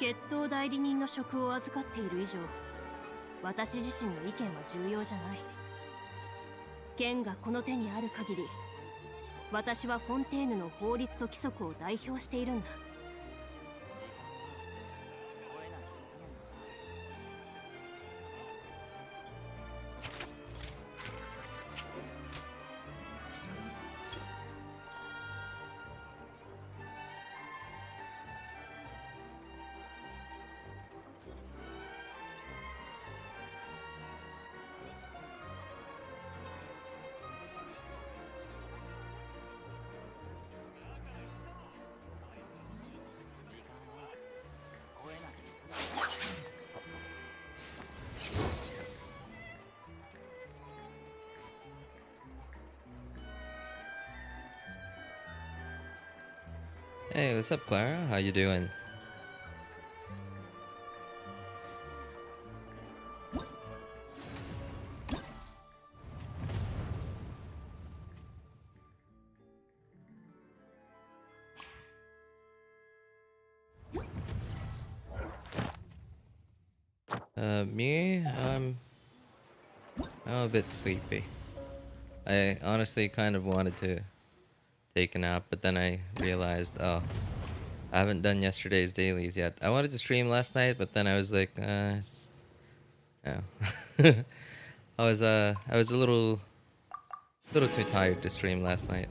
決闘代理人の職を預かっている以上、私自身の意見は重要じゃない。剣がこの手にある限り、私はフォンテーヌの法律と規則を代表しているんだ。Hey, what's up, Clara? How you doing? Me? I'm a bit sleepy. I honestly kind of wanted to take a nap, but then I realized, oh, I haven't done yesterday's dailies yet. I wanted to stream last night, but then I was like, no. I was a little too tired to stream last night.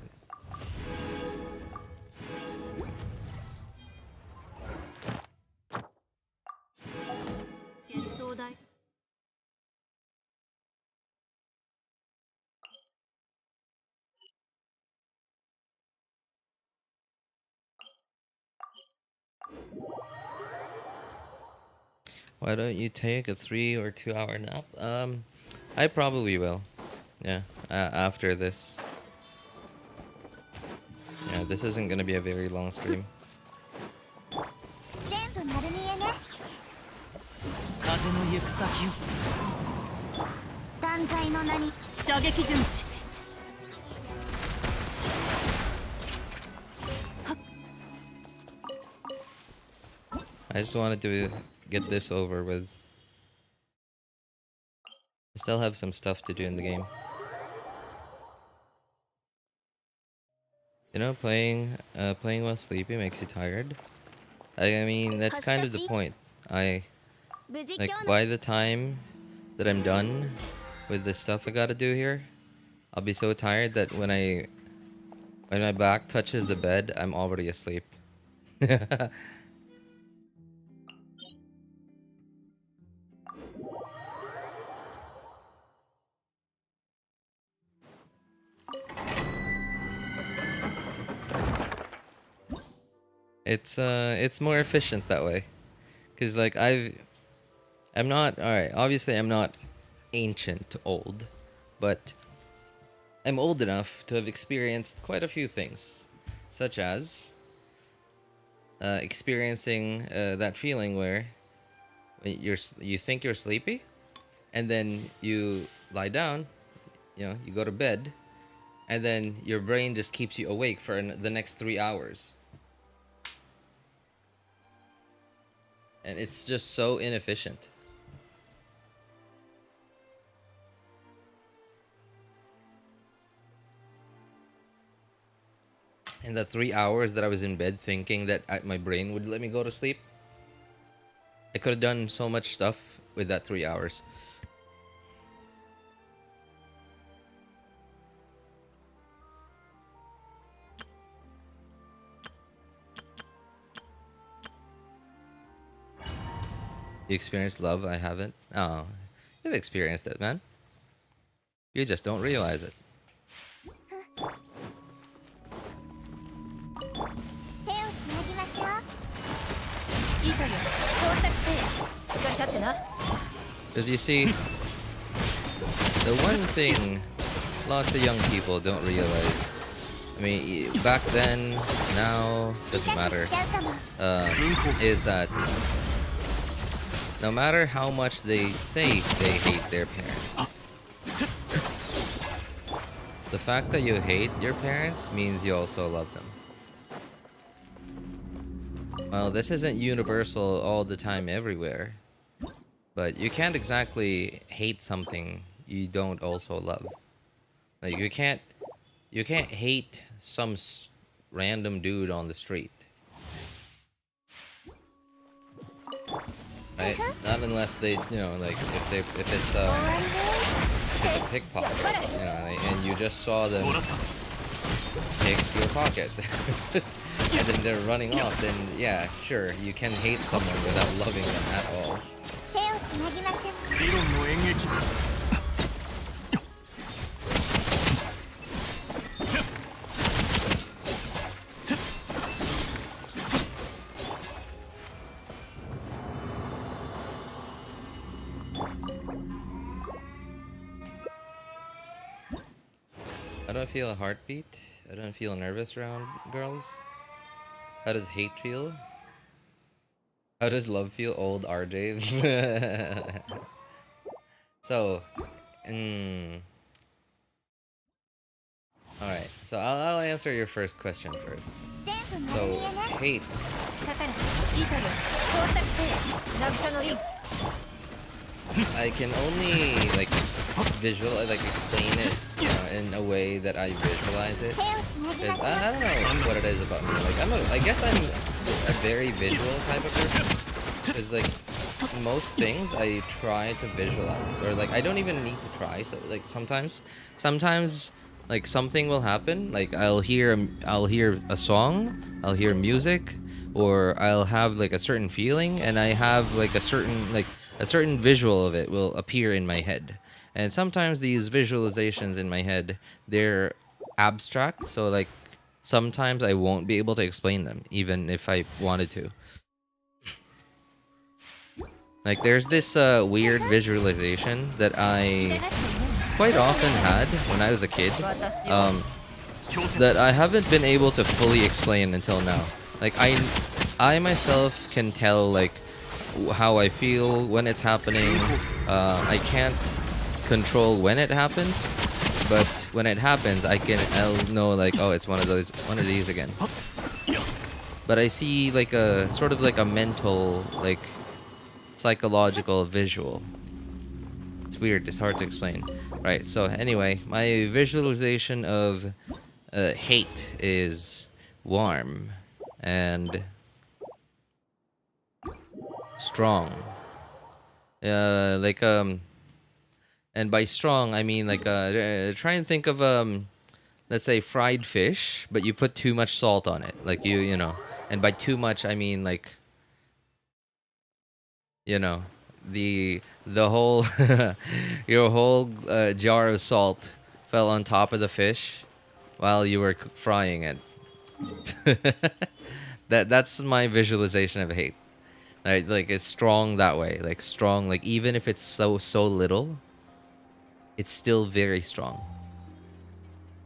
Why don't you take a 3 or 2 hour nap? I probably will. Yeah, after this. Yeah, this isn't gonna be a very long stream. I just wanted to get this over with. I still have some stuff to do in the game. You know, playing while sleepy makes you tired. I mean, that's kind of the point. Like, by the time that I'm done with the stuff I gotta do here, I'll be so tired that when my back touches the bed, I'm already asleep. It's more efficient that way, cause like I'm not alright. Obviously, I'm not ancient old, but I'm old enough to have experienced quite a few things, such as experiencing that feeling where you think you're sleepy, and then you lie down, you know, you go to bed, and then your brain just keeps you awake for the next 3 hours. And it's just so inefficient. And the 3 hours that I was in bed thinking that my brain would let me go to sleep, I could have done so much stuff with that 3 hours. You experienced love? I haven't. Oh, you've experienced it, man. You just don't realize it. Because you see, the one thing lots of young people don't realize, I mean, back then, now, doesn't matter, is that no matter how much they say they hate their parents, the fact that you hate your parents means you also love them. well, this isn't universal all the time everywhere, but you can't exactly hate something you don't also love. Like you can't hate some random dude on the street, right? Not unless they, like if it's a pickpocket, and you just saw them pick your pocket, and then they're running off. Then yeah, sure, you can hate someone without loving them at all. I don't feel a heartbeat. I don't feel nervous around girls. How does hate feel? How does love feel, old RJ? So, alright, so I'll answer your first question first. So, hate. I can only explain it in a way that I visualize it. Because I don't know what it is about me. I guess I'm a very visual type of person. Because most things I try to visualize it, or I don't even need to try. So sometimes something will happen. I'll hear a song, I'll hear music, or I'll have a certain feeling, and I have a certain visual of it will appear in my head. And sometimes these visualizations in my head, they're abstract, so sometimes I won't be able to explain them, even if I wanted to. There's this weird visualization that I quite often had when I was a kid, that I haven't been able to fully explain until now. I myself can tell how I feel when it's happening. I can't control when it happens, but when it happens, I'll know oh, it's one of these again. But I see a sort of a mental psychological visual. It's weird. It's hard to explain. Right. So anyway, my visualization of hate is warm and strong. And by strong I mean try and think of let's say fried fish, but you put too much salt on it. And by too much I mean the whole your whole jar of salt fell on top of the fish while you were frying it. That's my visualization of hate. Right, it's strong that way. Strong, even if it's so little, it's still very strong.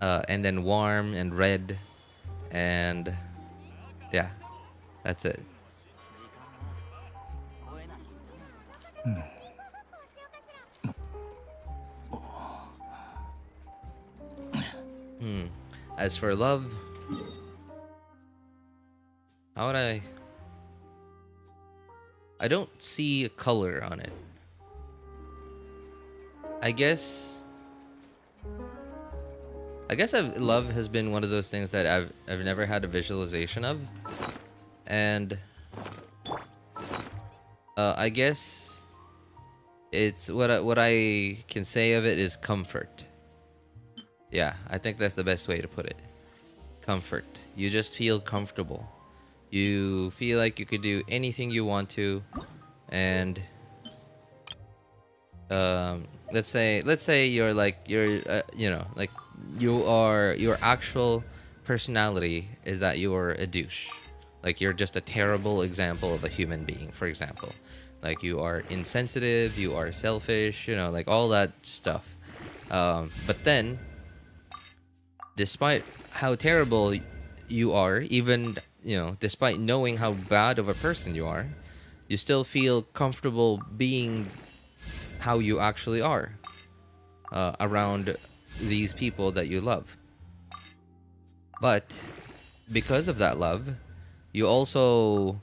And then warm and red, and yeah, that's it. As for love, how would I don't see a color on it. I guess love has been one of those things that I've never had a visualization of, and I guess it's what I can say of it is comfort. Yeah, I think that's the best way to put it. Comfort. You just feel comfortable. You feel like you could do anything you want to, and let's say your actual personality is that you're a douche. You're just a terrible example of a human being, for example. You are insensitive, you are selfish, all that stuff. But then, despite how terrible you are, even despite knowing how bad of a person you are, you still feel comfortable being how you actually are around these people that you love. But because of that love, you also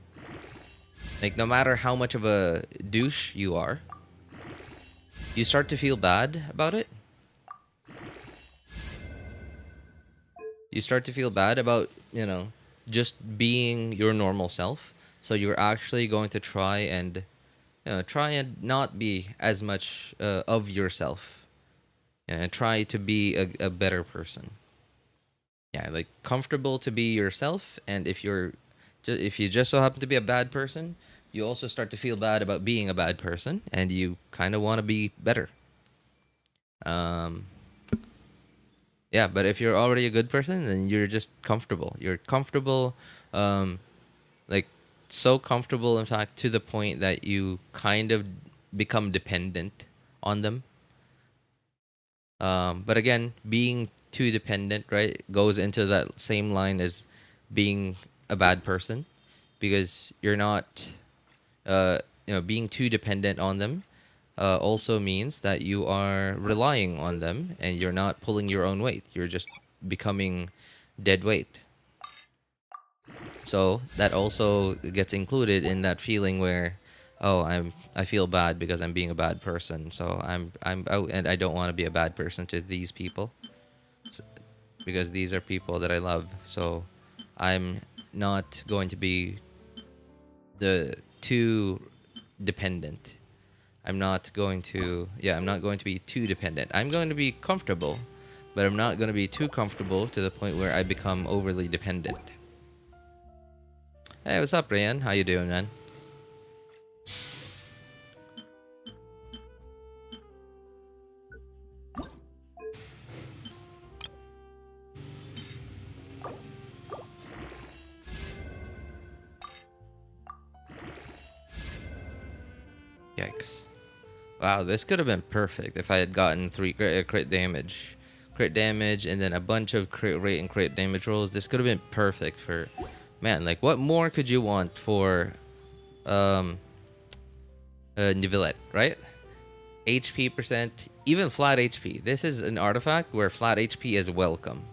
Like, no matter how much of a douche you are, you start to feel bad about it. You start to feel bad about, you know, just being your normal self. So you're actually going to try and not be as much of yourself. And try to be a better person. Yeah, like comfortable to be yourself. And if you just so happen to be a bad person, you also start to feel bad about being a bad person, and you kind of want to be better. Yeah, but if you're already a good person, then you're just comfortable. You're comfortable, like so comfortable, in fact, to the point that you kind of become dependent on them. But again, being too dependent, right, goes into that same line as being a bad person, because you're not, being too dependent on them also means that you are relying on them and you're not pulling your own weight. You're just becoming dead weight. So that also gets included in that feeling where, oh, I feel bad because I'm being a bad person. So I'm out, and I don't want to be a bad person to these people, because these are people that I love. So I'm not going to be the too dependent. I'm not going to be too dependent. I'm going to be comfortable, but I'm not going to be too comfortable to the point where I become overly dependent. Hey, what's up, Ryan? How you doing, man? Yikes. Wow, this could have been perfect if I had gotten 3 crit damage. Crit damage and then a bunch of crit rate and crit damage rolls. This could have been perfect for... Man, like, what more could you want for... Nivelette, right? HP percent, even flat HP. This is an artifact where flat HP is welcome.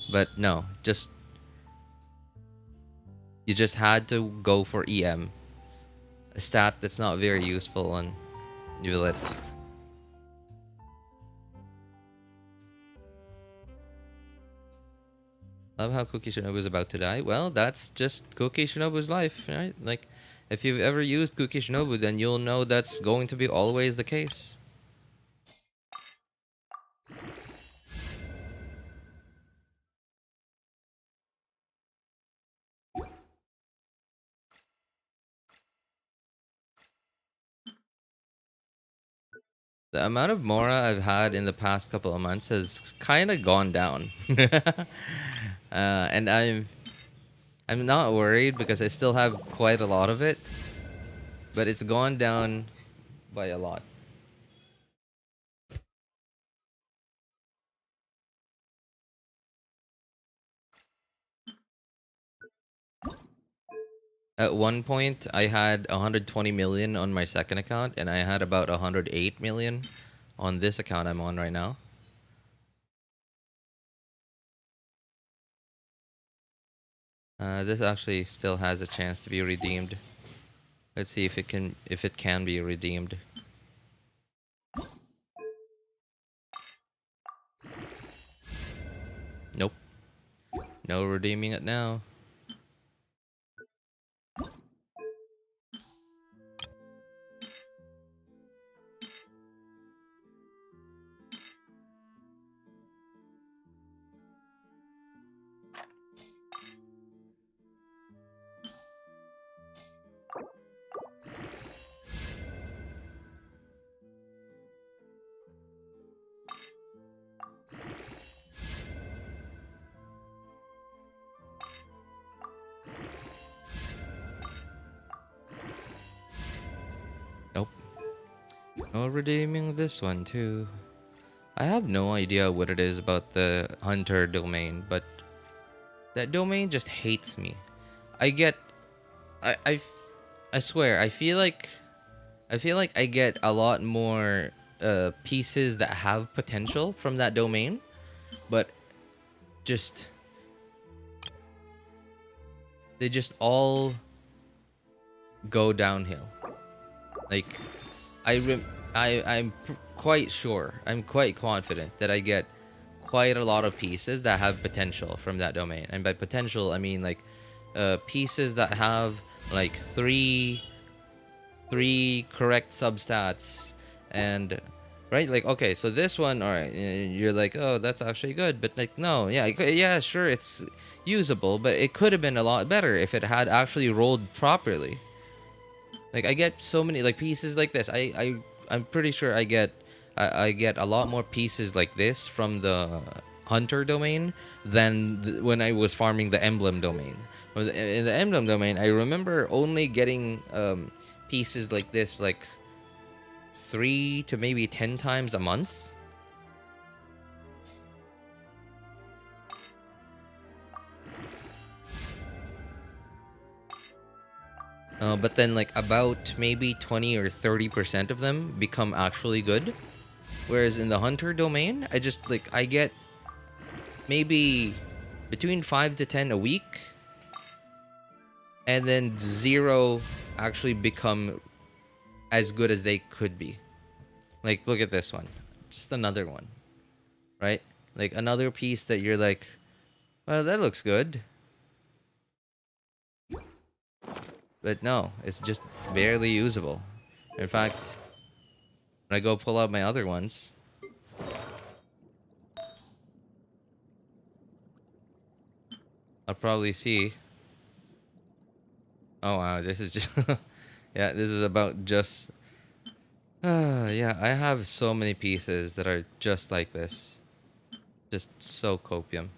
But no, you just had to go for EM. A stat that's not very useful on Nivelette. Love how Cookie Shinobu's about to die. Well, that's just Cookie Shinobu's life, right? Like, if you've ever used Cookie Shinobu, then you'll know that's going to be always the case. The amount of Mora I've had in the past couple of months has kind of gone down. And I'm not worried because I still have quite a lot of it. But it's gone down by a lot. At one point, I had 120 million on my second account, and I had about 108 million on this account I'm on right now. This actually still has a chance to be redeemed. Let's see if it can be redeemed. Nope. No redeeming it now. Nope. No redeeming this one too. I have no idea what it is about the Hunter domain, but that domain just hates me. I swear, I feel like I get a lot more pieces that have potential from that domain, but they just all go downhill. Like, I'm quite sure, I'm quite confident that I get quite a lot of pieces that have potential from that domain. And by potential, I mean like pieces that have like three correct substats, and right, like, okay, so this one, all right, you're like, oh, that's actually good, but like, no, yeah, yeah, sure, it's usable, but it could have been a lot better if it had actually rolled properly. Like, I get so many like pieces like this. I'm pretty sure I get a lot more pieces like this from the hunter domain than when I was farming the emblem domain. In the emblem domain, I remember only getting pieces like this like 3 to maybe 10 times a month. But then like about maybe 20 or 30% of them become actually good. Whereas in the hunter domain, I get maybe between 5 to 10 a week, and then 0 actually become as good as they could be. Like, look at this one. Just another one. Right? Like, another piece that you're like, well, that looks good. But no, it's just barely usable. In fact, when I go pull out my other ones, I'll probably see. Oh wow, this is just yeah, this is about just yeah, I have so many pieces that are just like this. Just so copium.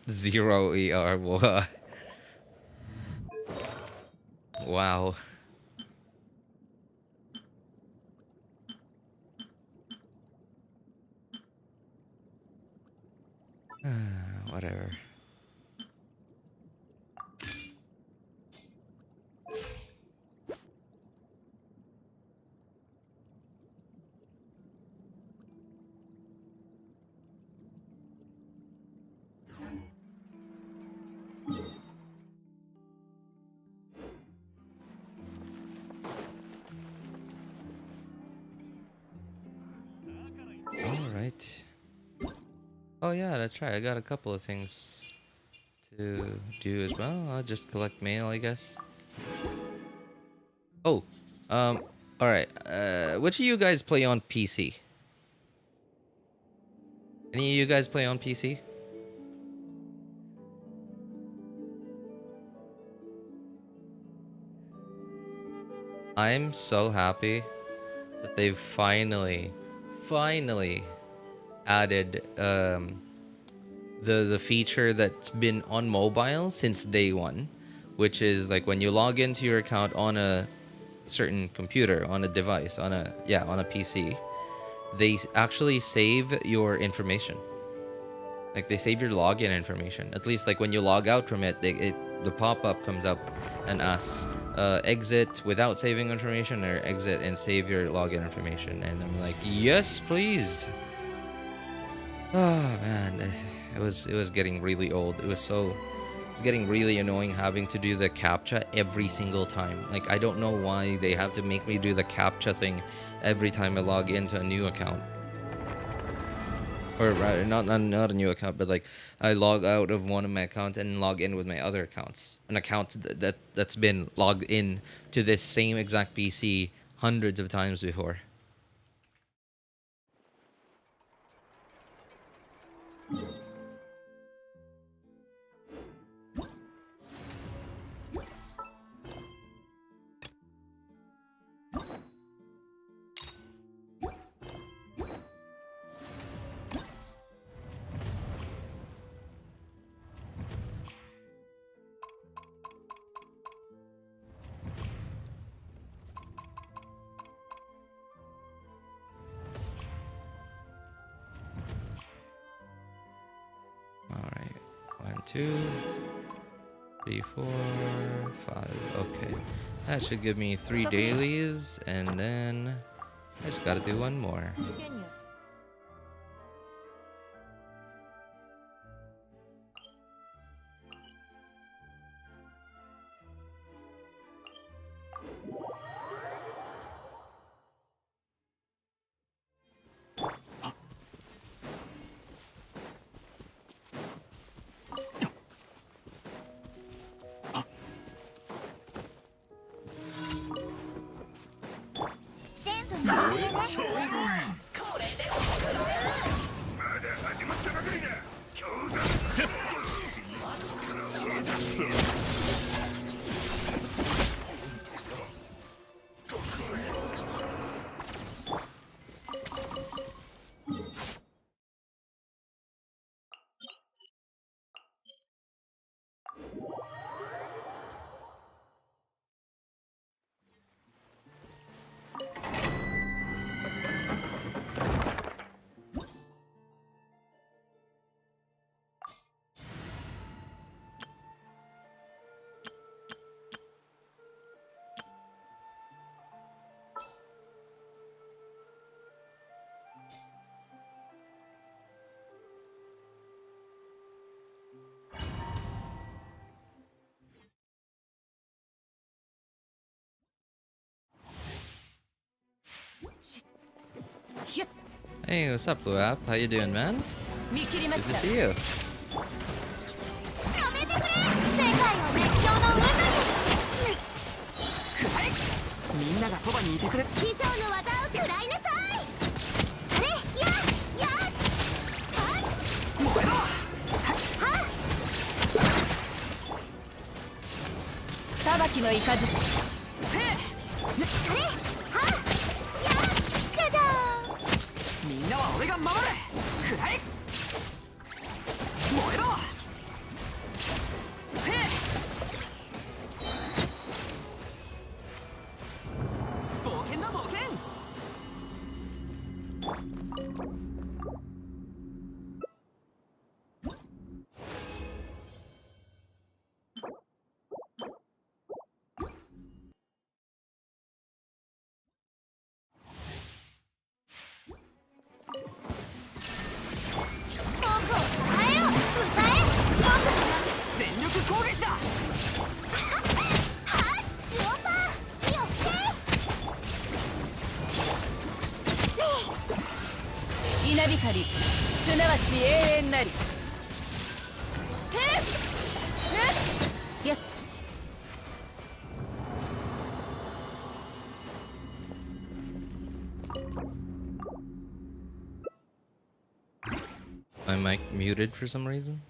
Zero ER, what? Wow. Whatever. Alright. Oh yeah, that's right. I got a couple of things to do as well. I'll just collect mail, I guess. Oh, alright. Which of you guys play on PC? Any of you guys play on PC? I'm so happy that they've finally added the feature that's been on mobile since day one, which is like when you log into your account on a certain computer, on a device, on a PC, they actually save your information. Like, they save your login information. At least like when you log out from it, the pop-up comes up and asks exit without saving information, or exit and save your login information. And I'm like, yes, please. Oh man, it was getting really old. It was getting really annoying having to do the captcha every single time. Like, I don't know why they have to make me do the captcha thing every time I log into a new account. Or rather, not a new account, but like I log out of one of my accounts and log in with my other accounts. An account that's been logged in to this same exact PC hundreds of times before. 2, 3, 4, 5. Okay. That should give me 3 dailies, and then I just gotta do one more. Hey, what's up, Blue App? How you doing, man? Good to see you. My mic muted for some reason.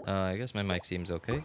I guess my mic seems okay.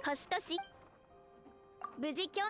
星とし無事きょ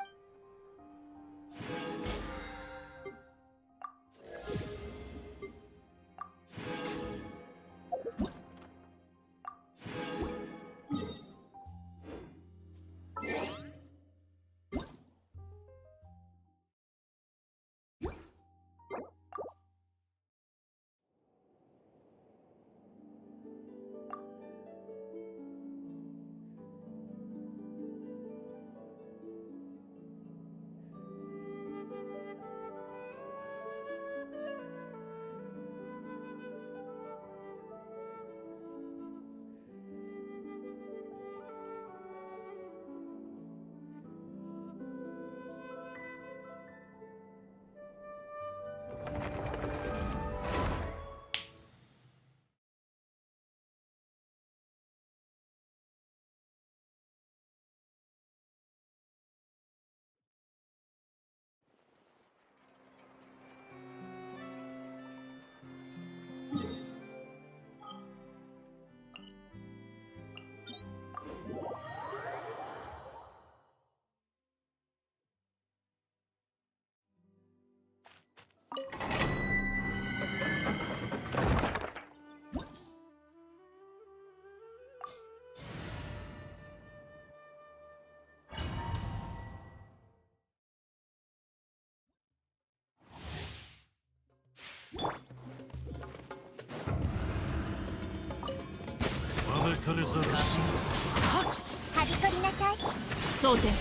はび取りなさい。蒼天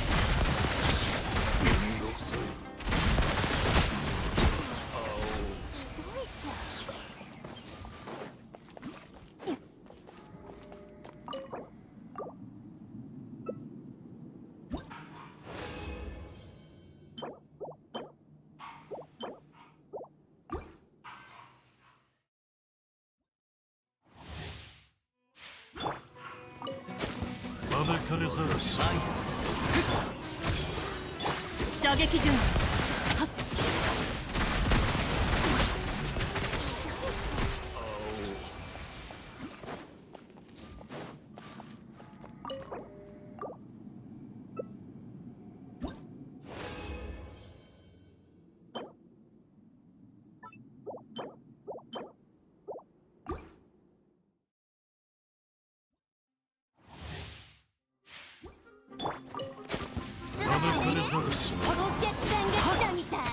射撃順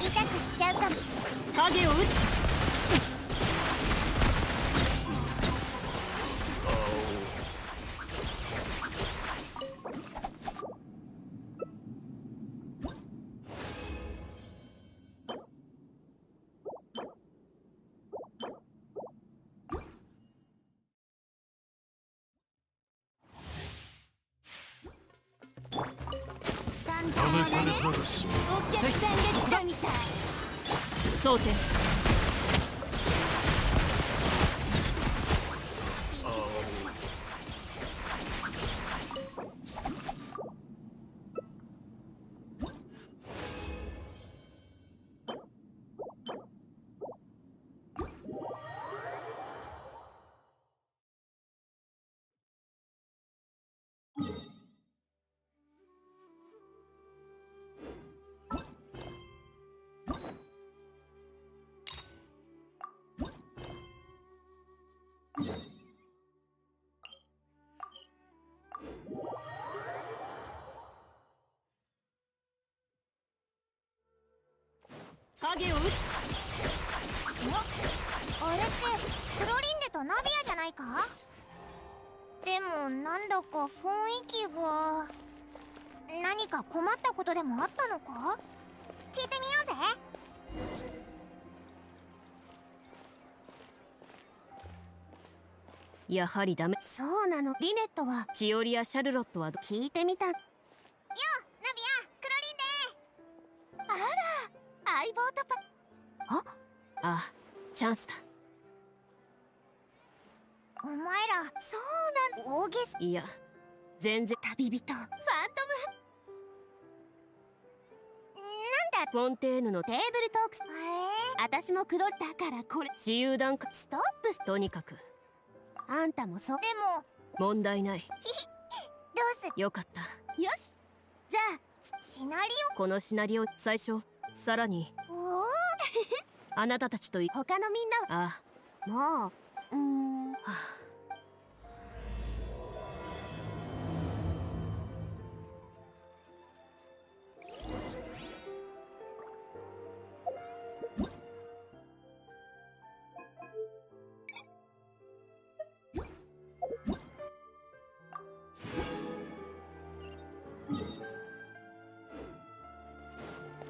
痛くしちゃうかも。影を撃つお客さんが来たみたい。蒼天影を撃つあれってクロリンデとナビアじゃないか。でもなんだか雰囲気が。何か困ったことでもあったのか。聞いてみようぜ。やはりダメ。そうなの。リネットはチオリやシャルロットは聞いてみた。よナビア、クロリンデ。あら、相棒とあ、チャンスだ。お前らそうなん大げさ。いや全然。旅人ファントム。なんだフォンテーヌのテーブルトークス。私も黒だからこれ私有段階。ストップ。とにかくあんたもでも問題ない。どうよかった。す。よし。じゃあシナリこのシナリオ最初、さらにオ。おお。あなたたちと他のみんなはあもう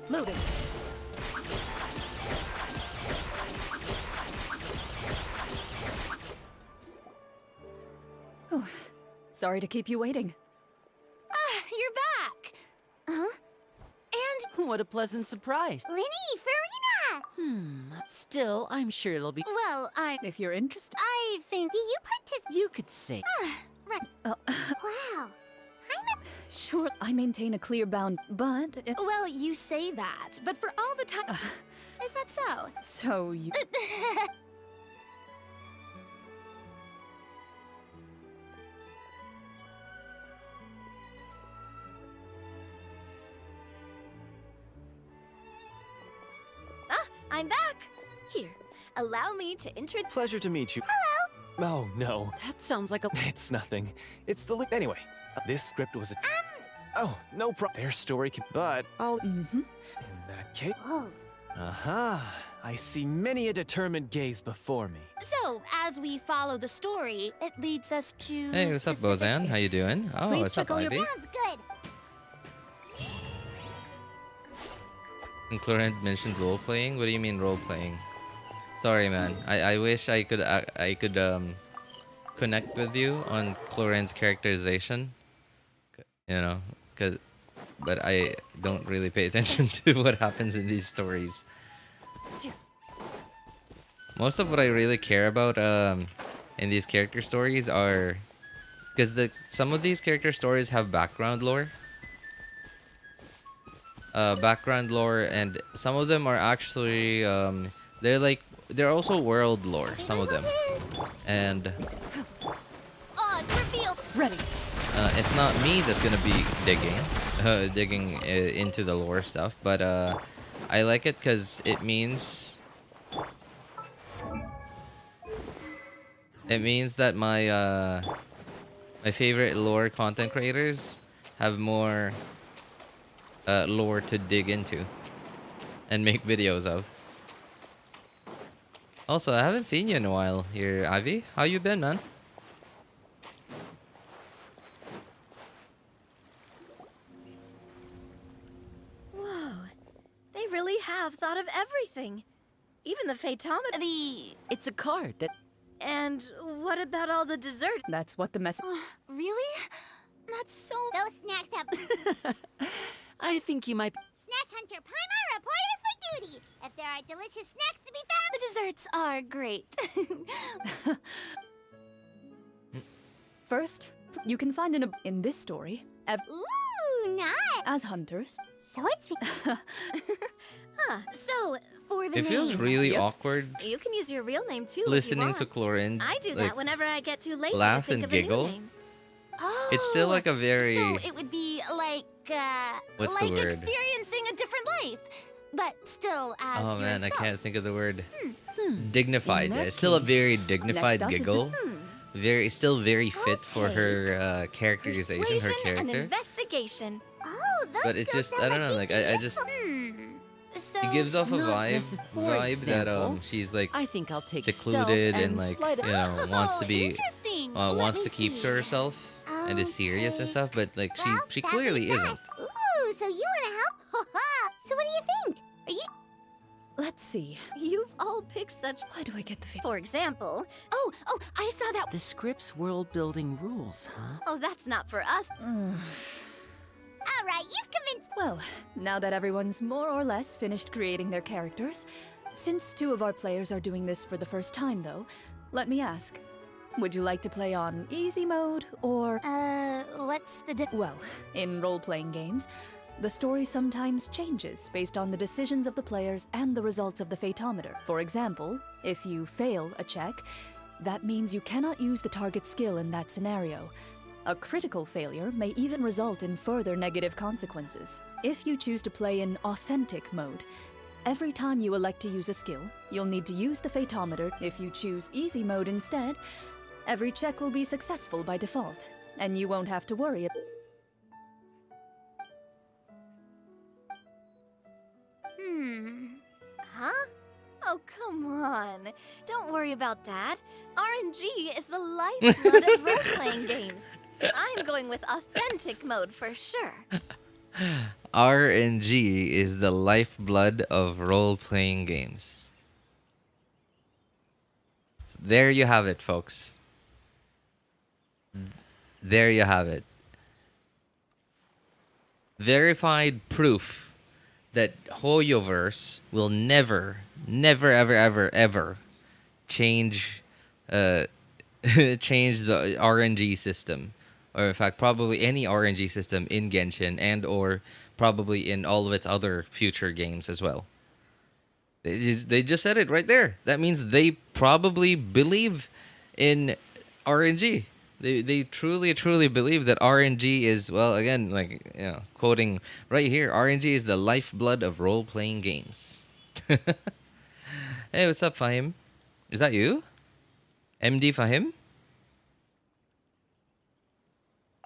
Loading. Oh, sorry to keep you waiting. Ah, you're back! Huh? And what a pleasant surprise. Linny, Furina! Still, I'm sure it'll be... Well, If you're interested. I think do you participate? you could say... Right. Oh, Wow. sure, I maintain a clear bound, but... Well, you say that, but for all the time... Is that so? So you... I'm back! Here, allow me to introduce... Pleasure to meet you. Hello. Oh, no. That sounds like a... It's nothing. It's the... Anyway, this script was a... Oh, no problem. Their story can... But I'll... Mm-hmm. In that case... Oh. Aha. I see many a determined gaze before me. So, as we follow the story, it leads us to... Hey, what's up, Bozan? How you doing? Oh, Please what's up, check all your Ivy? Sounds good. And Clorinde mentioned role playing. What do you mean role playing? Sorry, man. I wish I could connect with you on Clorinde's characterization. You know, but I don't really pay attention to what happens in these stories. Most of what I really care about in these character stories are because some of these character stories have background lore. And some of them are actually they're also world lore, some of them, and Oh, it's revealed. Ready. it's not me that's gonna be digging into the lore stuff, but I like it because it means that my favorite lore content creators have more lore to dig into and make videos of. Also, I haven't seen you in a while here, Ivy. How you been, man? Whoa, they really have thought of everything. Even the Fathometer... It's a card that... And what about all the dessert? That's what the mess... Really? That's so... Those snacks have I think you might... Snack Hunter Paimon reported for duty. If there are delicious snacks to be found, The desserts are great. First, you can find in this story, ooh, nice. as hunters, Swords. So, for the It feels name, really Yep. awkward you can use your real name too. listening if to you want. Clorinde I do like, that whenever I get too lazy laugh to think and of a giggle. new name. Oh, It's still like a very... So it would be like What's the like word? experiencing a different life, but still as Oh man, I yourself. can't think of the word. Dignified. In Yeah, that it's still a case, very dignified up is the- giggle. Still very fit for Okay. her characterization, her Persuasion and character. investigation. Oh, those But it's still just, sound I don't know, like I just, So it gives off a not vibe for that example, she's like I think I'll take secluded stealth and like sleight of- wants to be Interesting. wants to keep to herself and is serious and stuff, but like she clearly isn't. Ooh, so you want to help? So what do you think? Are you? let's see. You've all picked such. Why do I get the feeling? For example, oh, I saw that. The script's world-building rules, huh? Oh, that's not for us. All right, you've convinced. Well, now that everyone's more or less finished creating their characters, since 2 of our players are doing this for the first time though, let me ask, would you like to play on easy mode or... What's the Well, in role-playing games, the story sometimes changes based on the decisions of the players and the results of the Fathometer. For example, if you fail a check, that means you cannot use the target skill in that scenario. A critical failure may even result in further negative consequences. If you choose to play in authentic mode, every time you elect to use a skill, you'll need to use the Fatometer. If you choose easy mode instead, every check will be successful by default, and you won't have to worry about. Huh? Oh, come on. Don't worry about that. RNG is the lifeblood of role-playing games. I'm going with authentic mode for sure. RNG is the lifeblood of role-playing games. There you have it, folks. There you have it. Verified proof that Hoyoverse will never, ever change change the RNG system. Or in fact, probably any RNG system in Genshin and or probably in all of its other future games as well. They just said it right there. That means they probably believe in RNG. They truly believe that RNG is, well, again, like, you know, quoting right here, RNG is the lifeblood of role-playing games. Hey, what's up, Fahim? Is that you? MD Fahim?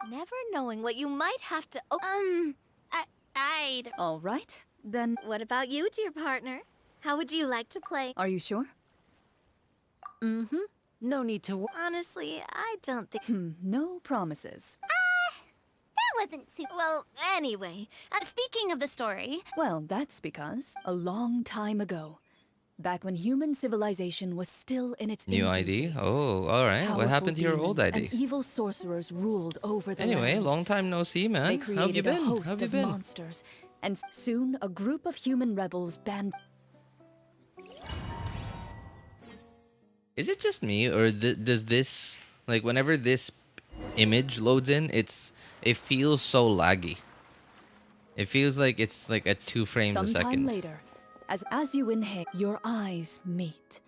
Never knowing what you might have to. I'd. All right, then. What about you, dear partner? How would you like to play? Are you sure? Mm-hmm. No need to. Honestly, I don't think. No promises. That wasn't super. Well, anyway, speaking of the story. Well, that's because a long time ago, back when human civilization was still in its New infancy, ID? Oh, alright. What powerful happened to your old demons ID? and evil sorcerers ruled over the Anyway, land. long time no see, man. They How have you created a been? host How have you of been? monsters, and soon a group of human rebels band. Is it just me, or does this, like, whenever this image loads in, it feels so laggy? It feels like it's like at 2 frames a Sometime second. later, as you inhale, your eyes meet.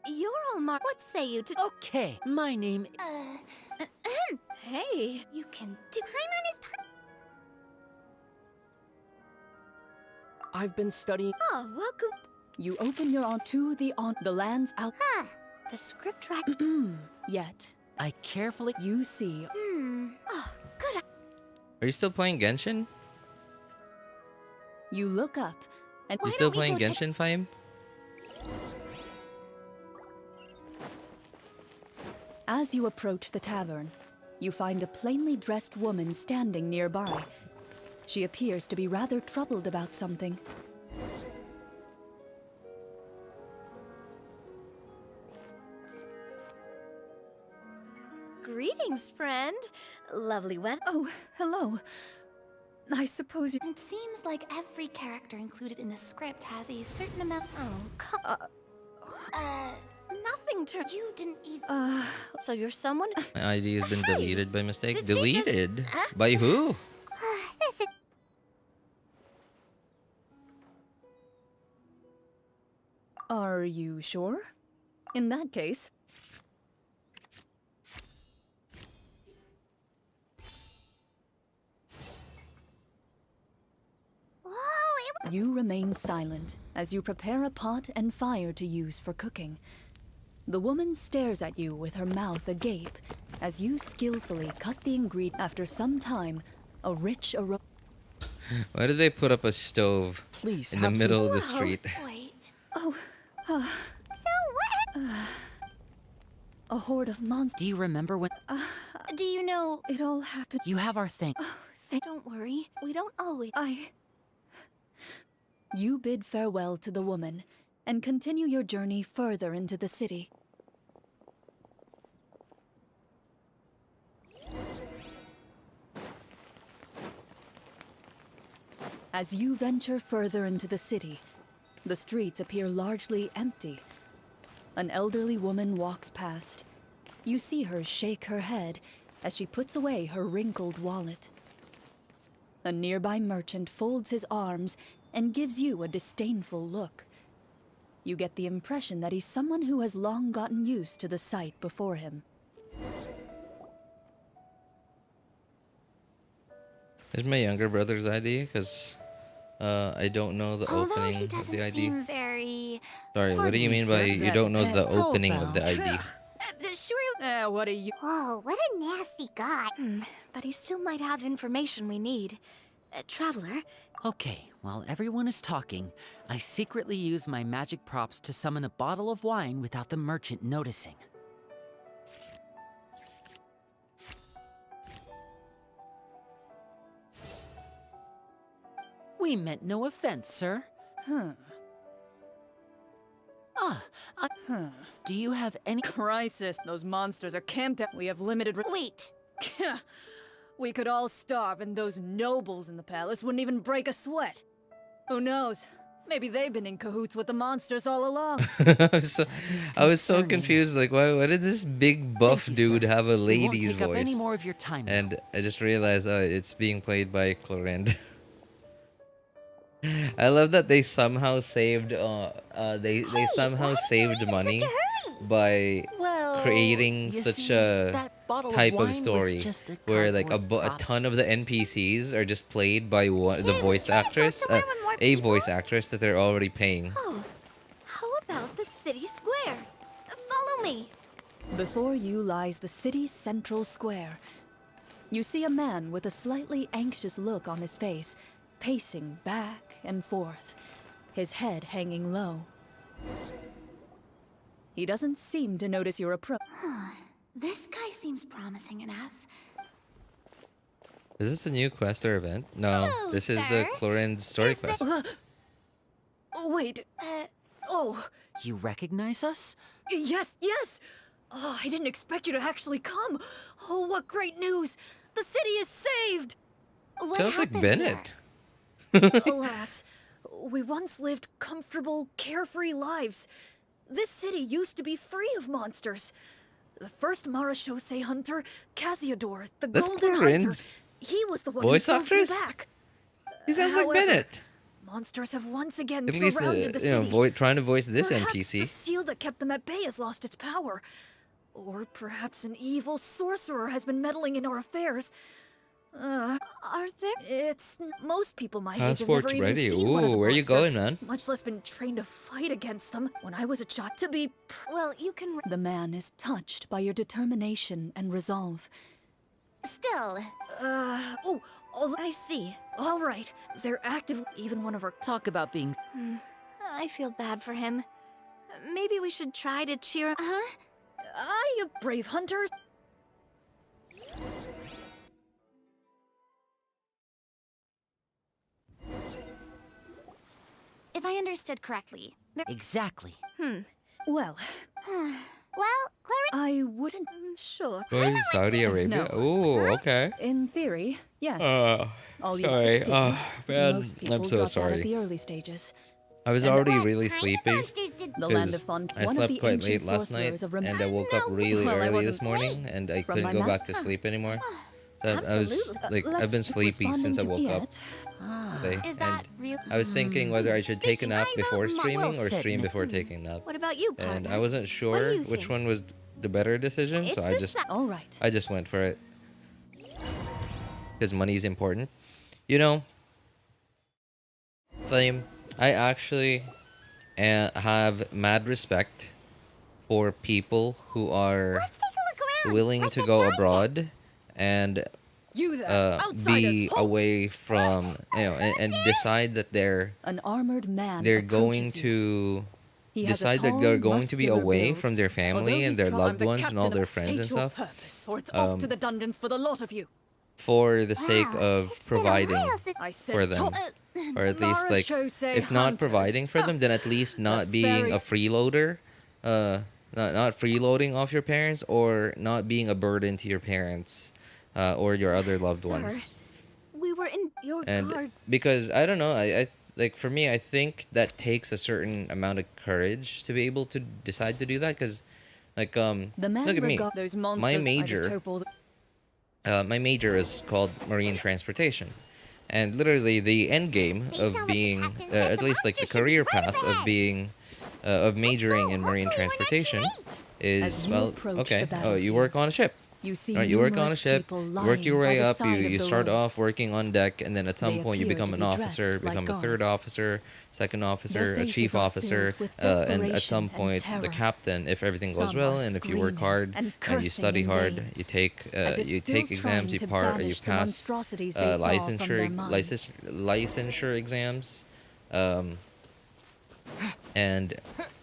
You're all what say you to. Okay, my name. Hey, you can do. I've been studying. Oh, welcome. You open your arm to the lands out. The script track. Yet, I carefully. you see. Oh, good. Are you still playing Genshin? You look up, and You still playing Genshin, Fahim? as you approach the tavern, you find a plainly dressed woman standing nearby. She appears to be rather troubled about something. Greetings, friend. Lovely weather. Oh, hello. I suppose you. It seems like every character included in the script has a certain amount. Oh, come. Nothing to. You didn't even. So you're someone. My ID has been deleted by mistake. Did she just- Deleted? By who? This is. Are you sure? In that case. Whoa, You remain silent as you prepare a pot and fire to use for cooking. The woman stares at you with her mouth agape as you skillfully cut the ingredient. After some time, a rich aroma. Why did they put up a stove Please in the have some- middle of the street? Wait. Oh, So what? a horde of monsters. Do you remember when Do you know? It all happened. you have our thing? Don't worry. We don't always. You bid farewell to the woman and continue your journey further into the city. As you venture further into the city, the streets appear largely empty. An elderly woman walks past. You see her shake her head as she puts away her wrinkled wallet. A nearby merchant folds his arms and gives you a disdainful look. You get the impression that he's someone who has long gotten used to the sight before him. It's my younger brother's ID because I don't know the Although opening he of doesn't the ID. seem very... Sorry, what do you Pardon me, mean by sir. you That don't know the depends. opening of the Hellbound. ID? Sure, What are you? Whoa, what a nasty guy. but he still might have information we need. Traveler, Okay, while everyone is talking, I secretly use my magic props to summon a bottle of wine without the merchant noticing. We meant no offense, sir. Ah, do you have any... Crisis! Those monsters are camped out. We have limited. wait. We could all starve, and those nobles in the palace wouldn't even break a sweat. Who knows? Maybe they've been in cahoots with the monsters all along. I was so concerning. confused. Like, why did this big buff Thank you, dude sir. have a We won't lady's take up any voice? more of your time now. And I just realized it's being played by Clorinde. I love that they somehow saved they somehow saved money by Well, creating you such see, a that bottle type wine of was story just a where like a cardboard prop. ton of the NPCs are just played by the voice actress, a voice actress that they're already paying. Oh, how about the city square? Follow me. Before you lies the city's central square. You see a man with a slightly anxious look on his face, pacing back and forth, his head hanging low. He doesn't seem to notice your approach. This guy seems promising enough. Is this a new quest or event? No, Hello, this is the sir. Clorinde story quest. Wait. Oh, You recognize us? yes, yes! Oh, I didn't expect you to actually come. Oh, what great news! The city is saved! What Sounds like happened Bennett. Alas, we once lived comfortable, carefree lives. This city used to be free of monsters. The first Marachose hunter, Casiodor, the That's Golden Hunter, Clorinde's he was the one voice who drove them actress? back. He sounds like However, Bennett. Monsters have once again At least surrounded the you know, city. trying to voice this Perhaps NPC. the seal that kept them at bay has lost its power. Or perhaps an evil sorcerer has been meddling in our affairs. Are there? It's most people my age have never Passport's even ready. seen one of Ooh, the where you monsters, going, man? much less been trained to fight against them. When I was a child, to be Well, you can. the man is touched by your determination and resolve. Still, Oh, I see. all right. They're active. Even one of our Talk about being... I feel bad for him. Maybe we should try to cheer him. Huh? aye, brave hunters. If I understood correctly, Exactly. Well, Well, Clorinde, I wouldn't. Sure. Going to Saudi Arabia? No. Oh, okay. In theory, yes. All you sorry. still, Oh, man. most people I'm so drop out at sorry. the early stages. I was And already really sleepy monsters did The land because of Font, I one of slept the quite ancient late last night, sorcerers of and I woke up really Well, I early wasn't this morning, and I From couldn't my go back to master. sleep anymore. So I was Absolutely. like, I've been Let's sleepy respond since I into woke up it. today, is that and real? I was thinking whether I should take a nap before streaming well or said, stream Nick. before taking a nap. What about you, partner? And I wasn't sure you which think? one was the better decision, It's so I just All right. I just went for it. Because money is important. You know, Flame, I actually have mad respect for people who are willing to go abroad and You there, be outsiders, halt! away from, you know, and decide that they're An armored man. going approaches you. to He has a decide that tall, they're going to be muscular away build. from their Although family and he's their strong, loved the ones and all captain their of friends and state your stuff purpose, or it's off to the dungeons for the lot of you. for the sake Wow, of it's been a providing while since- I said for them. Or at least, like, Marachose if not hunters. providing for them, then at least not being very- a freeloader, not freeloading off your parents, or not being a burden to your parents, or your other loved Sir, ones. We were in your And car. because I don't know, like for me, I think that takes a certain amount of courage to be able to decide to do that. Because, like, The man look at me. regard those monsters. My I just major hope all the- my major is called marine transportation, and literally the end game of being, at least like the career path of being, of majoring in marine transportation is, As you well, approach okay, the oh, you work battlefield. on a ship. You see Right, you work on a numerous ship, people you work your lying by way the up, side of you the start road. off working on deck, and then at some They point you appear become to an be officer, dressed like become a third guards. officer, second officer, Their a chief faces are officer, filled with and at some desperation and point the terror. captain, if everything goes Some well, are and if you work screaming hard, and and you cursing study in hard, vain, you take as if you still take exams, trying to you banish the pass monstrosities they saw from their minds. licensure exams, and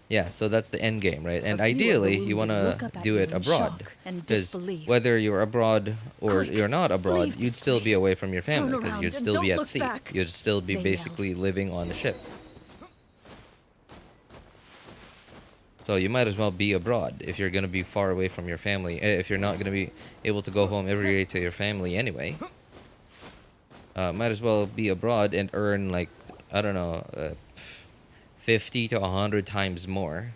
yeah, so that's the end game, right? And A few of the ideally, you want wounded to look up at do you it in abroad, shock and because disbelief. whether you're abroad or Quick, you're not abroad, leave you'd this still be place. away from your family, Turn because around you'd and still be don't at look sea. back, You'd still be they basically living on the ship. So you might as well be abroad if you're going to be far away from your family. If you're not going to be able to go home every day to your family anyway, might as well be abroad and earn, like, I don't know, 50 to 100 times more.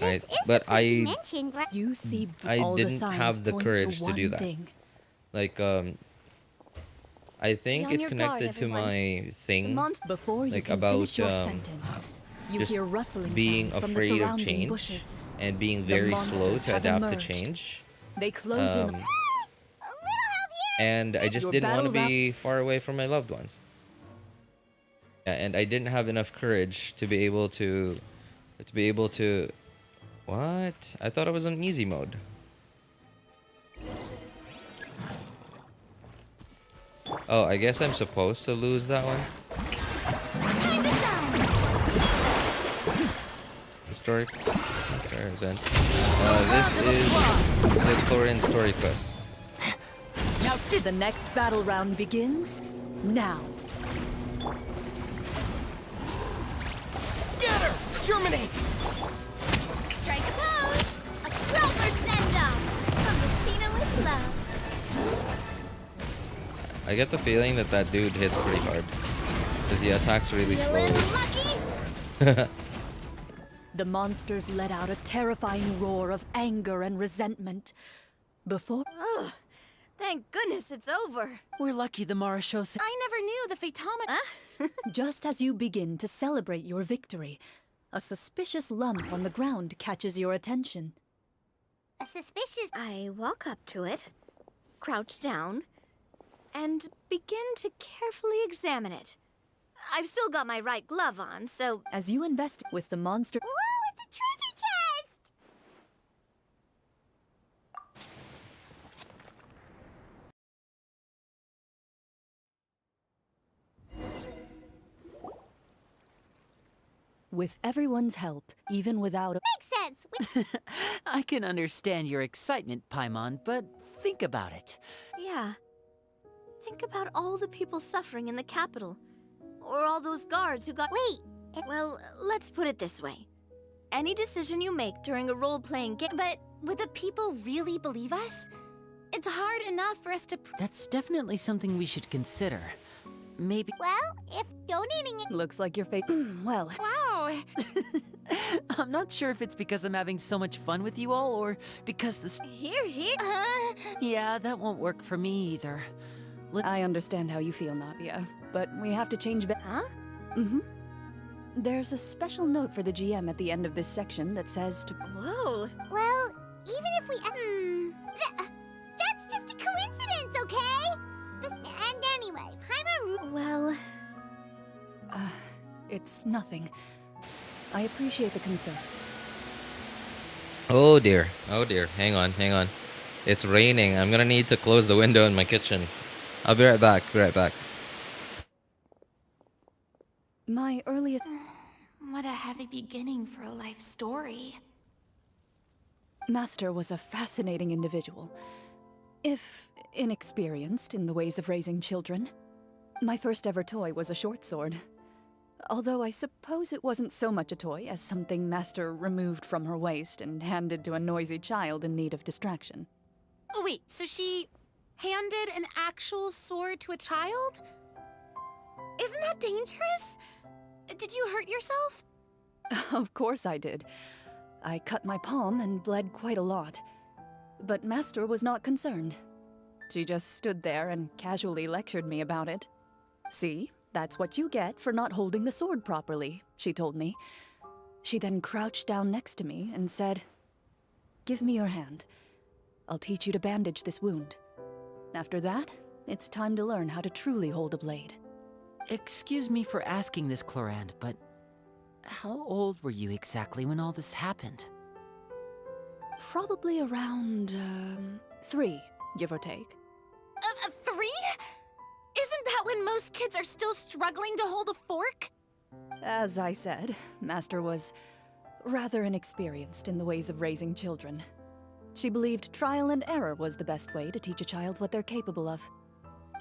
Right? But You see I all the didn't signs have the point courage to one do that. thing. Like, I think on it's your guard, connected to everyone. my thing, Before you like, can about finish your sentence, you just hear rustling being sounds from the afraid of surrounding change bushes. and being The very slow monsters to have adapt to emerged. change. They close in. And I just Your didn't want to battle be far away from my loved ones. Yeah, and I didn't have enough courage to be able to what? I thought I was on easy mode. Oh, I guess I'm supposed to lose that one. Historic event. This is the Clorinde story quest. Now the next battle round begins now. Scatter! Germinate! Strike a pose! A clover send-off! From the Spino with love. I get the feeling that that dude hits pretty hard. Because he attacks really slowly. Lucky? The monsters let out a terrifying roar of anger and resentment. Before Oh, thank goodness it's over. We're lucky the Mara show I never knew the Phaetometer. just as you begin to celebrate your victory, a suspicious lump on the ground catches your attention. a suspicious. I walk up to it, crouch down, and begin to carefully examine it. I've still got my right glove on, so As you invest with the monster, Whoa, it's a treasure chest! with everyone's help, even without a Makes sense. I can understand your excitement, Paimon, but think about it. yeah. Think about all the people suffering in the capital. Or all those guards who got— Wait, Well, let's put it this way. Any decision you make during a role-playing game— But would the people really believe us? It's hard enough for us to. That's definitely something we should consider. Maybe. well, if donating it. looks like your fate. Well, Wow! I'm not sure if it's because I'm having so much fun with you all, or because Here, here. Yeah, that won't work for me either. I understand how you feel, Nadia, but we have to change. Huh? There's a special note for the GM at the end of this section that says to. Whoa. Well, even if we. That's just a coincidence, okay? And anyway, Paimon. Well, It's nothing. I appreciate the concern. Oh dear. Oh dear. Hang on. It's raining. I'm gonna need to close the window in my kitchen. I'll be right back. My earliest. What a heavy beginning for a life story. Master was a fascinating individual, if inexperienced in the ways of raising children. My first ever toy was a short sword, although I suppose it wasn't so much a toy as something Master removed from her waist and handed to a noisy child in need of distraction. Oh, wait, so she handed an actual sword to a child? Isn't that dangerous? Did you hurt yourself? Of course I did. I cut my palm and bled quite a lot. But Master was not concerned. She just stood there and casually lectured me about it. See, that's what you get for not holding the sword properly, she told me. She then crouched down next to me and said, give me your hand. I'll teach you to bandage this wound. After that, it's time to learn how to truly hold a blade. Excuse me for asking this, Clorinde, but how old were you exactly when all this happened? Probably around, 3, give or take. 3? Isn't that when most kids are still struggling to hold a fork? As I said, Master was rather inexperienced in the ways of raising children. She believed trial and error was the best way to teach a child what they're capable of.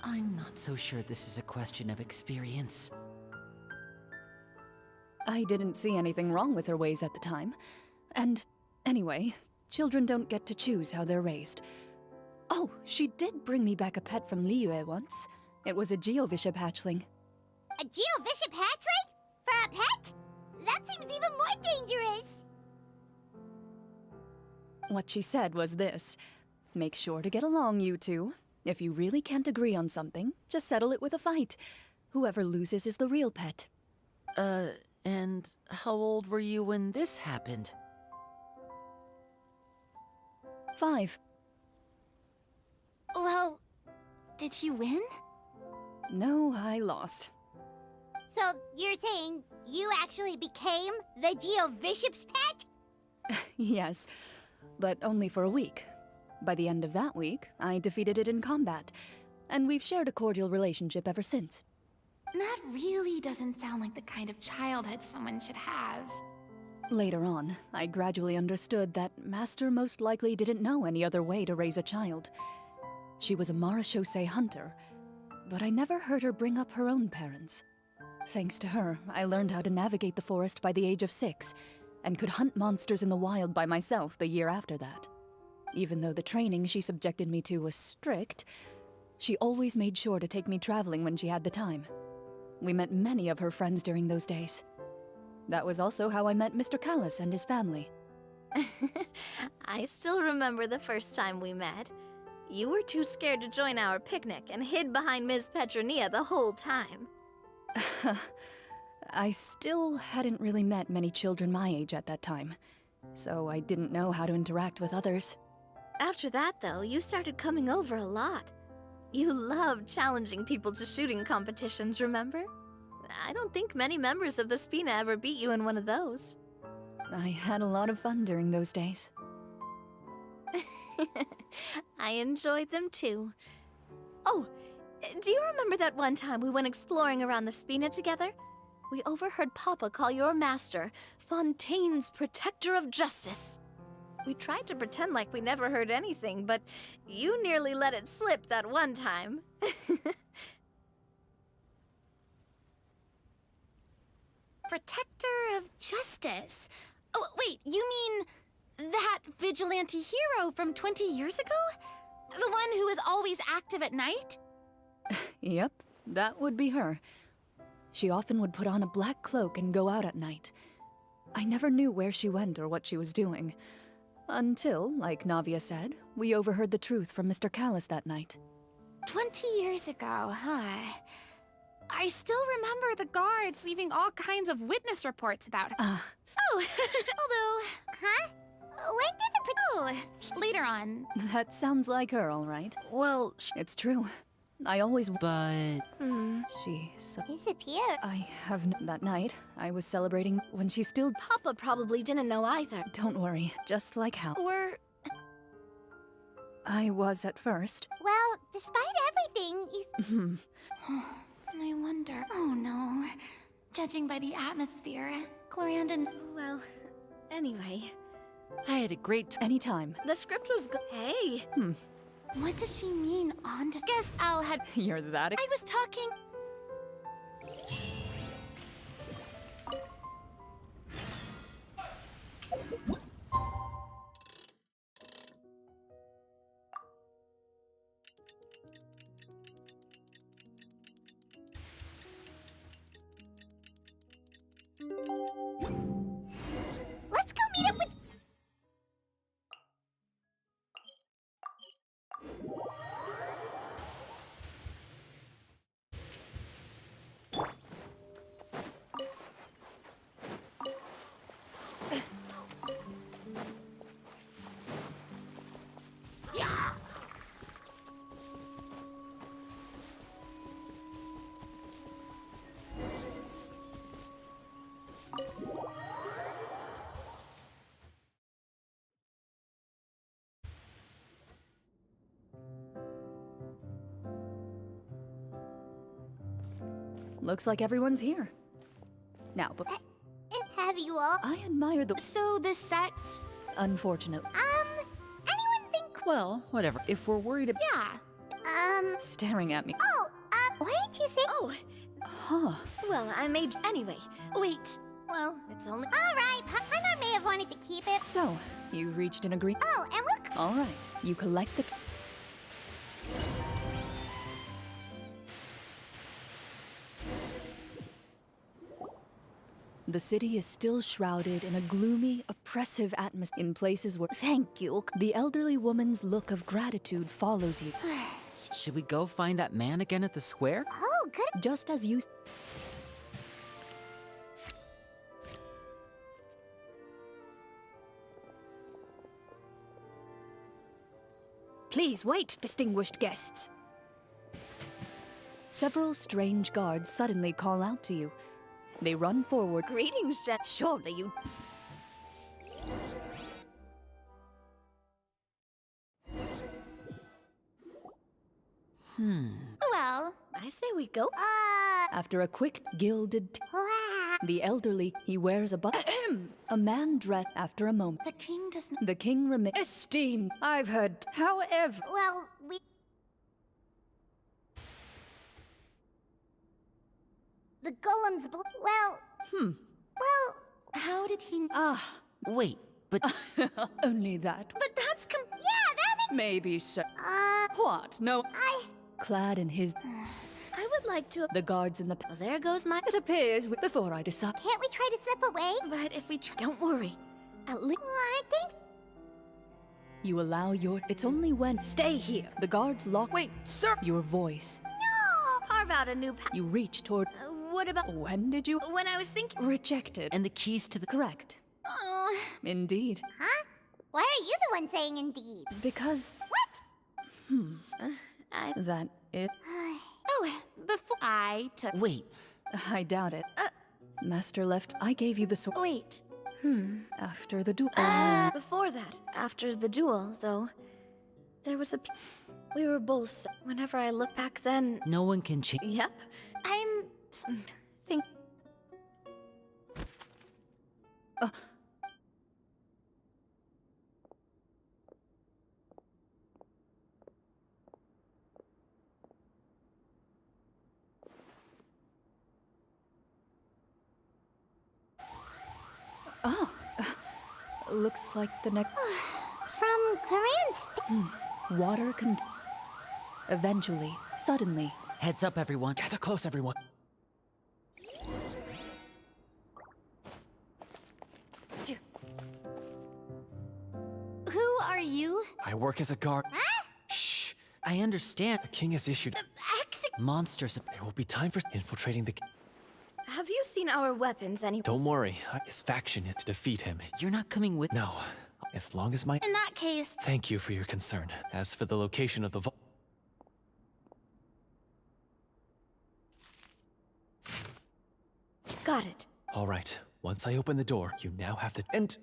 I'm not so sure this is a question of experience. I didn't see anything wrong with her ways at the time. And anyway, children don't get to choose how they're raised. Oh, she did bring me back a pet from Liyue once. It was a Geovishap hatchling. A Geovishap hatchling? For a pet? That seems even more dangerous! What she said was this: make sure to get along, you two. If you really can't agree on something, just settle it with a fight. Whoever loses is the real pet. And how old were you when this happened? 5. Well, did you win? No, I lost. So, you're saying you actually became the Geovishap's pet? Yes, but only for a week. By the end of that week, I defeated it in combat, and we've shared a cordial relationship ever since. That really doesn't sound like the kind of childhood someone should have. Later on, I gradually understood that Master most likely didn't know any other way to raise a child. She was a marechaussee hunter, but I never heard her bring up her own parents. Thanks to her, I learned how to navigate the forest by the age of 6, and could hunt monsters in the wild by myself the year after that. Even though the training she subjected me to was strict, she always made sure to take me traveling when she had the time. We met many of her friends during those days. That was also how I met Mr. Callis and his family. I still remember the first time we met. You were too scared to join our picnic and hid behind Ms. Petronia the whole time. I still hadn't really met many children my age at that time, so I didn't know how to interact with others. After that, though, you started coming over a lot. You loved challenging people to shooting competitions, remember? I don't think many members of the Spina ever beat you in one of those. I had a lot of fun during those days. I enjoyed them too. Oh, do you remember that one time we went exploring around the Spina together? We overheard Papa call your master Fontaine's Protector of Justice. We tried to pretend like we never heard anything, but you nearly let it slip that one time. Protector of Justice? Oh, wait, you mean that vigilante hero from 20 years ago? The one who is always active at night? Yep, that would be her. She often would put on a black cloak and go out at night. I never knew where she went or what she was doing. Until, like Navia said, we overheard the truth from Mr. Callis that night. 20 years ago, huh? I still remember the guards leaving all kinds of witness reports about her. Oh, although... Huh? When did the later on. That sounds like her, all right. Well, It's true. I always... but... She... disappeared? I have... That night, I was celebrating when she still... Papa probably didn't know either. Don't worry, just like how Or... I was at first. Well, despite everything, you... I wonder... Oh no. Judging by the atmosphere, Clorinde and... Well, anyway, I had a great time. Anytime. the script was good. Hey! What does she mean on... Guess Al had... You're that... I was talking... Let's go meet up with... looks like everyone's here. Now, but Have you all? I admire the... So the set... Unfortunate. Anyone think? Well, whatever. If we're worried about... Yeah. Staring at me. Oh, why didn't you say? Oh, Huh. well, I made... Anyway, wait. Well, it's only... All right, Paimon may have wanted to keep it. So, you reached an agreement. Oh, and look. All right. You collect the... The city is still shrouded in a gloomy, oppressive atmosphere. In places where... Thank you. The elderly woman's look of gratitude follows you. Should we go find that man again at the square? Oh, good. Just as you... Please wait, distinguished guests. Several strange guards suddenly call out to you. They run forward. Greetings, Jen. Surely you... Well, I say we go. After a quick, gilded... The elderly, he wears a a man dressed after a moment. the king does not... The king remains... Esteemed, I've heard. However... Well, the golem's well. Well, How did he... Ah, Wait, but only that. But that's yeah, that Maybe so. makes. What? No. I. Clad in his... I would like to... The guards in the... Well, there goes my... It appears before I decide... Can't we try to slip away? But if we try... Don't worry. At least... Well, I think. You allow your... It's only when... Stay here. The guards lock... wait, sir. Your voice. No. Carve out a new path. You reach toward... What about... When did you... When I was thinking... Rejected. And the keys to the... Correct. Oh, Indeed. Huh? Why are you the one saying indeed? Because... What? That it... Oh, before I took... Wait, I doubt it. Master left... I gave you the sword. wait. After the duel. Before that, after the duel, though, there was a... We were both... Whenever I look back then... no one can change. Yep. I'm... Think... Oh. Looks like the next... From Clorine's. Water can... Eventually, suddenly... Heads up, everyone. Gather close, everyone. Who are you? I work as a guard. Shh. I understand. The king has issued. Monsters... There will be time for infiltrating the. Have you seen our weapons anywhere? Don't worry. His faction is to defeat him. You're not coming with... No. As long as my. In that case... Thank you for your concern. As for the location of the vault. Got it. All right. Once I open the door, you now have to. And.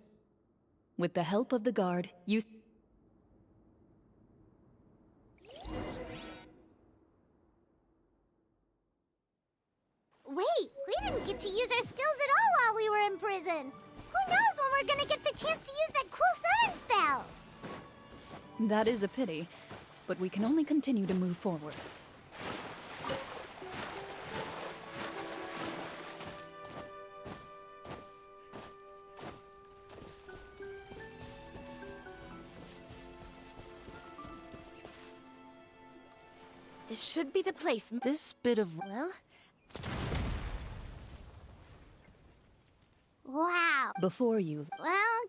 With the help of the guard, you... Wait, we didn't get to use our skills at all while we were in prison. Who knows when we're gonna get the chance to use that cool summon spell? That is a pity, but we can only continue to move forward. This should be the place. This bit of... Well, Wow. Before you... Well,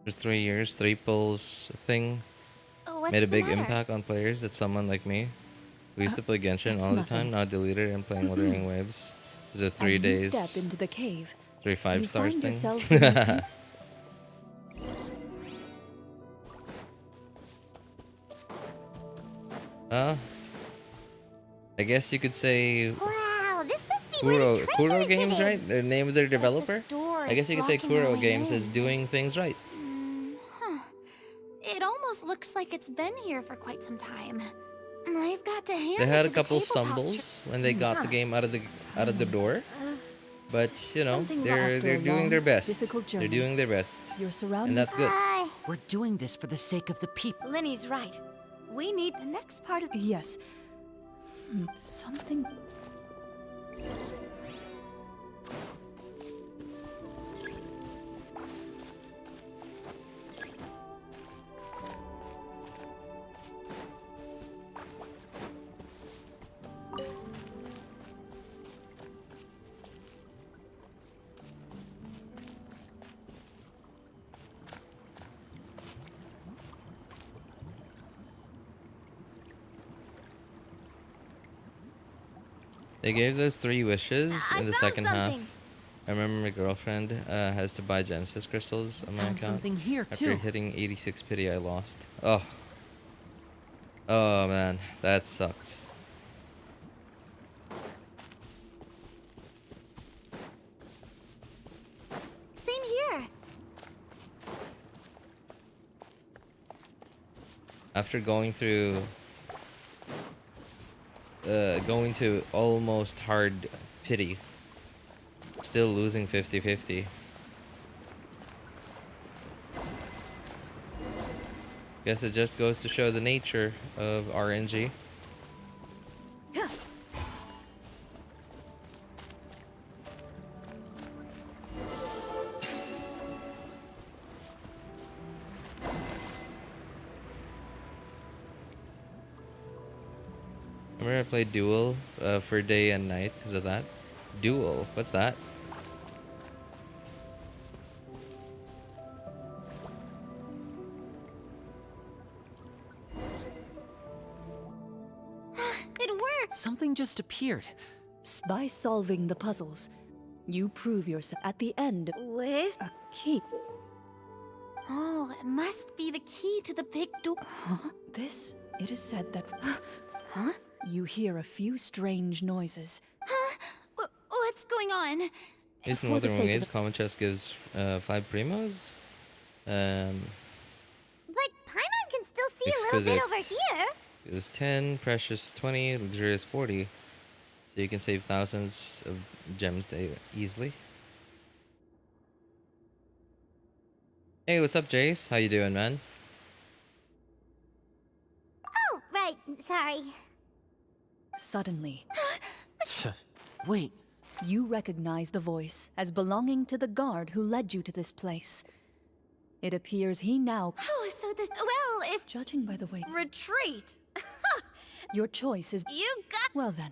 For 3 years, 3 pulls thing What's made a the big matter? impact on players that someone like me, who used to play Genshin it's all the nothing. time, now deleted and playing Wuthering Waves. Is a 3 As you step days, into the cave, 3 you 5 stars find thing. yourselves beneath I guess you could say Wow, this must be where the Kuro treasure is Games, hidden. right? The name of their developer. door I is guess you could say blocking our Kuro way Games is in. doing things right. Huh. It almost looks like it's been here for quite some time. I've got to hand They it had to a the couple tabletop stumbles when they got the game out of the door, Uh, but you know Something they're after a doing long, their best. difficult They're journey. doing their best, You're surrounded. and that's good. Bye. We're doing this for the sake of the people. Lenny's right. We need the next part of. Yes. Something. They gave those 3 wishes I in the found second something. half. I remember my girlfriend has to buy Genesis crystals on my Found account. something here After too. hitting 86 pity, I lost. Oh. Oh man, that sucks. Same here. After going through going to almost hard pity, still losing 50-50. Guess it just goes to show the nature of RNG. Remember I played Duel for day and night because of that? Duel? What's that? It worked. Something just appeared. By solving the puzzles, you prove yourself at the end. With. A key. Oh, it must be the key to the big door. Huh? This, it is said that. Huh? You hear a few strange noises. Huh? What's going on? Based on For the Wuthering sake of Waves, Common Chess gives 5 primos. But Paimon can still see a Exquisite. little bit over here. It was 10, Precious 20, Luxurious 40. So you can save thousands of gems easily. Hey, what's up, Jace? How you doing, man? Oh, right. Sorry. Suddenly, Wait, you recognize the voice as belonging to the guard who led you to this place. It appears he now, Oh, so this. Well, if. judging by the way, Retreat! your choice is. You got. Well then,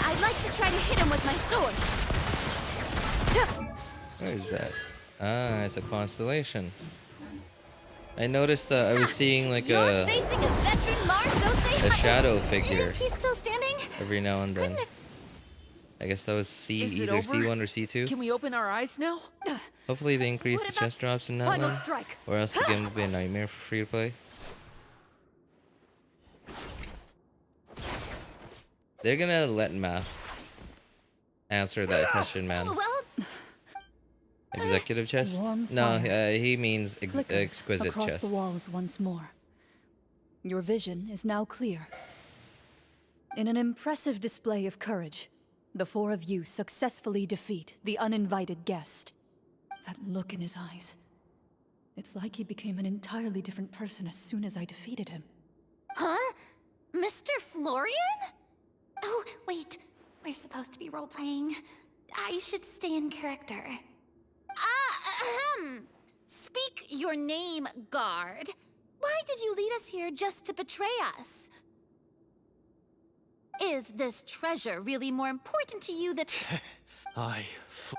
I'd like to try to hit him with my sword. Where is that? Ah, it's a constellation. I noticed that I was seeing like You're facing a veteran Mars a shadow figure Is he still standing? every now and then. I guess that was Is it either over? C1 or C2. can we open our eyes now? Hopefully they increase the chest drops in final Natlan, strike. or else the game will be a nightmare for free to play. They're gonna let math answer that question, man. Well, Executive chest? Warm No, fire. he means Flickers exquisite across chest. the walls once more. Your vision is now clear. In an impressive display of courage, the 4 of you successfully defeat the uninvited guest. That look in his eyes. It's like he became an entirely different person as soon as I defeated him. huh? Mr. Florian? Oh, wait. We're supposed to be role playing. I should stay in character. Speak your name, guard. Why did you lead us here just to betray us? Is this treasure really more important to you than...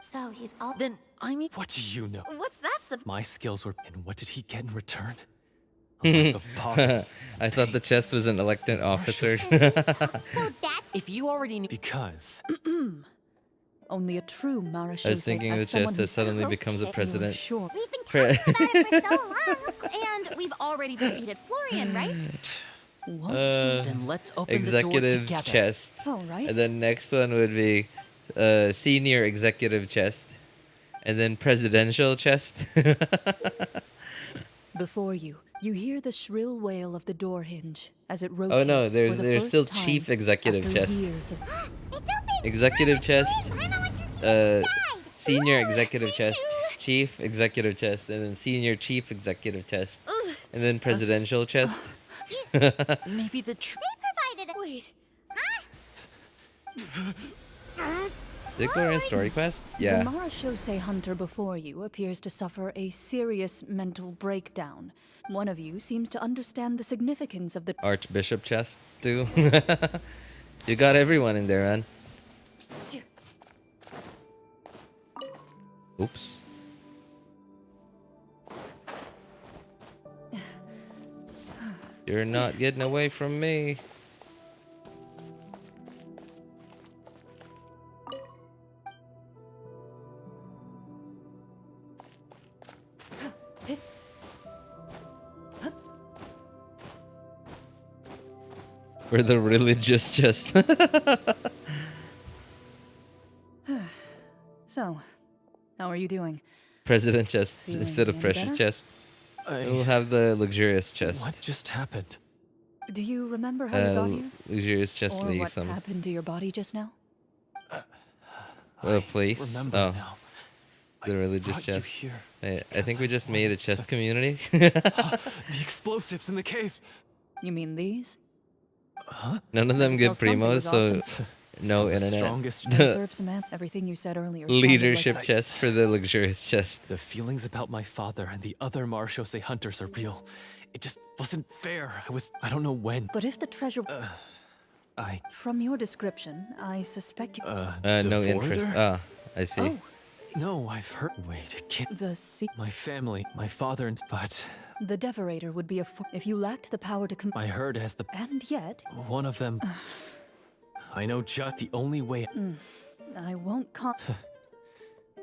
So he's all... Then, I mean... What do you know? What's that stuff? My skills were... And what did he get in return? A life of poverty. I thought the chest was an elected officer. So that's If you already knew... Because... Only a true Marashose. I was thinking of the chest that suddenly becomes a president. Sure. we've been talking about it for so long. And we've already defeated Florian, right? What? Then let's open the door Executive together. chest. All right. And then next one would be senior executive chest. And then presidential chest. Before you, you hear the shrill wail of the door hinge as it rotates. Oh no, for there's the still first time chief executive after chest. years of- It's open. Executive chest. I want to see inside. Senior executive chest. Chief executive chest. And then senior chief executive chest. And then presidential chest. Maybe the They provided it. Wait. Did it go in story quest? Yeah. The Marashose hunter before you appears to suffer a serious mental breakdown. One of you seems to understand the significance of the Archbishop chest too. You got everyone in there, man. Oops. You're not getting away from me. We're the religious chest. So, how are you doing? President chest Feeling instead of any pressure better? chest. We'll have the luxurious chest. What just happened? Do you remember how you got here? Luxurious chest Or leaves what some happened to your body just now? place. Remember Oh, now. the religious Brought you chest. here. I think we just made a chest community. The explosives in the cave. You mean these? None of them Tell get something primos, was so off. no The internet. Strongest. Deserve some everything you said earlier. sounded Leadership like- chest for the luxurious chest. The feelings about my father and the other Marashose hunters are real. It just wasn't fair. I don't know when. But if the treasure... I, From your description, I suspect you... No interest. divorder? Ah, I see. Oh, No, I've heard. Wait, it can't. the se- My family, my father, and. But The Devorator would be a... If you lacked the power to... I heard as the. And yet, One of them. I know just the only way. I won't con...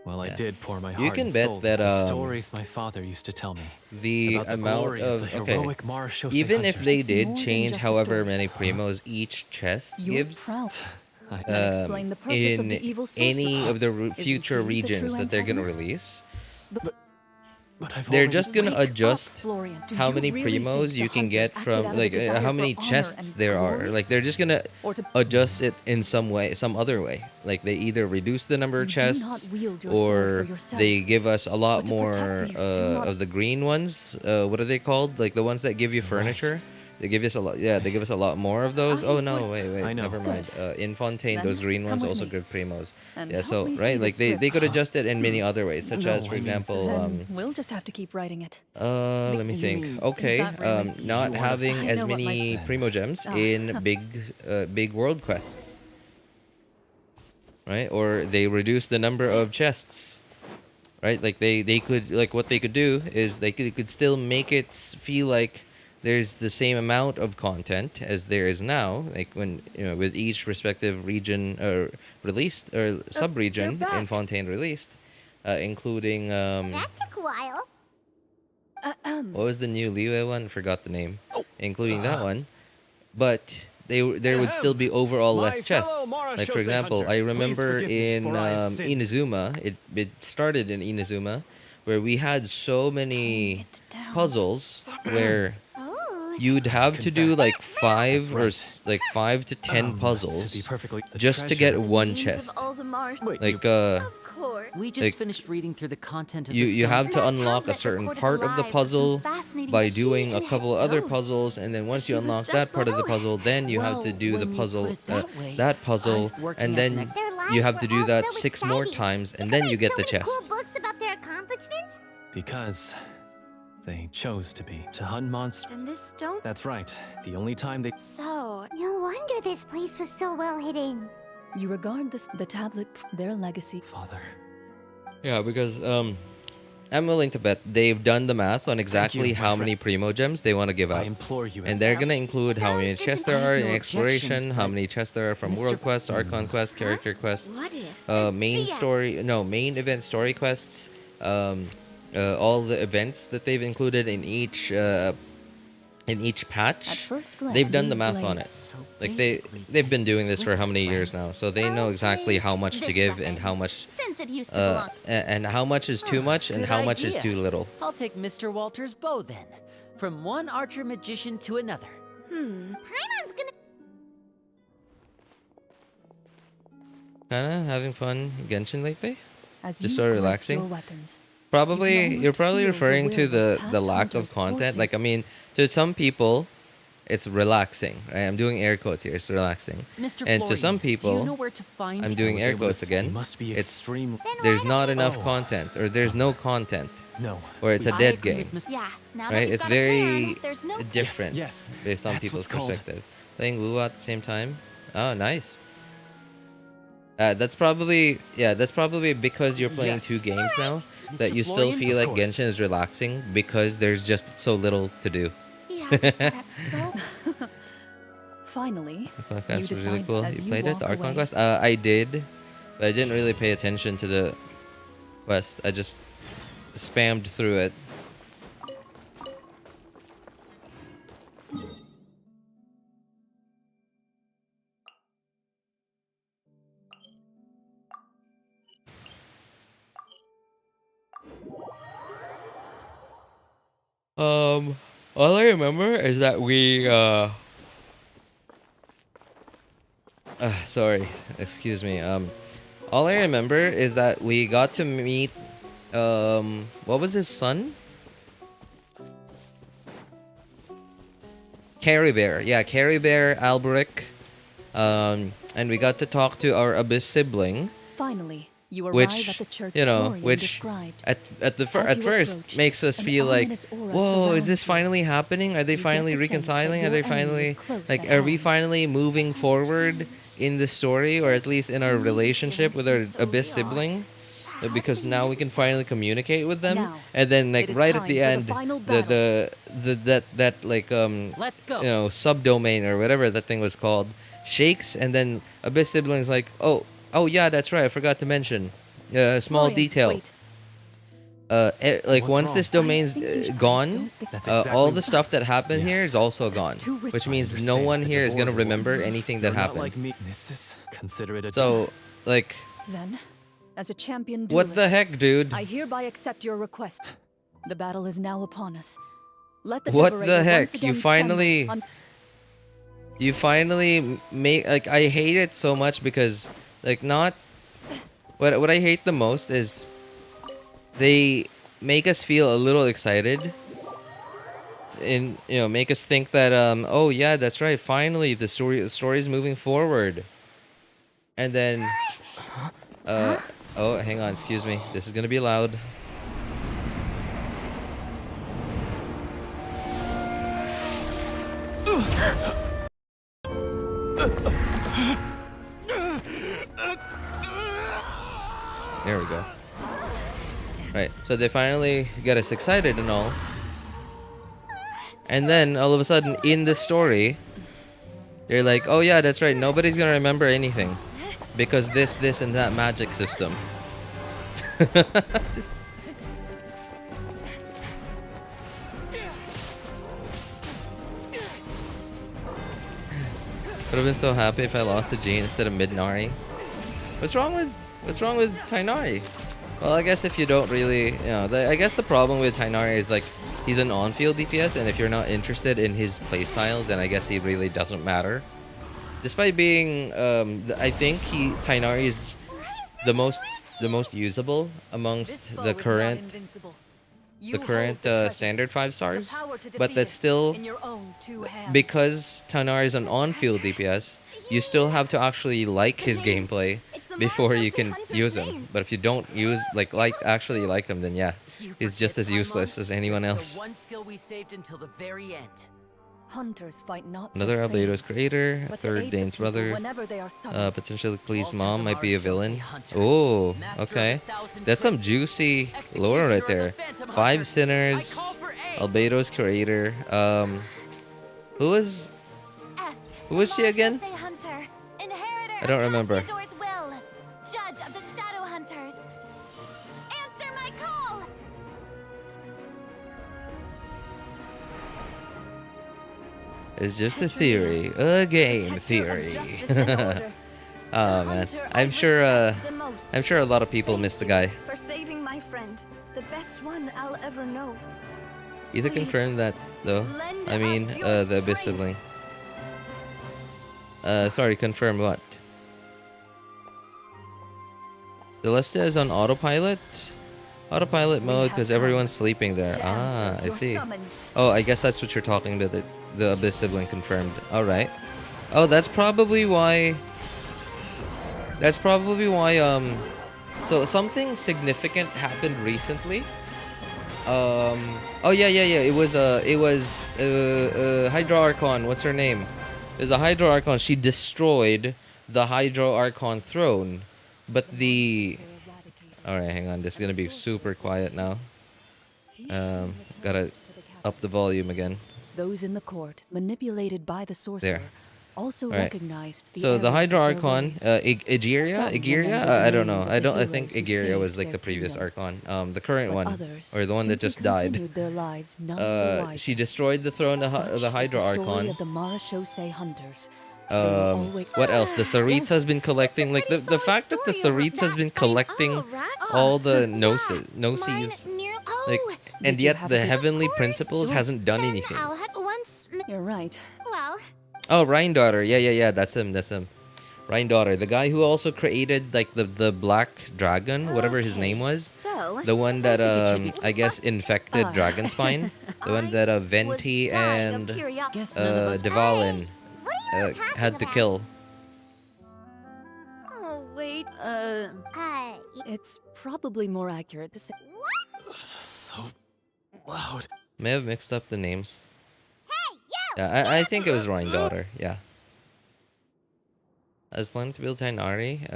Well, I did pour my heart You can and bet soul that, to the stories my father used to tell me. The about the amount glory of the okay, heroic Marashose even if hunters. they It's did more than change just a however story. many primos each chest You're gives proud. I, Explain the purpose of in the evil any sorcerer. of the Isn't future he the true regions that they're gonna antagonist? release, but I've they're already- just gonna Wake up, adjust Florian. Do how you many really primos think you the can hunters get acted from out of like desire how for many honor chests and there are. glory? Like they're just gonna Or to- adjust it in some way, some other way. Like they either reduce the number of You do not chests, wield your sword or for yourself, they give us a lot but to more protect you, still not- of the green ones. What are they called? Like the ones that give you furniture. They give us a lot. Yeah, they give us a lot more of those. I Oh no, would- wait, I know. never mind. In Fontaine, Then those green come ones with also me. give primos. And Yeah, help so me see right, the like they script. could adjust it in many other ways, such No, as, I for mean- example, Then we'll just have to keep writing it. let me You think. mean- Okay, that really- not You wanna- having I as know what many my- primo gems Ah. in big world quests, right? Or they reduce the number of chests, right? Like they could like what they could do is they could still make it feel like there's the same amount of content as there is now, like when with each respective region released or sub-region in Fontaine released, including That took a while. what was the new Liyue one? Forgot the name. Including that one, but there would still be overall My less chests. fellow Like for Marashose example, I hunters, please remember forgive me, in for I have sinned. Inazuma, it started in Inazuma, where we had so many puzzles where Oh, you'd have to do like five or That's like 5 to 10 to be puzzles perfectly, the just to get treasure- one Names chest. Of all the Mars. Wait, Like Of course. We just Like, finished reading through the content of you the you stone. have to That unlock a tablet certain recorded part the of the lives of some puzzle fascinating by machines doing a in couple it. other So, puzzles, and then once She you was unlock just that part of the like- puzzle, then you have to Well, do the when you puzzle put it that way, that I puzzle, was working and as then an Their lives you have to were do all that so 6 more exciting. times, and They then you wrote get so the many chest. Cool books about their accomplishments. Because they chose to be. To hunt monsters. And this stone? That's right. The only time they. So, No wonder. wonder this place was so well hidden. You regard the tablet their legacy. Father. Yeah, because I'm willing to bet they've done the math on exactly my how many Primo Gems they want to give I out. implore you. And they're gonna include how many chests there are in no exploration, objections, how but many chests there are from Mr. world quests, Archon quests, character quests, What if? main event story quests, all the events that they've included in each patch. At first glance, They've done the these math on blades- it. So Like basically, they've been doing this for how Swift's many plan. years now, so they know exactly how much to This give weapon. and how much Since it used to belong. and how much is too much and Good how much is idea. too little. I'll take Mr. Walter's bow then. From one archer magician to another. Paimon's gonna. Kinda having fun Genshin lately? As Just you so collect relaxing? your weapons, Probably almost you're probably feel referring to the will of the past lack of hunters content. coursing. Like I mean, to some people, it's relaxing. Right? I'm doing air quotes here. It's relaxing. Mr. And to some Florian, do you know people, where to find I'm him? doing was air able to quotes say again. he must be It's extreme. there's not enough Oh. content, or there's no content, No. or it's a I dead agree game. with Mr. Yeah, now that Right? we've It's got a very plan, there's no different Yes. based on That's people's what's called- perspective. Playing Wu at the same time. Oh, nice. That's probably because you're playing Yes. two games now that Mr. you still Florian? feel Of like course. Genshin is relaxing because there's just so little to do. Yeah, you set up so finally, The podcast was really decide cool. as You you played it, walk the Archon away. quest? I did, but I didn't really pay attention to the quest. I just spammed through it. All I remember is that we sorry, excuse me. All I remember is that we got to meet what was his son? Carry Bear. Yeah, Carry Bear Alberic. And we got to talk to our Abyss sibling, finally, you arrive which, at the church you know, Florian which described. at As you first approach, makes us an feel like, ominous aura whoa, is surrounds this you. finally happening? Are they You get finally the sense that reconciling? Are your they enemy is finally close like? at Are we hand. finally moving forward in the story, or at least in our relationship with our Abyss sibling? Because now we can finally communicate with them, Now, and then like it is right at time the for the end, final that like Let's go. you know, subdomain or whatever that thing was called shakes, and then Abyss siblings like, oh yeah, that's right, I forgot to mention small Florian, detail. wait. Like What's once wrong? this I domain's think you should- gone, don't think- That's all exactly the stuff that happened here Yes. is also gone, too which risky. means no Understand one the here is gonna devoted remember one. anything that You're not happened. like me. Mrs. Consider it a So, like, Then, as a champion what the duelist, heck, dude? I hereby accept your request. The battle is now upon us. Let the What the Liberator heck? once You again finally- tremble You finally make, like, I hate it so much because, like, not what I hate the most is they make us feel a little excited and, you know, make us think that oh yeah, that's right, finally the story's moving forward. And then oh, hang on, excuse me, this is gonna be loud. There we go. Right, so they finally get us excited and all. And then, all of a sudden, in the story, they're like, oh yeah, that's right, nobody's gonna remember anything. Because this, and that magic system. Would have been so happy if I lost to Jean instead of Midnari. What's wrong with Tainari? Well, I guess if you don't really, you know, I guess the problem with Tainari is like he's an on-field DPS, and if you're not interested in his playstyle, then I guess he really doesn't matter. Despite being, I think Tainari is the most usable amongst the current standard 5 stars, but that's still, because Tainari is an on-field DPS, you still have to actually like his gameplay before you can use him. But if you don't actually like him, then yeah, he's just as useless as anyone else. The one skill we saved until the very end. Hunters fight not Another for fame, Albedo's creator, but to third aid the Dane's people brother. whenever they are summoned. Potentially Clee's mom might be a villain. Oh, okay. That's some juicy lore right there. 5 sinners, Albedo's creator. Who is she again? I don't remember. Judge of the Shadow Hunters. Answer my call. It's just a theory, a game theory. Oh man, I'm sure a lot of people miss the guy. For saving my friend, the best one I'll ever know. Either confirm that though. I mean, the Abyss sibling. Sorry, confirm what? Celestia is on autopilot? Autopilot mode because everyone's sleeping there. Ah, I see. Oh, I guess that's what you're talking to, the Abyss sibling confirmed. Alright. Oh, that's probably why... So something significant happened recently. Oh yeah. It was Hydra Archon. What's her name? There's a Hydra Archon. She destroyed the Hydra Archon throne. But the... Alright, hang on. This is gonna be super quiet now. Gotta up the volume again. Those in the court, manipulated by the sorcerer, There. also Right. recognized the So the errors Hydra of their Archon, ways. Egeria? Some Egeria? remember I the don't know. names of I the think heroes who Egeria was saved like the their previous kingdom. Archon. The current But one. others Or the one that simply just died. continued their lives none the wiser. She destroyed the throne of Such the is Hydra the story Archon. of the Marachose hunters. They will always- What else? The Sarit's has been collecting, like the fact that the Sarit's has been collecting all the gnosis, like, and Did you yet have the a good- Heavenly Principles hasn't done anything. You're right. Well, Oh, Rhine Daughter, yeah, that's him. Rhine Daughter, the guy who also created like the Black Dragon, whatever his name was, so the one that I guess infected Dragonspine, the one that Venti and Guess none of us Devalin What are you talking had to about? kill. Oh, wait. It's probably more accurate to say. So loud. May have mixed up the names. Hey, you! Yeah, I think it was Rhine Daughter. Yeah. I was planning to build Tainari It's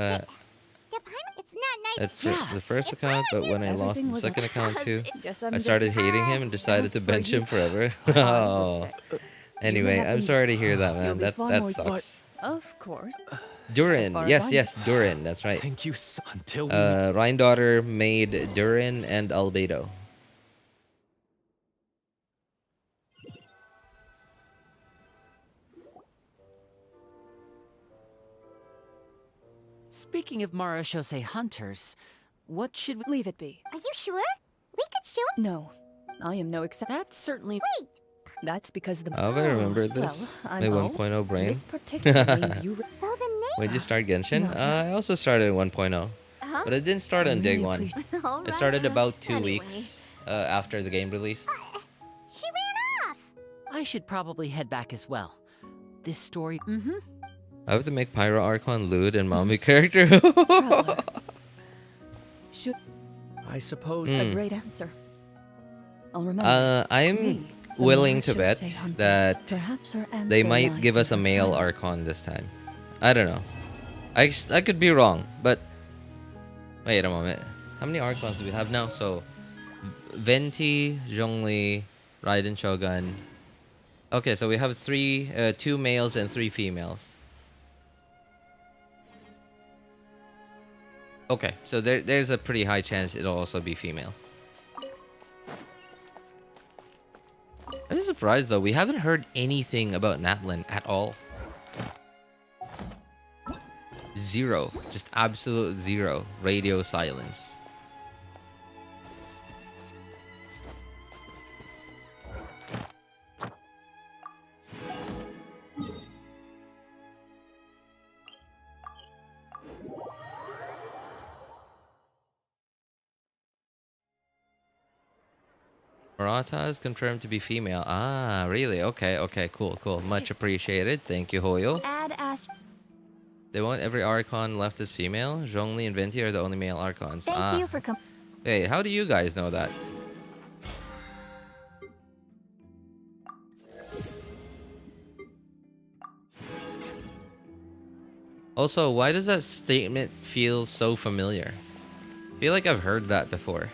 not nice. at the first account, but when I lost Everything the was second account too, Guess I started hating him and decided to as for bench you, him forever. I would Oh. say. Anyway, have I'm been- sorry to hear that, You'll man. be That far that more- sucks. Of course. Durin, far as yes, I know. yes, Durin. That's right. Thank you until we... Rhine Daughter made Durin and Albedo. Speaking of Marachose hunters, what should we... Leave it be. Are you sure? We could shoot. No, I am no exception. That certainly... Wait. That's because the. Oh, I remember Well, this. I My know. 1.0 brain. This particular means you. So the name. When did you start Genshin? No. I also started at 1.0. But I didn't start on day really one. appreciate- I started about 2 Anyway. weeks after the game released. She ran off. I should probably head back as well. This story... I have to make Pyro Archon lewd and mommy character. Traveler. Should I suppose... Hmm. a great answer. I'll remember. I'm We, the willing to Marachose bet hunters, that perhaps our they answer might lies give in us a her male silence. Archon this time. I don't know. I could be wrong, but wait a moment. How many Archons do we have now? So Venti, Zhongli, Raiden Shogun. Okay, so we have 2 males and 3 females. Okay, so there's a pretty high chance it'll also be female. I'm just surprised though, we haven't heard anything about Natlan at all. Zero. Just absolute zero. Radio silence. Murata is confirmed to be female. Ah, really? Okay, okay, cool, cool. Much appreciated. Thank you, Hoyo. Add Ast. They want every Archon left as female. Zhongli and Venti are the only male Archons. Thank you for Hey, how do you guys know that? Also, why does that statement feel so familiar? I feel like I've heard that before.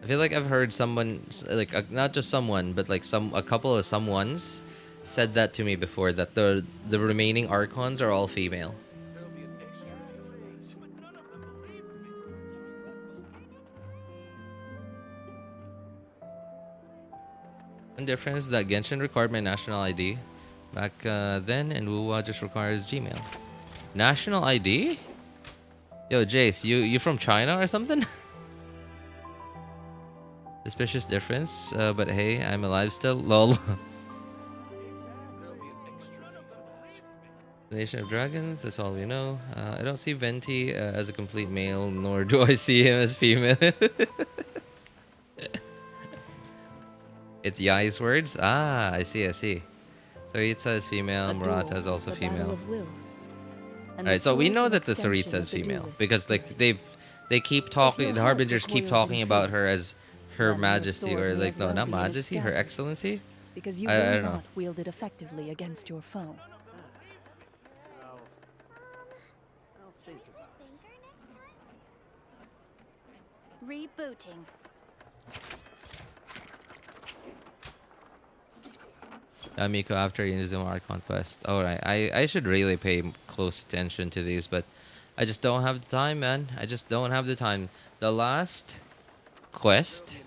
I feel like I've heard someone, like not just someone, but like a couple of someones said that to me before, that the remaining Archons are all female. One difference, that Genshin required my national ID back then, and Wuwa just requires Gmail. National ID? Yo, Jace, you from China or something? Suspicious difference, but hey, I'm alive still. Lol. Nation of Dragons, that's all we know. I don't see Venti as a complete male, nor do I see him as female. It's Yai's words? Ah, I see. Saritsa is female, Murata is also female. Alright, so we know that the Saritsa is female, because like they keep talking, the Harbingers keep talking about her as Her Majesty, or like, no, not Majesty, Her Excellency? Because you I will don't know. not wield it effectively against your foe. Rebooting. Miko after Inazuma Archon Quest. Alright, I should really pay close attention to these, but I just don't have the time, man. I just don't have the time. The last quest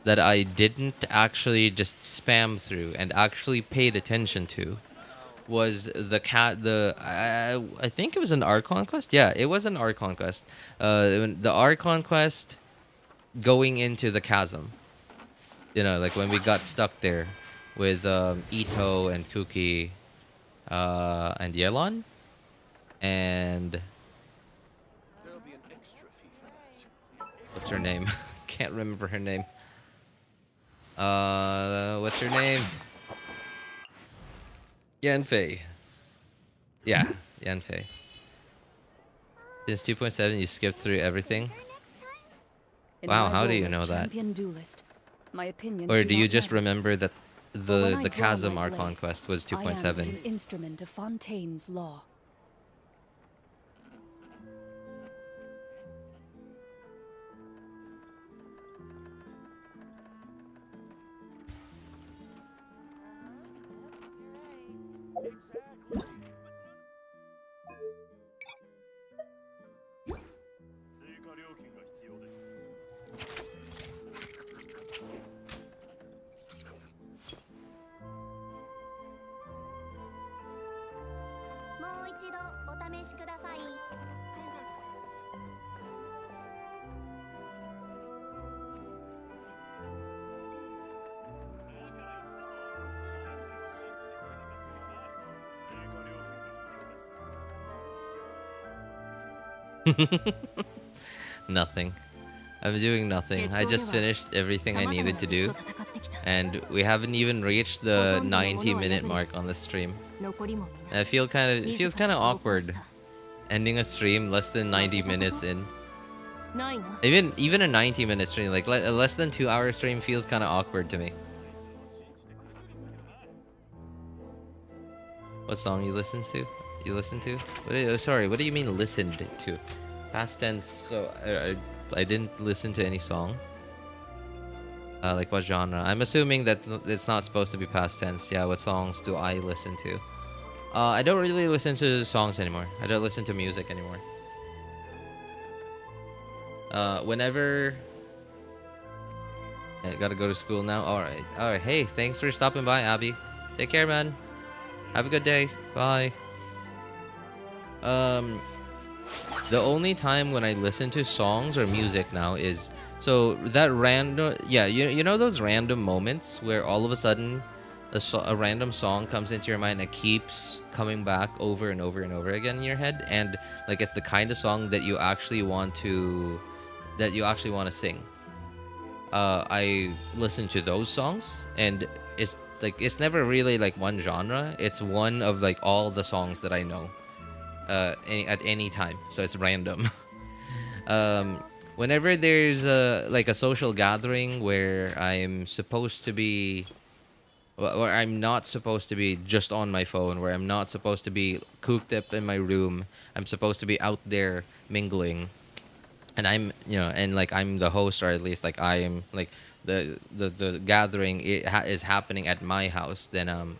that I didn't actually just spam through and actually paid attention to was I think it was an Archon quest. Yeah, it was an Archon quest. The Archon quest going into the chasm. You know, like when we got stuck there with Ito and Kuki and Yelon and what's her name? Can't remember her name. What's her name? Yanfei. Yeah, Yanfei. Since 2.7, you skipped through everything. Wow, how do you know that? Or do you just remember that the Chasm Archon quest was 2.7? An instrument of Fontaine's law. Nothing. I'm doing nothing. I just finished everything I needed to do, and we haven't even reached the 90-minute mark on the stream. I feel it feels kind of awkward ending a stream less than 90 minutes in. Even a 90-minute stream, like a less than 2-hour stream, feels kind of awkward to me. What song you listen to? Sorry, what do you mean listened to? Past tense. So I didn't listen to any song. Like what genre? I'm assuming that it's not supposed to be past tense. Yeah, what songs do I listen to? I don't really listen to songs anymore. I don't listen to music anymore. Whenever I gotta go to school now. Alright. Hey, thanks for stopping by, Abby. Take care, man. Have a good day. Bye. The only time when I listen to songs or music now is so that random, yeah, you know those random moments where all of a sudden a random song comes into your mind and it keeps coming back over and over and over again in your head, and like it's the kind of song that you actually want to sing. I listen to those songs, and it's never really like one genre. It's one of like all the songs that I know. At any time, so it's random. Whenever there's like a social gathering where I'm supposed to be where I'm not supposed to be just on my phone, where I'm not supposed to be cooped up in my room. I'm supposed to be out there mingling, and I'm, and like I'm the host, or at least like I am like the gathering is happening at my house. Then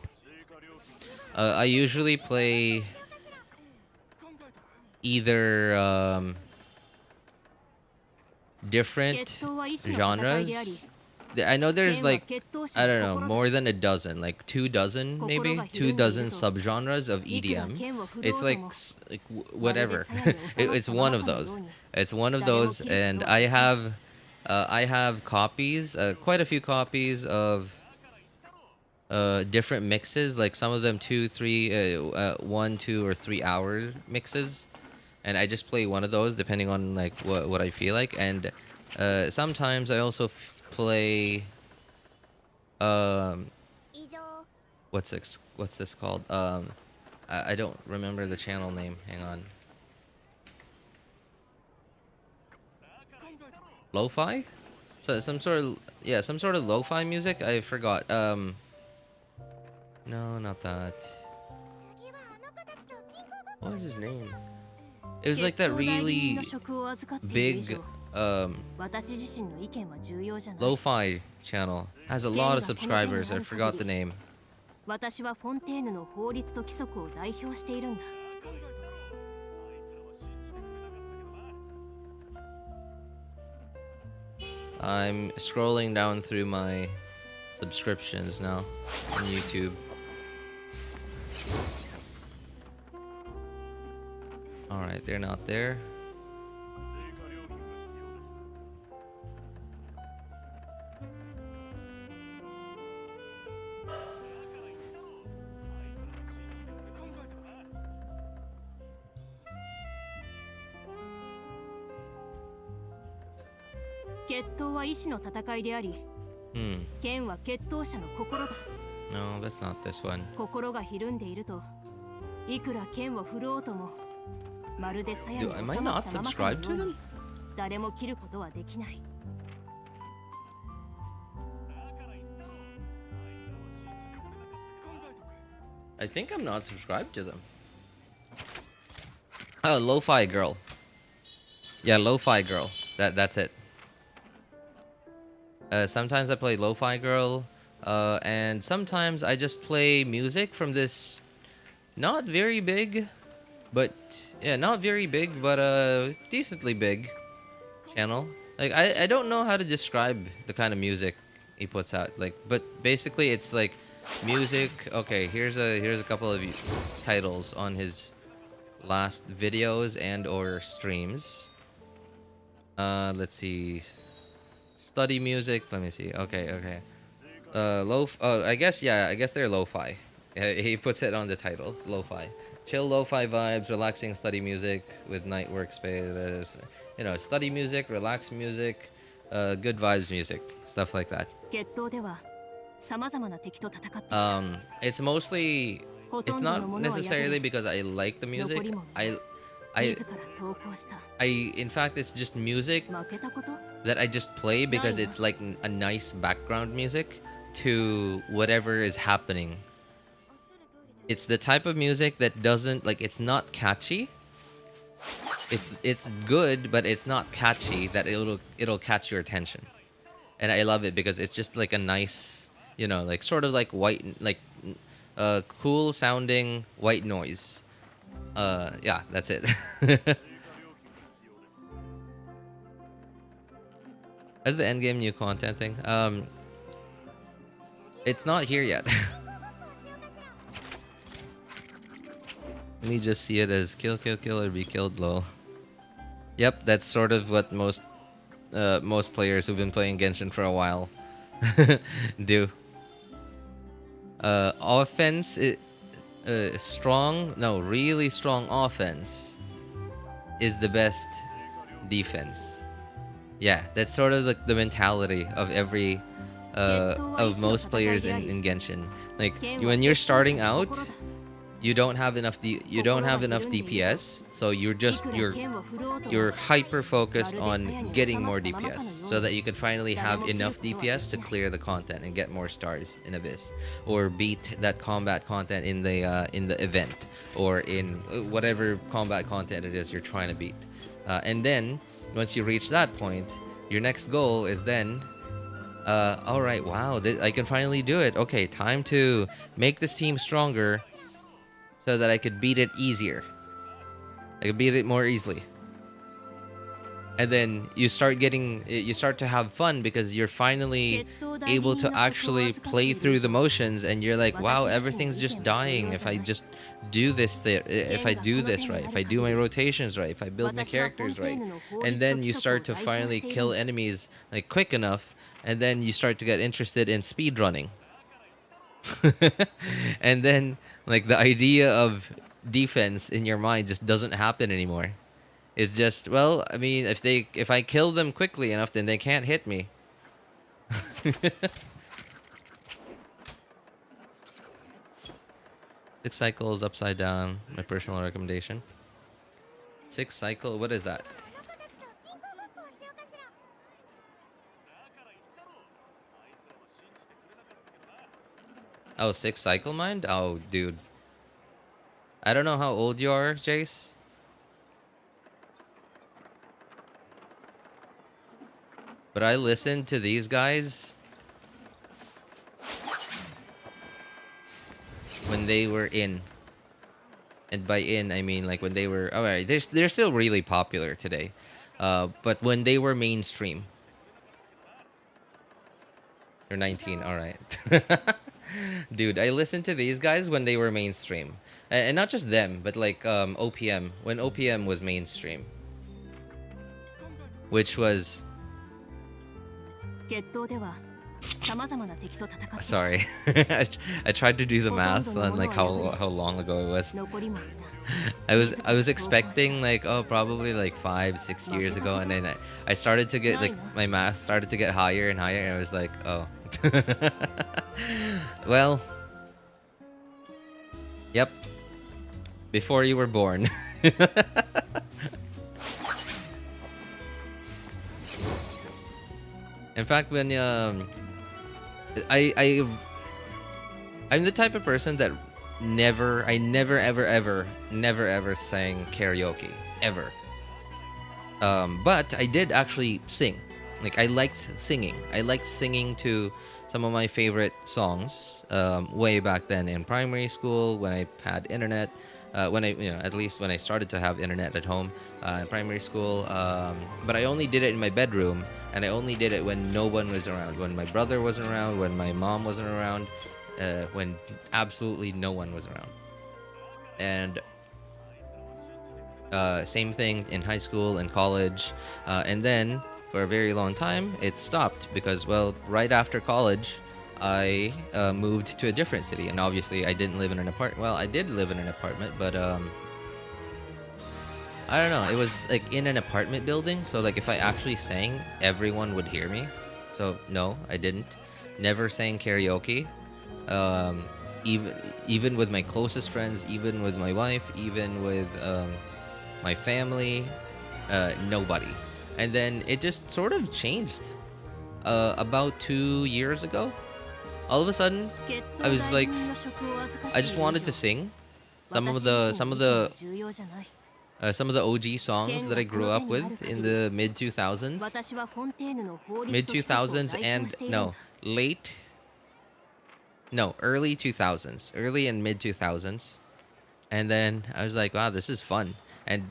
I usually play either different genres. I know there's like, I don't know, more than a dozen, like 2 dozen maybe, 2 dozen subgenres of EDM. It's like whatever. It's one of those. It's one of those, and I have copies, quite a few copies of different mixes, like some of them 2, 3, 1, 2, or 3 hour mixes, and I just play one of those depending on like what I feel like. And sometimes I also play what's this called? I don't remember the channel name. Hang on. Lo-fi? So some sort of lo-fi music. I forgot. No, not that. What was his name? It was like that really big lo-fi channel. Has a lot of subscribers. I forgot the name. I'm scrolling down through my subscriptions now on YouTube. Alright, they're not there. No, that's not this one. Am I not subscribed to them? I think I'm not subscribed to them. Oh, Lo-Fi Girl. Yeah, Lo-Fi Girl. That's it. Sometimes I play Lo-Fi Girl, and sometimes I just play music from this not very big, but decently big channel. Like I don't know how to describe the kind of music he puts out. Like, but basically it's like music. Okay, here's a couple of titles on his last videos and or streams. Let's see. Study music. Let me see. Okay. I guess they're lo-fi. He puts it on the titles. Lo-fi. Chill lo-fi vibes, relaxing study music with night workspace. Study music, relax music, good vibes music, stuff like that. It's mostly. It's not necessarily because I like the music. In fact, it's just music that I just play because it's like a nice background music to whatever is happening. It's the type of music that doesn't, like, it's not catchy. It's good, but it's not catchy that it'll catch your attention. And I love it because it's just like a nice, like sort of like white, like cool sounding white noise. Yeah, that's it. That's the endgame new content thing. It's not here yet. Let me just see it as kill or be killed, lol. Yep, that's sort of what most players who've been playing Genshin for a while do. Offense, really strong offense is the best defense. Yeah, that's sort of like the mentality of every of most players in Genshin. Like when you're starting out, you don't have enough DPS, so you're hyper focused on getting more DPS so that you can finally have enough DPS to clear the content and get more stars in Abyss, or beat that combat content in the event, or in whatever combat content it is you're trying to beat. And then once you reach that point, your next goal is then all right, wow, I can finally do it. Okay, time to make this team stronger so that I could beat it easier. I could beat it more easily. And then you start to have fun because you're finally able to actually play through the motions, and you're like, wow, everything's just dying if I just do this if I do this right, if I do my rotations right, if I build my characters right. And then you start to finally kill enemies like quick enough, and then you start to get interested in speedrunning. And then like the idea of defense in your mind just doesn't happen anymore. It's just, well, I mean, if I kill them quickly enough, then they can't hit me. 6 cycles upside down, my personal recommendation. 6 cycle, what is that? Oh, 6 cycle mind? Oh, dude. I don't know how old you are, Jace. But I listened to these guys when they were in. And by in, I mean like when they were... Alright, they're still really popular today. But when they were mainstream. You're 19, alright. Dude, I listened to these guys when they were mainstream. And not just them, but like OPM. When OPM was mainstream. Which was... Sorry. I tried to do the math on like how long ago it was. I was expecting like, oh, probably like 5-6 years ago, and then I started to get like my math started to get higher and higher, and I was like, oh. Well, yep. Before you were born. In fact, when I'm the type of person that never ever sang karaoke ever. But I did actually sing. Like I liked singing. I liked singing to some of my favorite songs way back then in primary school when I had internet. At least when I started to have internet at home in primary school. But I only did it in my bedroom, and I only did it when no one was around. When my brother wasn't around, when my mom wasn't around, when absolutely no one was around. And same thing in high school and college. And then for a very long time, it stopped because, well, right after college, I moved to a different city, and obviously I didn't live in an apartment. Well, I did live in an apartment, but I don't know. It was like in an apartment building, so like if I actually sang, everyone would hear me. So no, I didn't. Never sang karaoke. Even with my closest friends, even with my wife, even with my family, nobody. And then it just sort of changed about 2 years ago. All of a sudden, I was like, I just wanted to sing some of the OG songs that I grew up with in the mid 2000s, early 2000s, early and mid 2000s, and then I was like, wow, this is fun,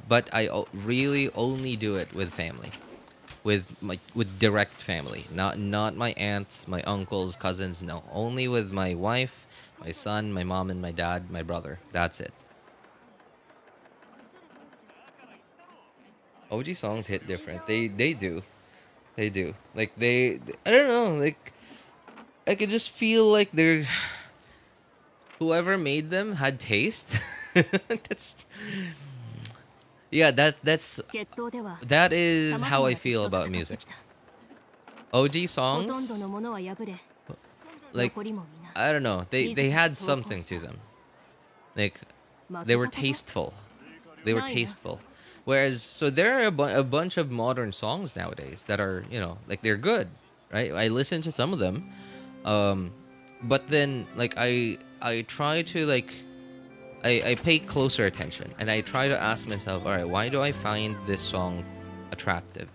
but I really only do it with family. With direct family, not my aunts, my uncles, cousins. No, only with my wife, my son, my mom, and my dad, my brother. That's it. OG songs hit different. They do. Like I don't know. Like I could just feel like they're. Whoever made them had taste. That's. Yeah, that is how I feel about music. OG songs, like, I don't know, they had something to them. Like, They were tasteful. They were tasteful. Whereas, so there are a bunch of modern songs nowadays that are, you know, like they're good, right? I listen to some of them, but then like I try to like I pay closer attention and I try to ask myself, all right, why do I find this song attractive?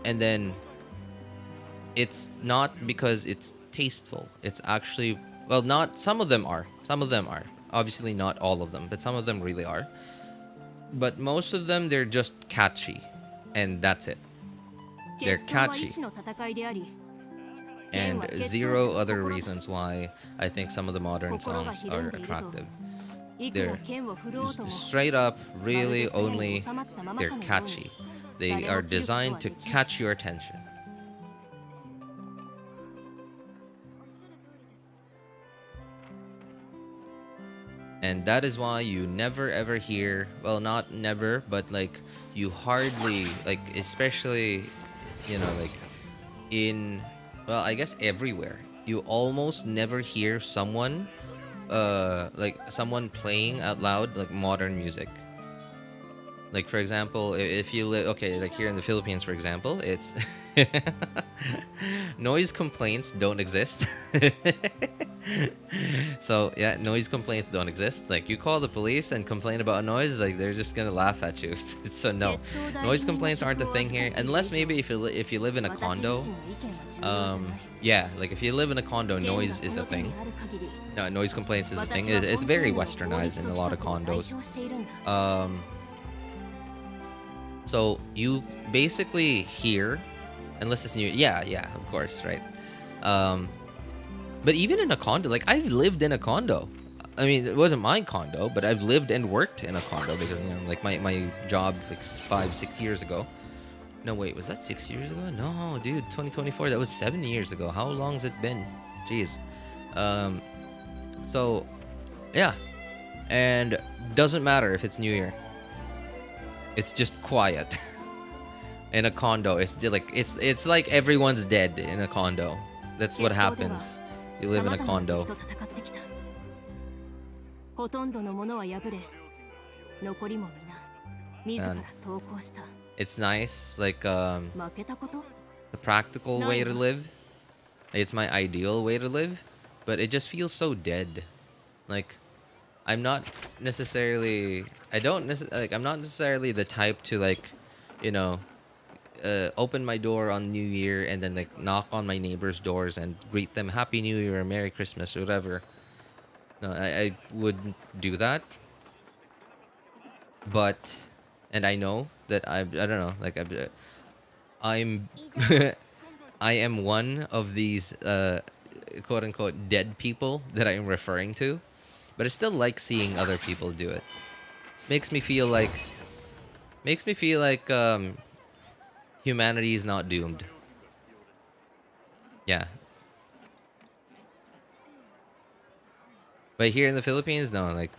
And then it's not because it's tasteful. It's actually, well, not, some of them are. Some of them are. Obviously not all of them, but some of them really are. But most of them, they're just catchy. And that's it. They're catchy. And zero other reasons why I think some of the modern songs are attractive. They're straight up, really only, they're catchy. They are designed to catch your attention. And that is why you never ever hear, well, not never, but like you hardly, like especially, you know, like in, well, I guess everywhere, you almost never hear someone, like someone playing out loud like modern music. Like for example, if you live, okay, like here in the Philippines, for example, it's noise complaints don't exist. So yeah, noise complaints don't exist. Like you call the police and complain about a noise, like they're just gonna laugh at you. So no, noise complaints aren't a thing here, unless maybe if you live in a condo. Yeah, like if you live in a condo, noise is a thing. No, noise complaints is a thing. It's very westernized in a lot of condos. So you basically hear, unless it's new, yeah, of course, right? But even in a condo, like I've lived in a condo. I mean, it wasn't my condo, but I've lived and worked in a condo because, you know, like my job like 5-6 years ago. No, wait, was that 6 years ago? No, dude, 2024, that was 7 years ago. How long's it been? Jeez. So, yeah. And doesn't matter if it's New Year. It's just quiet. In a condo, it's just like it's like everyone's dead in a condo. That's what happens. You live in a condo. And it's nice, like the practical way to live. It's my ideal way to live, but it just feels so dead. Like I'm not necessarily I'm not necessarily the type to like, you know, open my door on New Year and then like knock on my neighbors' doors and greet them Happy New Year or Merry Christmas or whatever. No, I wouldn't do that. But, and I know that I don't know, like I'm I am one of these quote unquote dead people that I am referring to, but I still like seeing other people do it. Makes me feel like humanity is not doomed. Yeah. But here in the Philippines, no, like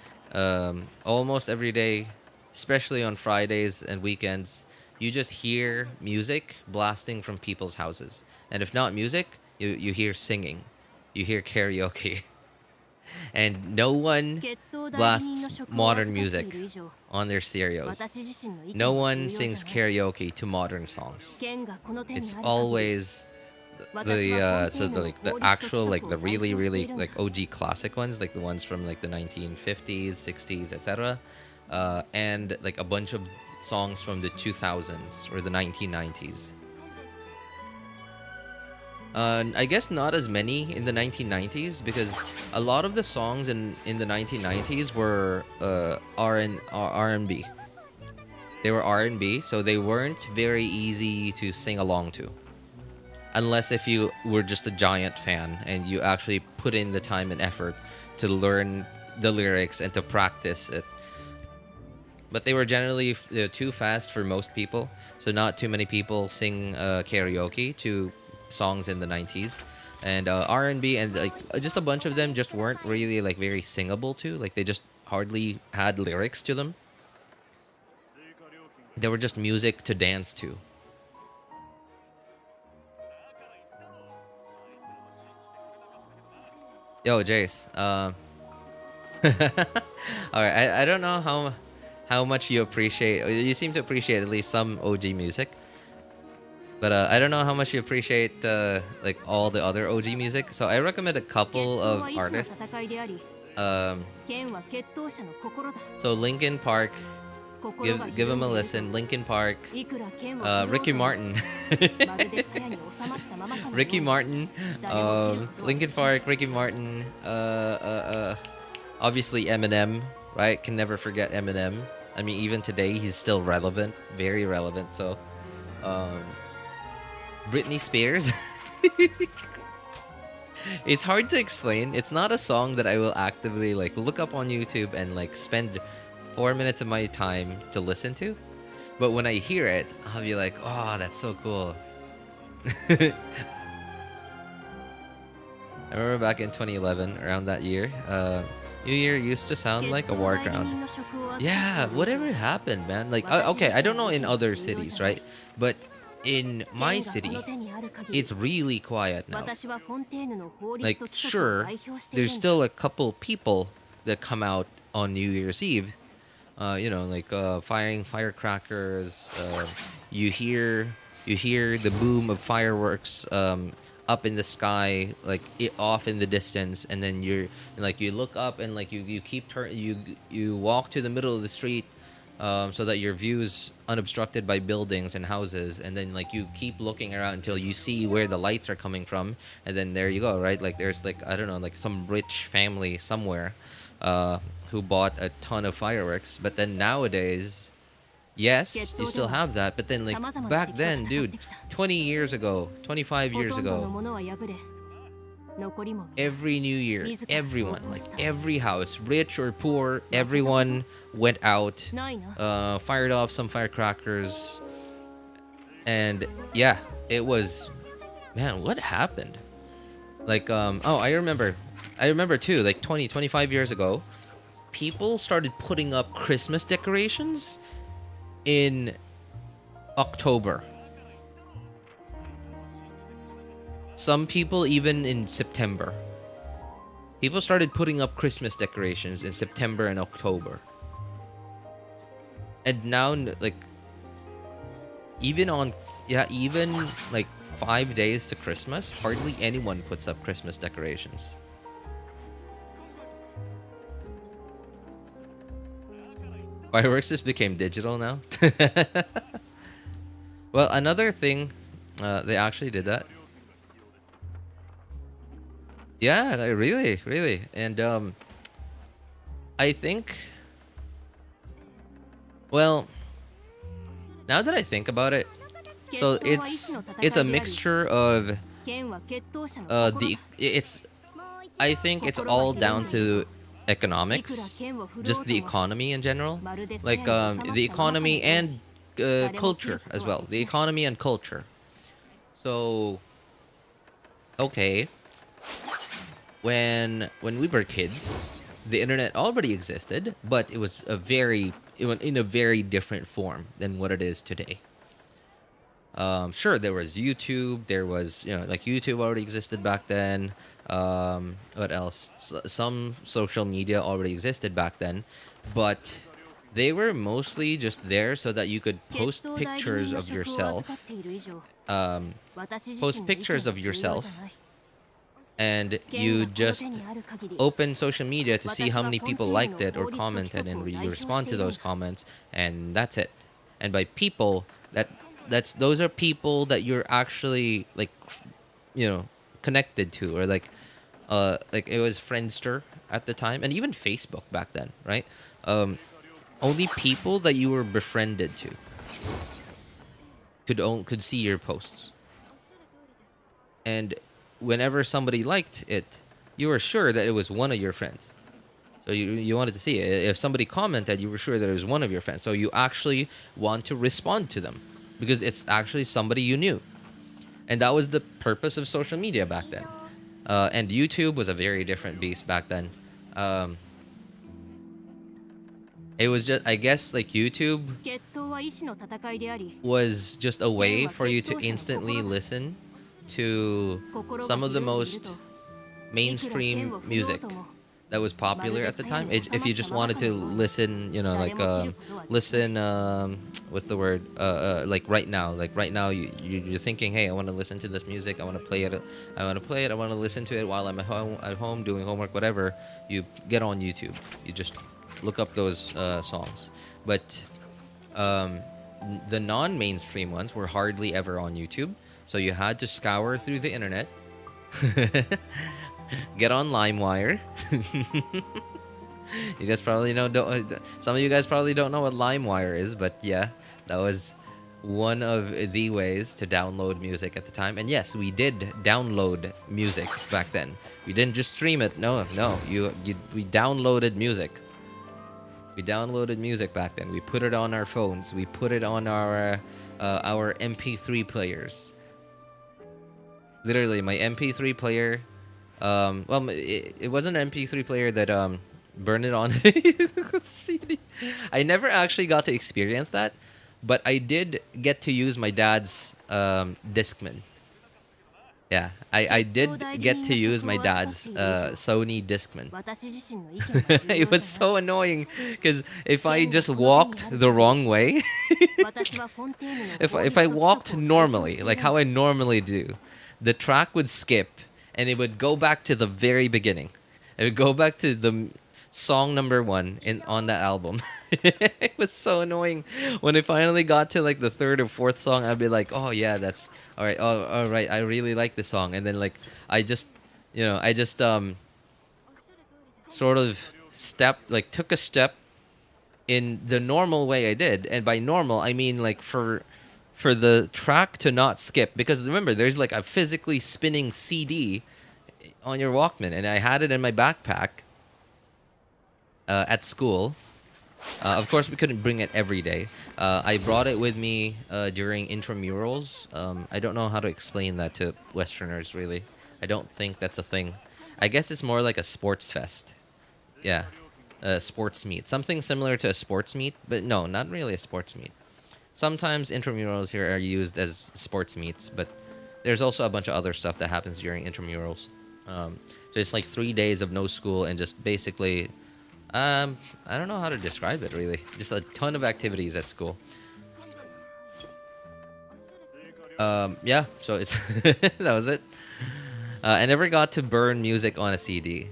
almost every day, especially on Fridays and weekends, you just hear music blasting from people's houses. And if not music, you hear singing. You hear karaoke. And no one blasts modern music on their stereos. No one sings karaoke to modern songs. It's always the actual, like the really like OG classic ones, like the ones from like the 1950s, 60s, etc. And like a bunch of songs from the 2000s or the 1990s. I guess not as many in the 1990s because a lot of the songs in the 1990s were R&B. They were R&B, so they weren't very easy to sing along to. Unless if you were just a giant fan and you actually put in the time and effort to learn the lyrics and to practice it. But they were generally too fast for most people, so not too many people sing karaoke to songs in the 90s. And R&B and like just a bunch of them just weren't really like very singable to, like they just hardly had lyrics to them. They were just music to dance to. Yo, Jace, All right, I don't know how much you appreciate. You seem to appreciate at least some OG music, but I don't know how much you appreciate like all the other OG music. So I recommend a couple of artists. So Linkin Park, give him a listen. Linkin Park, Ricky Martin, Ricky Martin, Linkin Park, Ricky Martin, obviously Eminem, right? Can never forget Eminem. I mean, even today he's still relevant, very relevant. So, Britney Spears. It's hard to explain. It's not a song that I will actively like look up on YouTube and like spend 4 minutes of my time to listen to. But when I hear it, I'll be like, oh, that's so cool. I remember back in 2011, around that year, New Year used to sound like a war ground. Yeah, whatever happened, man? Like, okay, I don't know in other cities, right? But in my city, it's really quiet now. Like, sure, there's still a couple people that come out on New Year's Eve, you know, like firing firecrackers. You hear the boom of fireworks up in the sky, like off in the distance, and then you look up and like you keep you walk to the middle of the street. So that your view's unobstructed by buildings and houses, and then like you keep looking around until you see where the lights are coming from, and then there you go, right? Like there's like, I don't know, like some rich family somewhere who bought a ton of fireworks. But then nowadays, yes, you still have that, but then like back then, dude, 20 years ago, 25 years ago, every New Year, everyone, like every house, rich or poor, everyone went out, fired off some firecrackers, and yeah, it was, man, what happened? Like, oh, I remember too, like 25 years ago, people started putting up Christmas decorations in October. Some people even in September. People started putting up Christmas decorations in September and October. And now, like, even like 5 days to Christmas, hardly anyone puts up Christmas decorations. Fireworks just became digital now. Well, another thing, they actually did that. Yeah, really. And I think, well, now that I think about it, so it's a mixture of I think it's all down to economics, just the economy in general, like the economy and culture as well, the economy and culture. So, okay, when we were kids, the internet already existed, but it was in a very different form than what it is today. Sure, there was YouTube, there was, like YouTube already existed back then. What else? Some social media already existed back then, but they were mostly just there so that you could post pictures of yourself. And you just open social media to see how many people liked it or commented, and you respond to those comments, and that's it. And by people, those are people that you're actually like, connected to, or like it was Friendster at the time, and even Facebook back then, right? Only people that you were befriended to could see your posts, and whenever somebody liked it, you were sure that it was one of your friends. So you wanted to see it. If somebody commented, you were sure that it was one of your friends. So you actually want to respond to them because it's actually somebody you knew. And that was the purpose of social media back then. And YouTube was a very different beast back then. It was just, I guess, like YouTube was just a way for you to instantly listen to some of the most mainstream music that was popular at the time. If you just wanted to listen, you know, like listen, what's the word? Like right now, you're thinking, hey, I want to listen to this music. I want to play it. I want to listen to it while I'm at home doing homework, whatever. You get on YouTube. You just look up those songs. But the non-mainstream ones were hardly ever on YouTube, so you had to scour through the internet. Get on LimeWire. You guys probably some of you guys probably don't know what LimeWire is, but yeah, that was one of the ways to download music at the time. And yes, we did download music back then. We didn't just stream it. No, we downloaded music. We downloaded music back then. We put it on our phones. We put it on our MP3 players. Literally, my MP3 player. Well, it wasn't an MP3 player that burned it on CD. I never actually got to experience that, but I did get to use my dad's Discman. Yeah, I did get to use my dad's Sony Discman. It was so annoying because if I just walked the wrong way, if I walked normally, like how I normally do, the track would skip and it would go back to the very beginning. It would go back to the song number 1 on that album. It was so annoying. When I finally got to like the 3rd or 4th song, I'd be like, oh yeah, that's all right. Oh, all right, I really like this song. And then like I just sort of took a step in the normal way I did. And by normal, I mean like for the track to not skip, because remember, there's like a physically spinning CD on your Walkman, and I had it in my backpack at school. Of course, we couldn't bring it every day. I brought it with me during intramurals. I don't know how to explain that to Westerners, really. I don't think that's a thing. I guess it's more like a sports fest. Yeah, a sports meet. Something similar to a sports meet, but no, not really a sports meet. Sometimes intramurals here are used as sports meets, but there's also a bunch of other stuff that happens during intramurals. So it's like 3 days of no school and just basically, I don't know how to describe it really. Just a ton of activities at school. Yeah, so it's that was it. I never got to burn music on a CD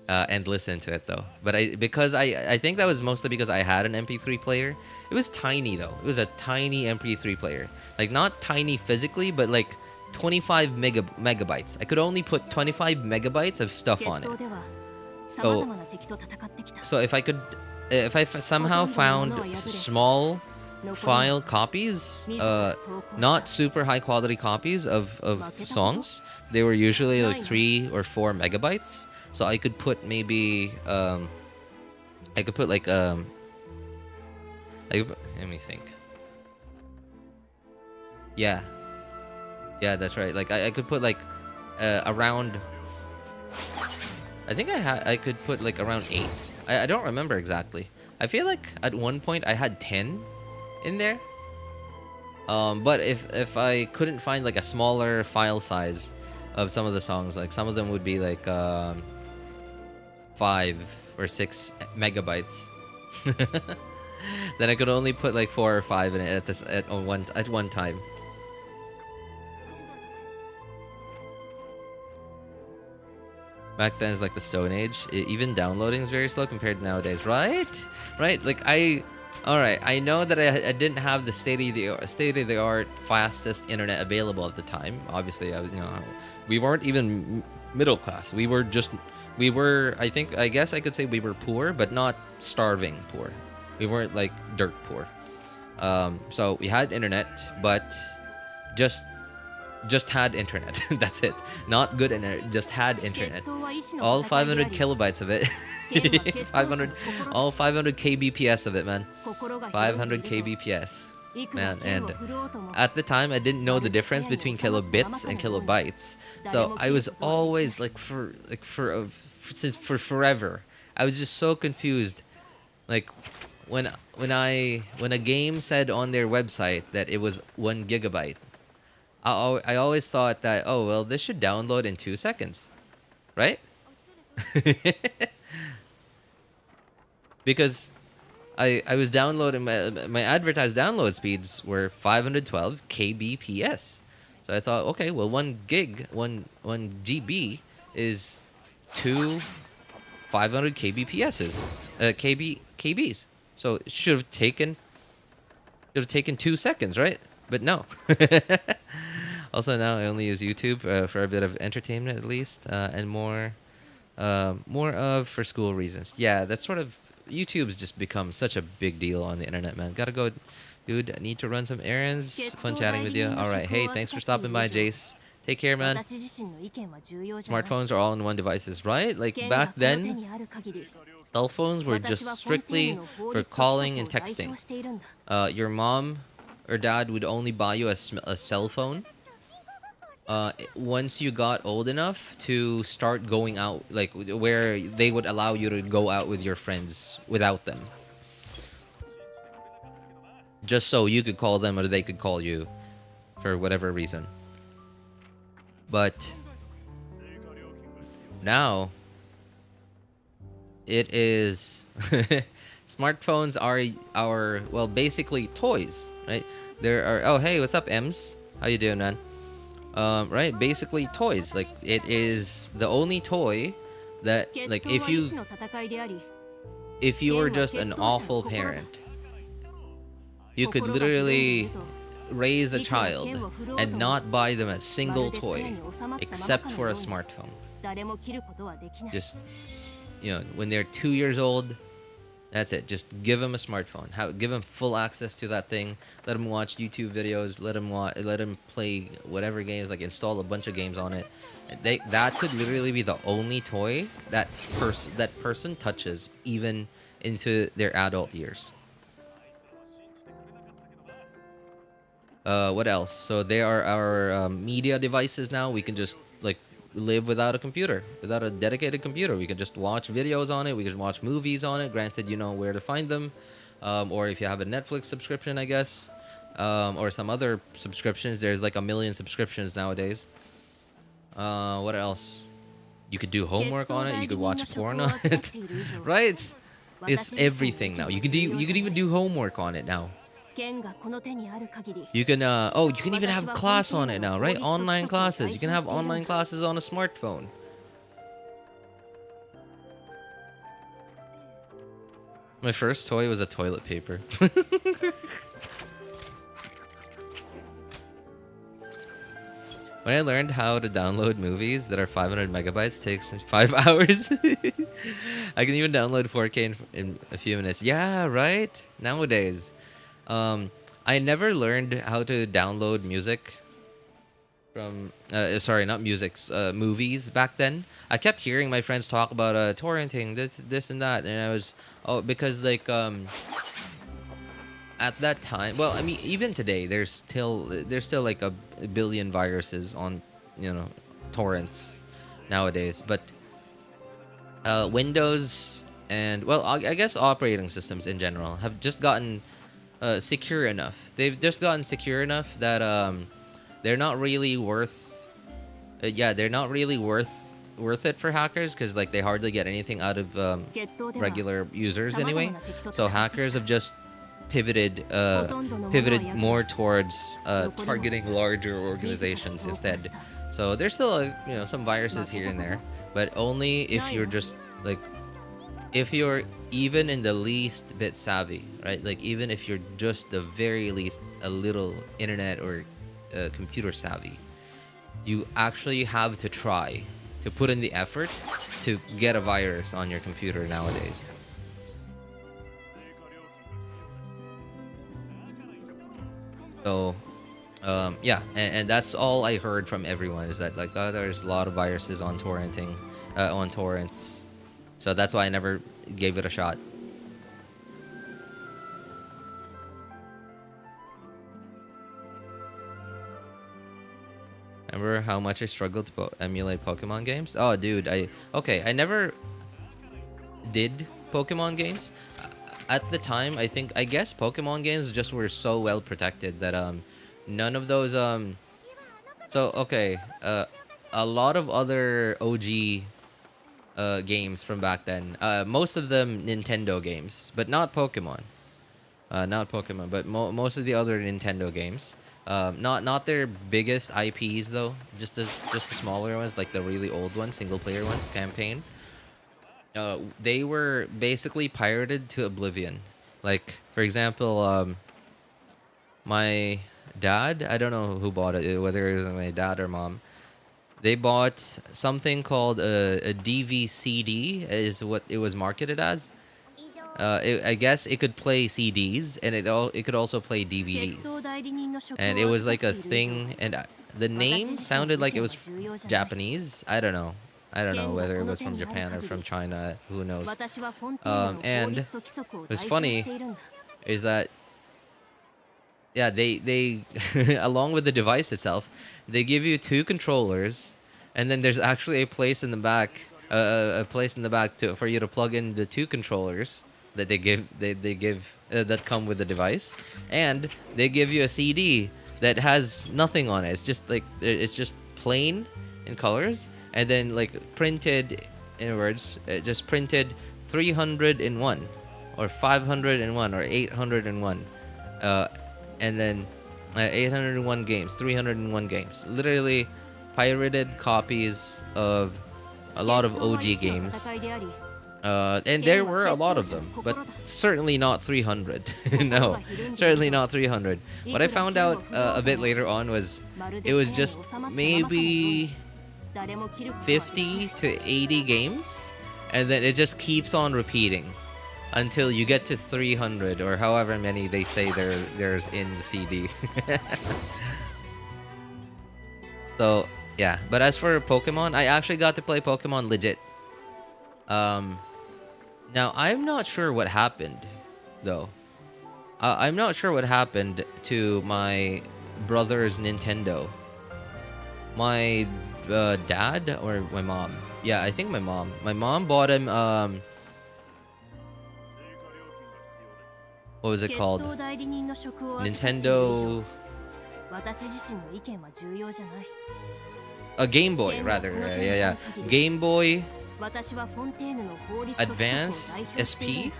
and listen to it though. But I think that was mostly because I had an MP3 player. It was tiny though. It was a tiny MP3 player. Like not tiny physically, but like 25 megabytes. I could only put 25 megabytes of stuff on it. So if I somehow found small file copies, not super high quality copies of songs, they were usually like 3 or 4 megabytes. So I could put maybe I could put like let me think. Yeah, that's right. Like I could put like around. I think I could put like around 8. I don't remember exactly. I feel like at one point I had 10 in there. But if I couldn't find like a smaller file size of some of the songs, like some of them would be like 5 or 6 megabytes. Then I could only put like 4 or 5 in it at one time. Back then it's like the Stone Age. Even downloading is very slow compared to nowadays, right? Right? Like I know that I didn't have the state of the art fastest internet available at the time. Obviously, we weren't even middle class. We were I guess I could say we were poor, but not starving poor. We weren't like dirt poor. So we had internet, but just had internet. That's it. Not good internet, just had internet. All 500 kilobytes of it. All 500 kbps of it, man. 500 kbps. Man, and at the time I didn't know the difference between kilobits and kilobytes. So I was always like for forever. I was just so confused. Like when a game said on their website that it was 1 gigabyte, I always thought that, oh well, this should download in 2 seconds, right? Because I was downloading my advertised download speeds were 512 kbps. So I thought, okay, well, 1 GB is 2 500 kbs. So it should have taken 2 seconds, right? But no. Also, now I only use YouTube for a bit of entertainment, at least, and more of for school reasons. Yeah, that's sort of YouTube's just become such a big deal on the internet, man. Gotta go, dude. I need to run some errands. Fun chatting with you. All right, hey, thanks for stopping by, Jace. Take care, man. Smartphones are all-in-one devices, right? Like back then, cell phones were just strictly for calling and texting. Your mom or dad would only buy you a cell phone once you got old enough to start going out, like where they would allow you to go out with your friends without them, just so you could call them or they could call you for whatever reason. But now it is smartphones are our, well, basically toys, right? There are, oh hey, what's up, Ems? How you doing, man? Right, basically toys. Like, it is the only toy that, like, if you are just an awful parent, you could literally raise a child and not buy them a single toy except for a smartphone. Just, you know, when they're 2 years old, that's it. Just give them a smartphone. Give them full access to that thing. Let them watch YouTube videos. Let them play whatever games. Like, install a bunch of games on it. That could literally be the only toy that person touches, even into their adult years. What else? So they are our media devices now. We can just, like, live without a computer, without a dedicated computer. We can just watch videos on it. We can watch movies on it. Granted, you know where to find them, or if you have a Netflix subscription, I guess, or some other subscriptions. There's like 1 million subscriptions nowadays. What else? You could do homework on it. You could watch porn on it, right? It's everything now. You could even do homework on it now. You can you can even have class on it now, right? Online classes. You can have online classes on a smartphone. My first toy was a toilet paper. When I learned how to download movies that are 500 megabytes, takes 5 hours. I can even download 4K in a few minutes. Yeah, right? Nowadays. I never learned how to download music from, sorry, not music, movies back then. I kept hearing my friends talk about torrenting, this and that, and I was, because like, at that time, well, I mean, even today, there's still like a billion viruses on, you know, torrents nowadays, but Windows and, well, I guess operating systems in general have just gotten secure enough. They've just gotten secure enough that they're not really worth they're not really worth it for hackers, because like they hardly get anything out of regular users anyway. So hackers have just pivoted more towards targeting larger organizations instead. So there's still you know, some viruses here and there, but only if you're just like, if you're even in the least bit savvy, right? Like, even if you're just the very least a little internet or computer savvy, you actually have to try to put in the effort to get a virus on your computer nowadays. So, yeah, and that's all I heard from everyone, is that like, there's a lot of viruses on torrenting, on torrents. So that's why I never gave it a shot. Remember how much I struggled to emulate Pokemon games? Oh, dude, I never did Pokemon games. At the time, I guess Pokemon games just were so well protected that none of those a lot of other OG games from back then. Most of them Nintendo games, but not Pokemon. Not Pokemon, but most of the other Nintendo games. Not their biggest IPs though. Just the smaller ones, like the really old ones, single player ones, campaign. They were basically pirated to oblivion. Like for example, my dad. I don't know who bought it, whether it was my dad or mom. They bought something called a DVCD, is what it was marketed as. I guess it could play CDs, and it could also play DVDs. And it was like a thing, and the name sounded like it was Japanese. I don't know whether it was from Japan or from China. Who knows? And what's funny is that, yeah, they along with the device itself, they give you 2 controllers, and then there's actually a place in the back, for you to plug in the 2 controllers that they give that come with the device, and they give you a CD that has nothing on it. It's just plain in colors, and then like printed in words, just printed 301 or 501 or 801, and then 801 games, 301 games, literally pirated copies of a lot of OG games. And there were a lot of them, but certainly not 300. No, certainly not 300. What I found out a bit later on was it was just maybe 50 to 80 games, and then it just keeps on repeating until you get to 300 or however many they say there's in the CD. So yeah, but as for Pokemon, I actually got to play Pokemon legit. Now I'm not sure what happened though. I'm not sure what happened to my brother's Nintendo. My dad or my mom? Yeah, I think my mom. My mom bought him what was it called? Nintendo. A Game Boy, rather. Yeah. Game Boy Advance SP, I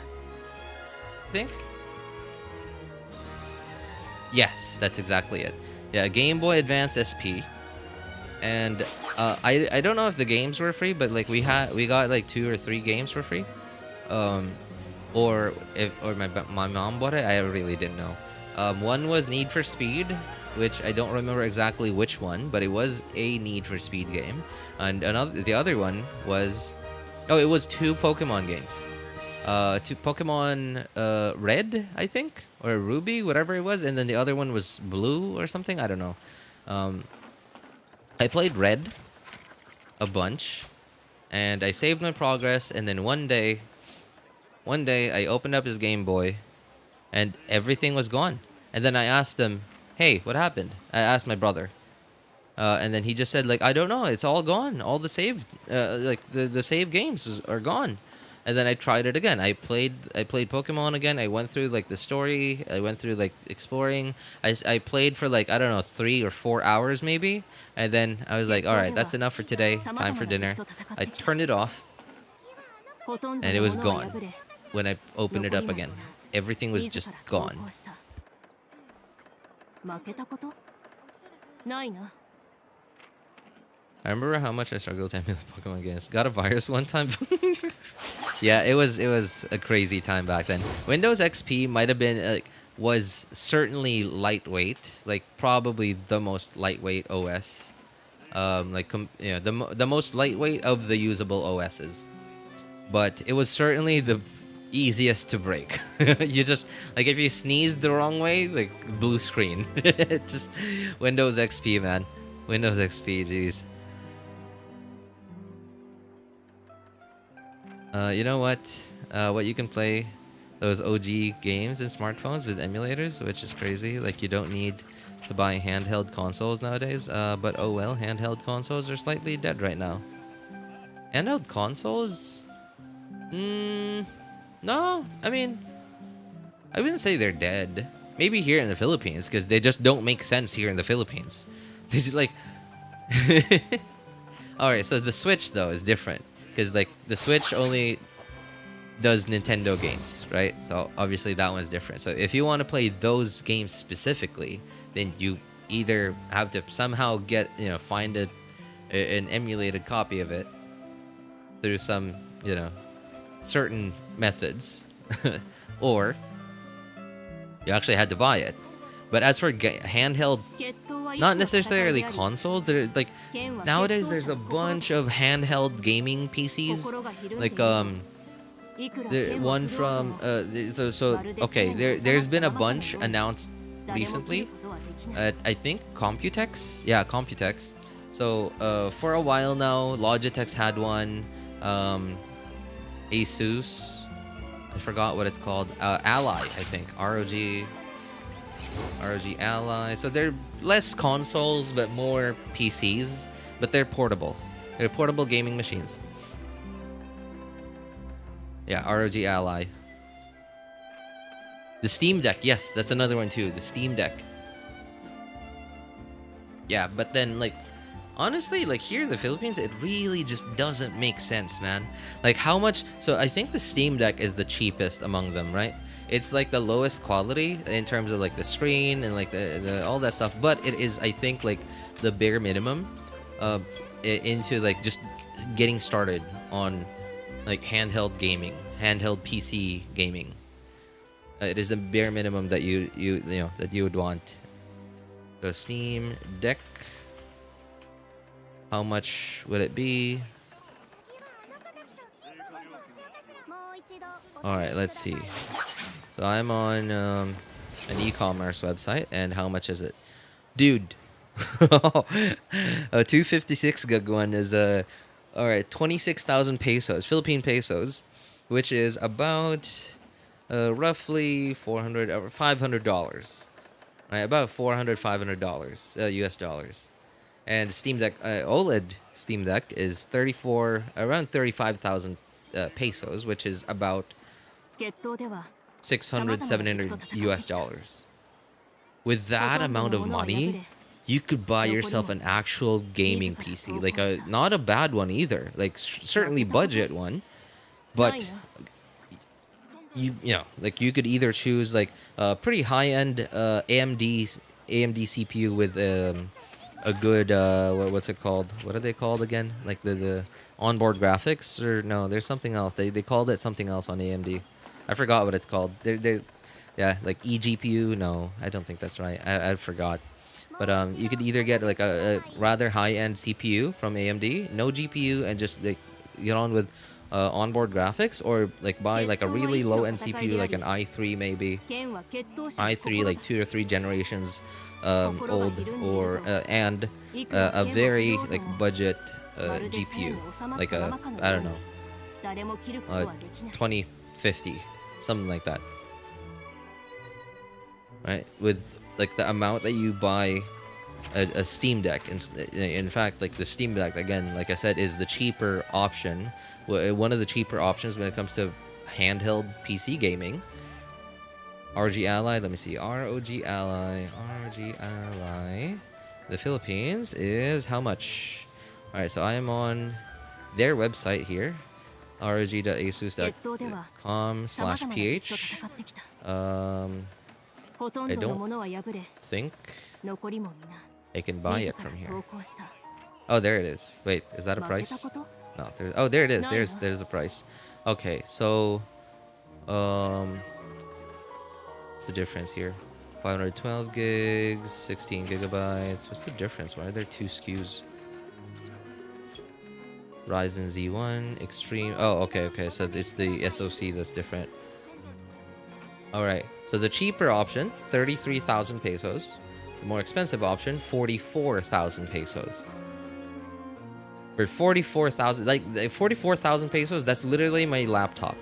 think. Yes, that's exactly it. Yeah, Game Boy Advance SP. And I don't know if the games were free, but like we got like 2 or 3 games for free. Or my mom bought it. I really didn't know. One was Need for Speed, which I don't remember exactly which one, but it was a Need for Speed game. And the other one was, it was 2 Pokemon games. 2 Pokemon Red, I think, or Ruby, whatever it was, and then the other one was Blue or something. I don't know. I played Red a bunch, and I saved my progress, and then one day I opened up his Game Boy, and everything was gone. And then I asked him, "Hey, what happened?" I asked my brother, and then he just said, like, "I don't know. It's all gone. All the saved, like the save games are gone." And then I tried it again. I played Pokemon again. I went through like the story. I went through like exploring. I played for like, I don't know, 3 or 4 hours maybe. And then I was like, all right, that's enough for today. Time for dinner. I turned it off, and it was gone. When I opened it up again, everything was just gone. I remember how much I struggled to emulate Pokemon games. Got a virus one time. Yeah, it was a crazy time back then. Windows XP might have been was certainly lightweight, like probably the most lightweight OS. The most lightweight of the usable OSs. But it was certainly the easiest to break. You just, like, if you sneezed the wrong way, like, blue screen. Just Windows XP, man. Windows XP, jeez. You know what? What you can play those OG games in smartphones with emulators, which is crazy. Like, you don't need to buy handheld consoles nowadays. But oh well, handheld consoles are slightly dead right now. Handheld consoles? No, I mean, I wouldn't say they're dead. Maybe here in the Philippines, because they just don't make sense here in the Philippines. They just like... Alright, so the Switch, though, is different. because like the Switch only does Nintendo games, right? So obviously that one's different. So if you want to play those games specifically, then you either have to somehow get, find an emulated copy of it through some, certain methods, or you actually had to buy it. But as for handheld, not necessarily consoles, they're like nowadays there's a bunch of handheld gaming PCs, like the one from there's been a bunch announced recently at, I think, Computex. Yeah, Computex. So for a while now, Logitech's had one, Asus, I forgot what it's called, Ally, I think, ROG Ally. So they're less consoles but more PCs, but they're portable. They're portable gaming machines. Yeah, ROG Ally. The Steam Deck, yes, that's another one too. The Steam Deck. Yeah, but then like honestly, like here in the Philippines, it really just doesn't make sense, man. Like how much? So I think the Steam Deck is the cheapest among them, right? It's like the lowest quality in terms of like the screen and like the all that stuff, but it is, I think, like the bare minimum into like just getting started on like handheld gaming, handheld PC gaming. It is the bare minimum that you know that you would want. The Steam Deck. How much would it be? All right, let's see. So I'm on an e-commerce website, and how much is it, dude? A 256 gig one is all right, 26,000 pesos, Philippine pesos, which is about roughly $400 or $500, right? About $400-500 US dollars. And Steam Deck, OLED Steam Deck is around 35,000 pesos, which is about 600-700 US dollars. With that amount of money, you could buy yourself an actual gaming PC, like not a bad one either, like certainly budget one, but you know, like you could either choose like a pretty high-end AMD CPU with a good what's it called? What are they called again? Like the onboard graphics, or no? There's something else. They called it something else on AMD. I forgot what it's called. Yeah, like eGPU. No, I don't think that's right. I forgot. But you could either get like a rather high-end CPU from AMD, no GPU, and just like get on with onboard graphics, or like buy like a really low-end CPU, like an i3 maybe, i3 like 2 or 3 generations old, or and a very like budget GPU, like a, I don't know, 2050, something like that, right? With like the amount that you buy a Steam Deck, in fact, like the Steam Deck, again, like I said, is the cheaper option, one of the cheaper options when it comes to handheld PC gaming. ROG Ally, let me see, ROG Ally, the Philippines is how much? Alright, so I am on their website here, rog.asus.com/ph. I don't think I can buy it from here. Oh, there it is. Wait, is that a price? No, there it is. There's a price. Okay, so what's the difference here? 512 gigs, 16 gigabytes. What's the difference? Why are there 2 SKUs? Ryzen Z1 Extreme. Oh, okay. So it's the SoC that's different. All right. So the cheaper option, 33,000 pesos. The more expensive option, 44,000 pesos. For 44,000, like 44,000 pesos, that's literally my laptop.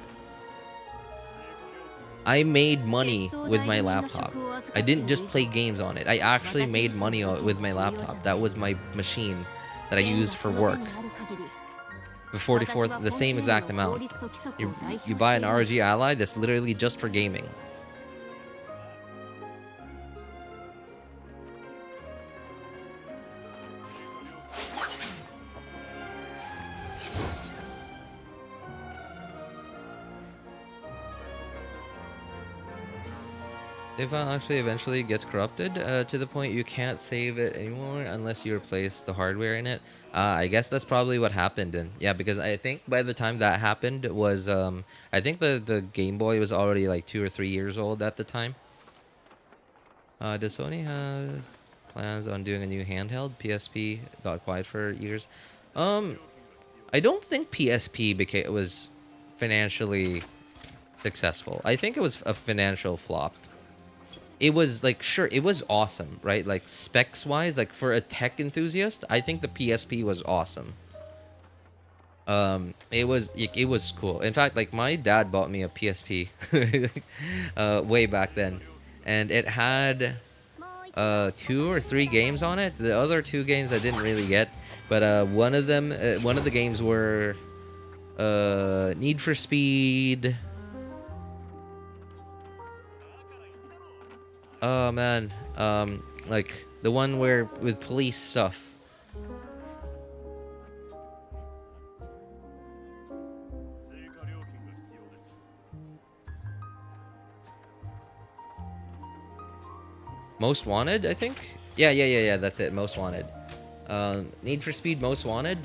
I made money with my laptop. I didn't just play games on it. I actually made money with my laptop. That was my machine that I used for work. For 44, the same exact amount. You buy an ROG Ally that's literally just for gaming. If actually eventually gets corrupted to the point you can't save it anymore unless you replace the hardware in it. I guess that's probably what happened. And yeah, because I think by the time that happened was I think the Game Boy was already like 2 or 3 years old at the time. Does Sony have plans on doing a new handheld? PSP got quiet for years. I don't think PSP was financially successful. I think it was a financial flop. It was like, sure, it was awesome, right? Like specs wise, like for a tech enthusiast, I think the PSP was awesome. It was cool. In fact, like my dad bought me a PSP way back then, and it had 2 or 3 games on it. The other 2 games I didn't really get, but one of the games were Need for Speed. Oh man, like the one where with police stuff. Most Wanted, I think. Yeah. That's it. Most Wanted. Need for Speed Most Wanted.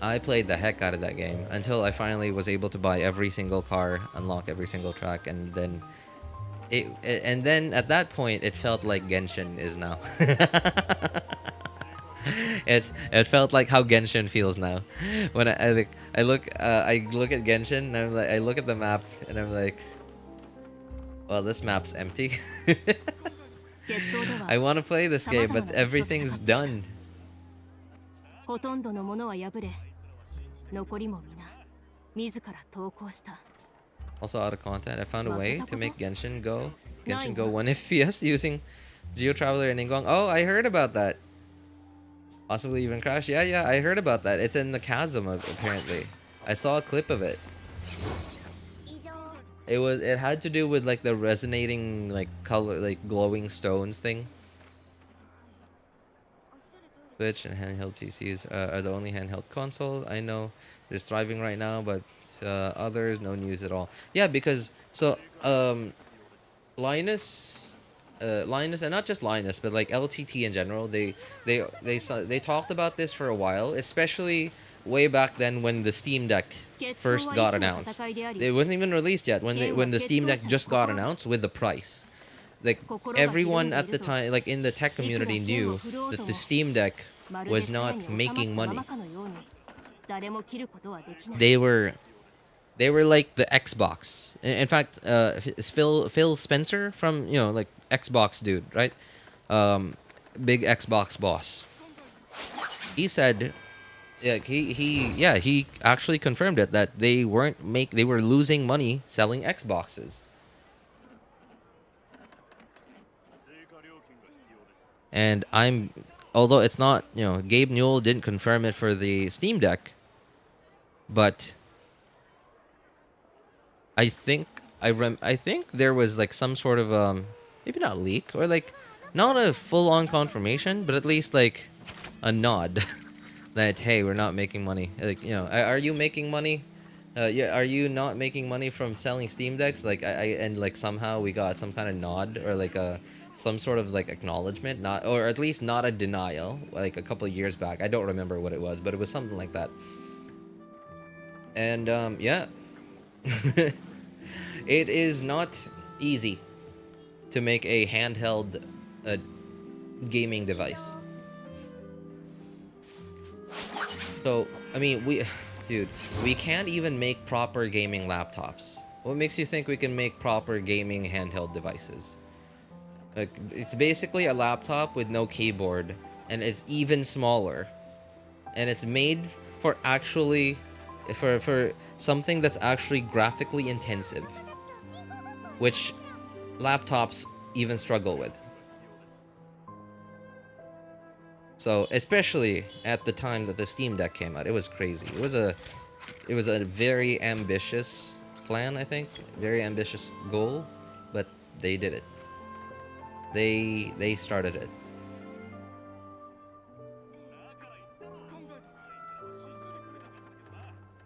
I played the heck out of that game until I finally was able to buy every single car, unlock every single track, and then at that point it felt like Genshin is now. It felt like how Genshin feels now. When I look at Genshin and I'm like, I look at the map and I'm like, well, this map's empty. I want to play this game, but everything's done. Also out of content, I found a way to make Genshin Go 1 FPS using Geo Traveler and Ingong. Oh, I heard about that. Possibly even crash. Yeah, I heard about that. It's in the chasm apparently. I saw a clip of it. It had to do with like the resonating like color, like glowing stones thing. Switch and handheld PCs are the only handheld console I know is thriving right now, but others no news at all. Yeah, because so Linus, and not just Linus, but like LTT in general, they talked about this for a while, especially way back then when the Steam Deck first got announced. It wasn't even released yet when the Steam Deck just got announced with the price. Like everyone at the time, like in the tech community, knew that the Steam Deck was not making money. They were like the Xbox. In fact, Phil Spencer from like Xbox dude, right? Big Xbox boss. He said, he actually confirmed it that they were losing money selling Xboxes. And although it's not, Gabe Newell didn't confirm it for the Steam Deck, but I think there was like some sort of maybe not leak or like not a full-on confirmation, but at least like a nod that hey, we're not making money. Like, are you making money? Are you not making money from selling Steam Decks? Like and like somehow we got some kind of nod or like some sort of like acknowledgement, or at least not a denial, like a couple of years back. I don't remember what it was, but it was something like that. And yeah. It is not easy to make a handheld gaming device. So, I mean, we can't even make proper gaming laptops. What makes you think we can make proper gaming handheld devices? Like, it's basically a laptop with no keyboard, and it's even smaller. And it's made for for something that's actually graphically intensive, which laptops even struggle with. So, especially at the time that the Steam Deck came out, it was crazy. It was a very ambitious plan, I think, very ambitious goal, but they did it. They started it.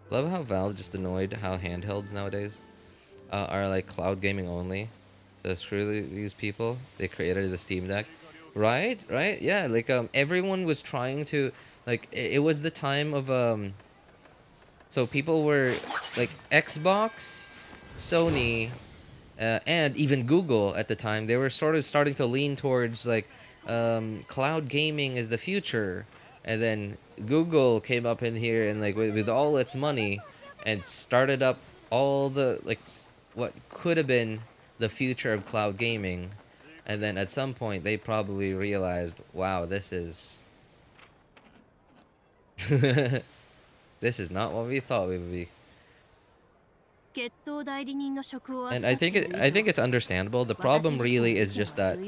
Love how Valve just annoyed how handhelds nowadays are like cloud gaming only. So screw these people. They created the Steam Deck. Right? Yeah, like everyone was trying to, like, it was the time of so people were like Xbox, Sony, and even Google at the time, they were sort of starting to lean towards like cloud gaming is the future. And then Google came up in here and like with all its money and started up all the like what could have been the future of cloud gaming. And then at some point they probably realized, wow, this is this is not what we thought we would be. And I think it's understandable. The problem really is just that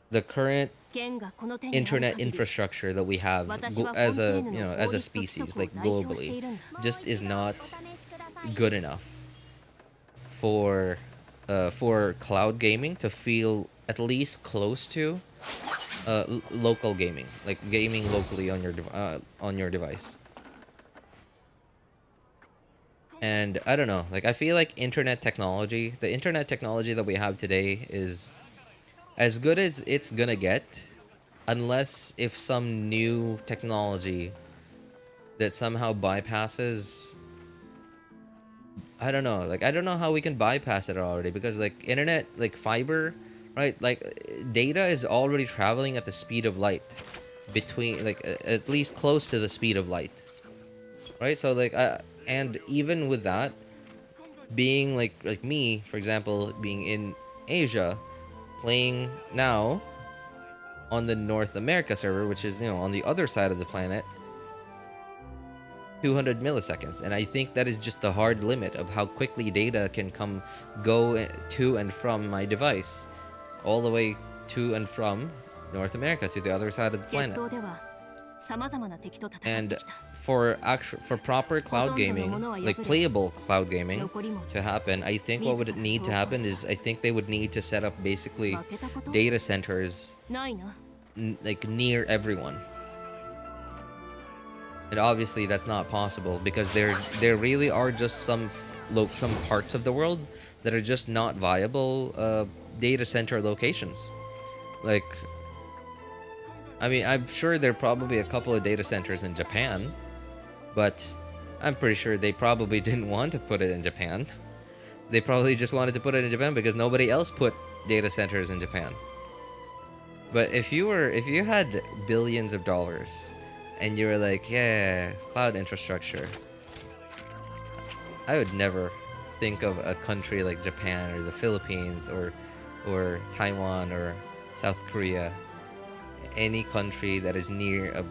the current internet infrastructure that we have as a species, like globally, just is not good enough for cloud gaming to feel at least close to local gaming, like gaming locally on your device. And I don't know, like I feel like the internet technology that we have today is as good as it's gonna get, unless if some new technology that somehow bypasses, I don't know, like I don't know how we can bypass it already, because like internet, like fiber, right, like data is already traveling at the speed of light, between like at least close to the speed of light, right? So like and even with that, being like me, for example, being in Asia, playing now on the North America server, which is, on the other side of the planet, 200 milliseconds. And I think that is just the hard limit of how quickly data can go to and from my device, all the way to and from North America to the other side of the planet. And for proper cloud gaming, like playable cloud gaming to happen, I think what would need to happen is I think they would need to set up basically data centers like near everyone. And obviously that's not possible, because there really are just some parts of the world that are just not viable data center locations. Like, I mean, I'm sure there are probably a couple of data centers in Japan, but I'm pretty sure they probably didn't want to put it in Japan. They probably just wanted to put it in Japan because nobody else put data centers in Japan. But if you had billions of dollars and you were like, yeah, cloud infrastructure, I would never think of a country like Japan or the Philippines or Taiwan or South Korea, any country that is near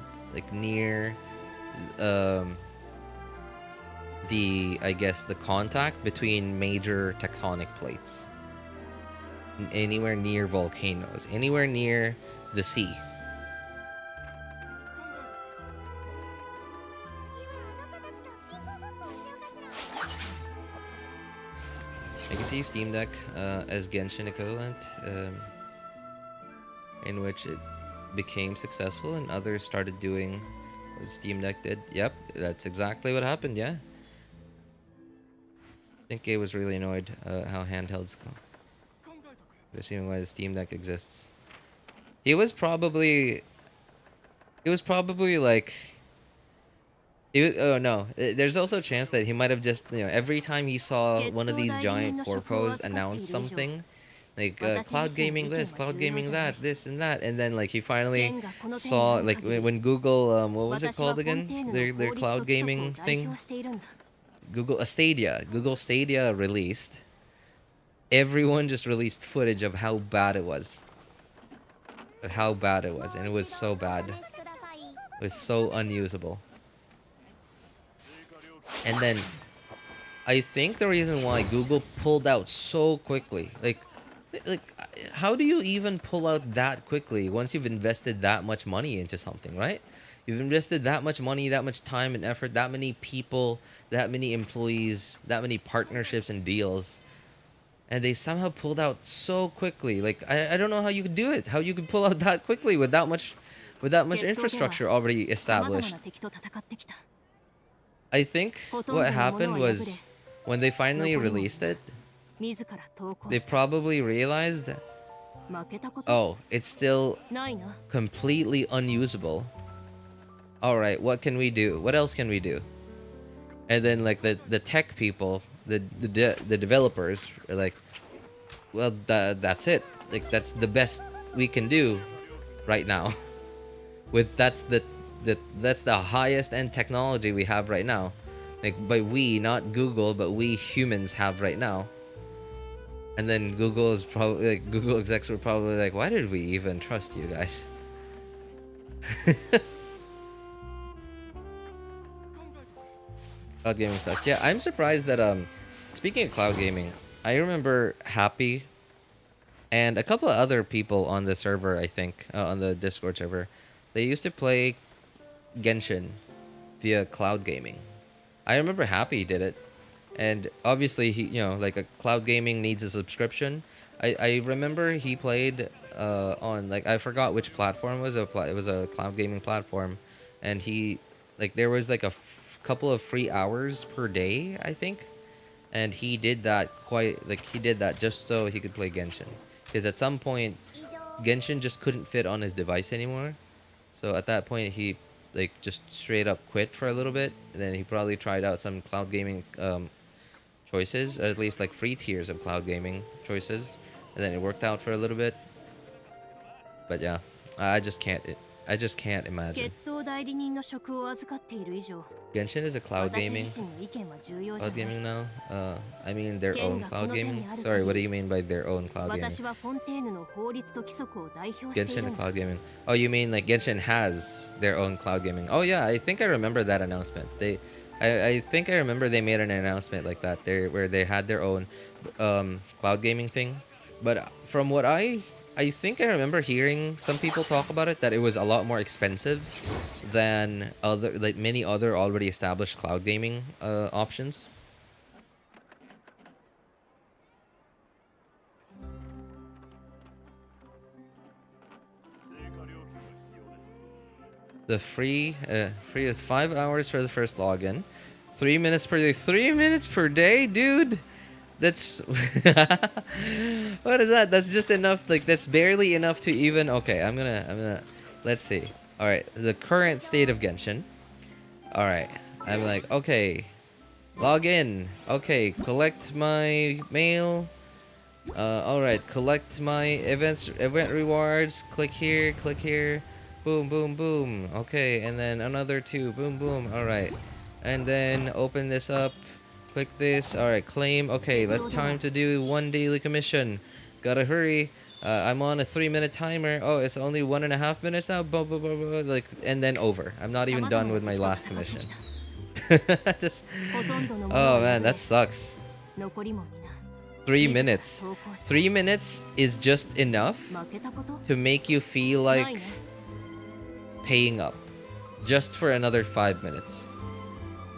the contact between major tectonic plates, anywhere near volcanoes, anywhere near the sea. I can see Steam Deck as Genshin equivalent, in which it became successful and others started doing what Steam Deck did. Yep, that's exactly what happened, yeah. I think Gay was really annoyed how handhelds go. That's even why the Steam Deck exists. He was probably like... oh no, there's also a chance that he might have just, every time he saw one of these giant corpos announce something, like cloud gaming this, cloud gaming that, this and that, and then like he finally saw, like when Google, what was it called again, their cloud gaming thing, Google Stadia released, everyone just released footage of how bad it was, and it was so bad, it was so unusable. And then I think the reason why Google pulled out so quickly, like how do you even pull out that quickly once you've invested that much money into something, right? You've invested that much money, that much time and effort, that many people, that many employees, that many partnerships and deals, and they somehow pulled out so quickly. Like I don't know how you could do it, how you could pull out that quickly with that much infrastructure already established. I think what happened was when they finally released it, They probably realized, oh, it's still completely unusable. Alright, what can we do? What else can we do? And then like the tech people, the developers are like, well, that's it. Like that's the best we can do right now. With that's the highest end technology we have right now. Like by we, not Google, but we humans have right now. And then Google is probably like, Google execs were probably like, why did we even trust you guys? Cloud gaming sucks. Yeah, I'm surprised that speaking of cloud gaming, I remember Happy and a couple of other people on the server, I think, on the Discord server, they used to play Genshin via cloud gaming. I remember Happy did it. And obviously, he, you know, like a cloud gaming needs a subscription. I remember he played on, like, I forgot which platform it was. It was a cloud gaming platform. And he, like, there was like a couple of free hours per day, I think. And he did that he did that just so he could play Genshin. Because at some point, Genshin just couldn't fit on his device anymore. So at that point, he, like, just straight up quit for a little bit. And then he probably tried out some cloud gaming choices, or at least like free tiers of cloud gaming choices, and then it worked out for a little bit. But yeah, I just can't imagine. Genshin is a cloud gaming now. I mean their own cloud gaming. Sorry, what do you mean by their own cloud gaming? Genshin and cloud gaming. Oh, you mean like Genshin has their own cloud gaming? Oh yeah, I think I remember that announcement. I think I remember they made an announcement like that there where they had their own cloud gaming thing. But from what I think I remember hearing some people talk about it, that it was a lot more expensive than many other already established cloud gaming options. The free is 5 hours for the first login, 3 minutes per day. 3 minutes per day, dude. That's what is that? That's just enough. Like that's barely enough to even. Okay, I'm gonna. Let's see. All right, the current state of Genshin. All right, I'm like, okay, log in. Okay, collect my mail. All right, collect my event rewards. Click here. Boom, boom, boom. Okay, and then another 2. Boom, boom. All right, and then open this up. Click this. All right, claim. Okay, let's time to do 1 daily commission. Gotta hurry. I'm on a 3-minute timer. Oh, it's only 1.5 minutes now. Blah, blah, blah, blah. Like, and then over. I'm not even done with my last commission. Oh man, that sucks. 3 minutes. 3 minutes is just enough to make you feel like paying up just for another 5 minutes.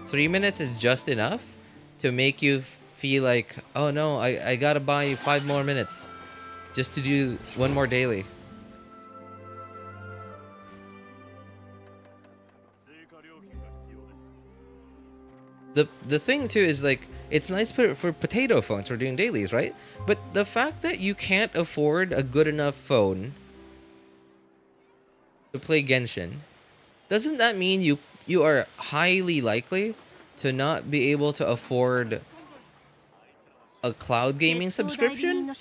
3 minutes is just enough to make you feel like, oh no, I gotta buy 5 more minutes just to do 1 more daily. The thing too is like, it's nice for potato phones for doing dailies, right? But the fact that you can't afford a good enough phone to play Genshin, doesn't that mean you are highly likely to not be able to afford a cloud gaming subscription?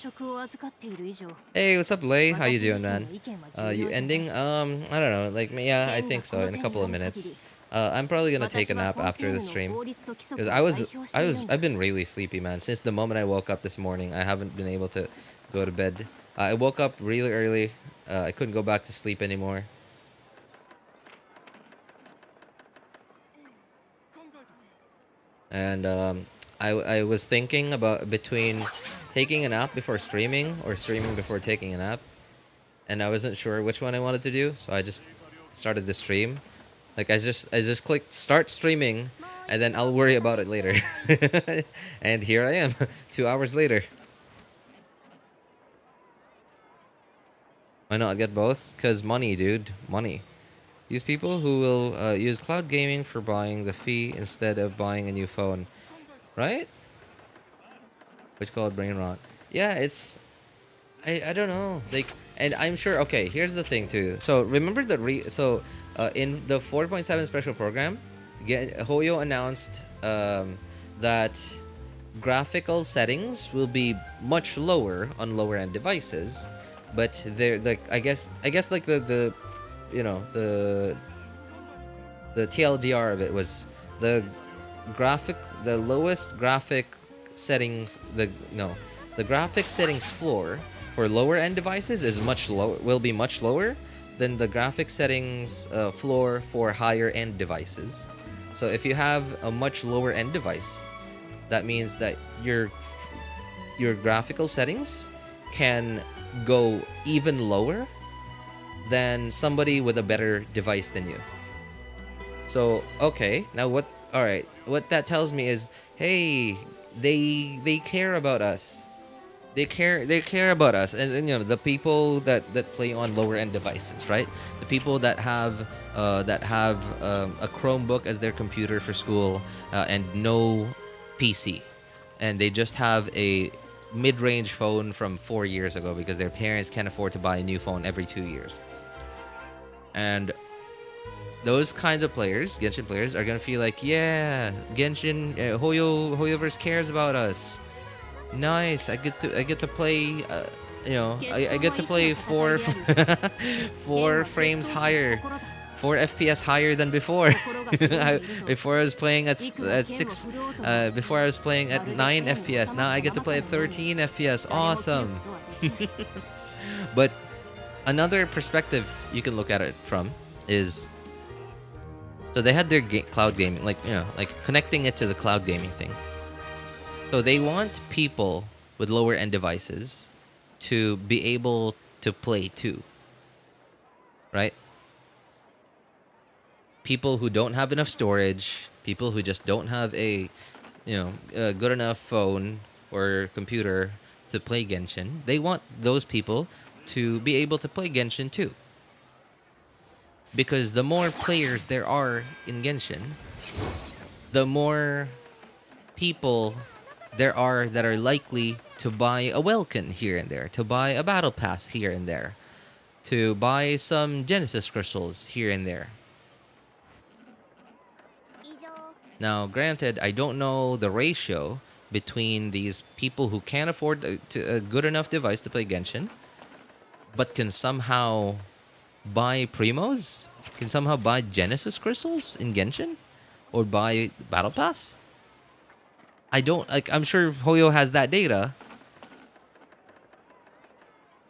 Hey, what's up, Lay? How you doing, man? You ending? I don't know. Like, yeah, I think so. In a couple of minutes. I'm probably gonna take a nap after the stream because I've been really sleepy, man. Since the moment I woke up this morning, I haven't been able to go to bed. I woke up really early. I couldn't go back to sleep anymore. And I was thinking about between taking a nap before streaming or streaming before taking a nap, and I wasn't sure which one I wanted to do, so I just started the stream. Like I just clicked start streaming, and then I'll worry about it later. And here I am, 2 hours later. Why not get both? 'Cause money, dude, money. These people who will use cloud gaming for buying the fee instead of buying a new phone, right? which called brain rot. Yeah, it's I don't know. Like, and I'm sure. Okay, here's the thing too. So remember the in the 4.7 special program, Hoyo announced that graphical settings will be much lower on lower end devices, but they're like I guess like the you know the TLDR of it was the lowest graphic settings the graphic settings floor for lower end devices is will be much lower than the graphic settings floor for higher end devices. So if you have a much lower end device, that means that your graphical settings can go even lower than somebody with a better device than you. So okay, now what that tells me is, hey, they care about us. They care about us, and you know, the people that play on lower end devices, right? The people that have a Chromebook as their computer for school and no PC, and they just have a mid-range phone from 4 years ago because their parents can't afford to buy a new phone every 2 years. And those kinds of players, Genshin players, are gonna feel like, yeah, Genshin, Hoyoverse cares about us. Nice, I get to play. I get to play 4 frames higher, 4 FPS higher than before. Before I was playing at 6. Before I was playing at 9 FPS. Now I get to play at 13 FPS. Awesome. But another perspective you can look at it from is, so they had their cloud gaming, like connecting it to the cloud gaming thing. So they want people with lower end devices to be able to play too, right? People who don't have enough storage, people who just don't have a good enough phone or computer to play Genshin, they want those people to be able to play Genshin too. Because the more players there are in Genshin, the more people there are that are likely to buy a Welkin here and there, to buy a Battle Pass here and there, to buy some Genesis crystals here and there. Now, granted, I don't know the ratio between these people who can't afford a good enough device to play Genshin, but can somehow buy Primos, can somehow buy Genesis crystals in Genshin, or buy Battle Pass. I'm sure Hoyo has that data.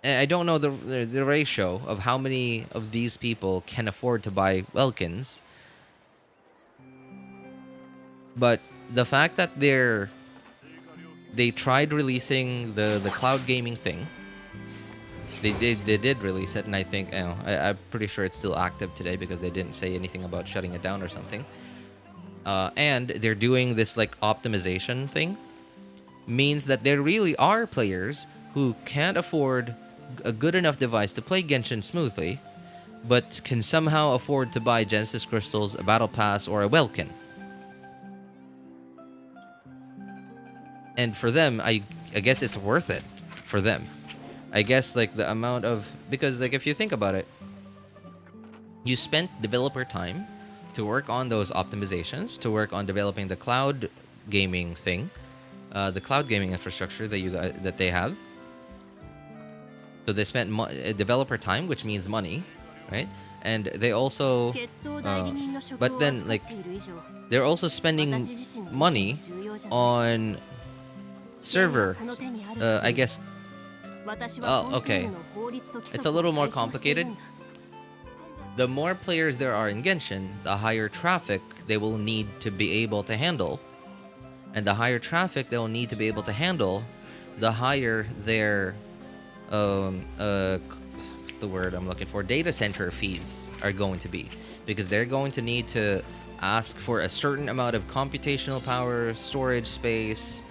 And I don't know the ratio of how many of these people can afford to buy Welkins. But the fact that they tried releasing the cloud gaming thing. They did release it, and I think I'm pretty sure it's still active today because they didn't say anything about shutting it down or something. And they're doing this like optimization thing, means that there really are players who can't afford a good enough device to play Genshin smoothly, but can somehow afford to buy Genesis crystals, a Battle Pass, or a Welkin. And for them, I guess it's worth it for them. I guess like the amount of, because like if you think about it, you spent developer time to work on those optimizations, to work on developing the cloud gaming thing, the cloud gaming infrastructure that they have. So they spent developer time, which means money, right? And they also, but then like they're also spending money on server. I guess. Oh, okay. It's a little more complicated. The more players there are in Genshin, the higher traffic they will need to be able to handle. And the higher traffic they will need to be able to handle, the higher their what's the word I'm looking for? Data center fees are going to be. Because they're going to need to ask for a certain amount of computational power, storage space,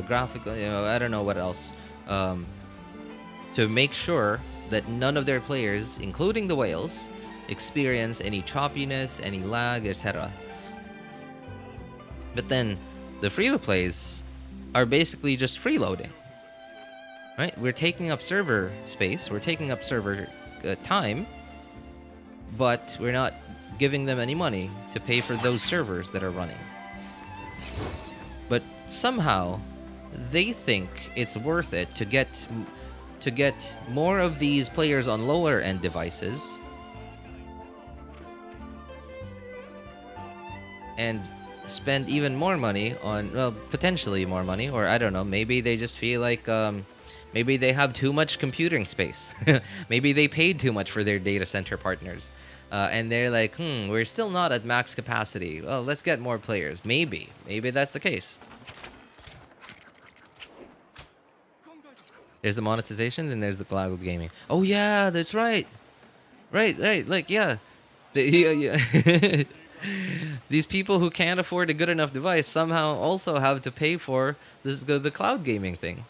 graphical, I don't know what else. To make sure that none of their players, including the whales, experience any choppiness, any lag, etc. But then the free-to-plays, are basically just freeloading. Right? We're taking up server space, we're taking up server time, but we're not giving them any money to pay for those servers that are running. But somehow they think it's worth it to get more of these players on lower end devices and spend even more money on, well, potentially more money, or I don't know, maybe they just feel like maybe they have too much computing space. Maybe they paid too much for their data center partners. And they're like, we're still not at max capacity. Well, let's get more players. Maybe that's the case. There's the monetization, then there's the cloud gaming. Oh yeah, that's right. Right. Like, yeah. Yeah. These people who can't afford a good enough device somehow also have to pay for the cloud gaming thing.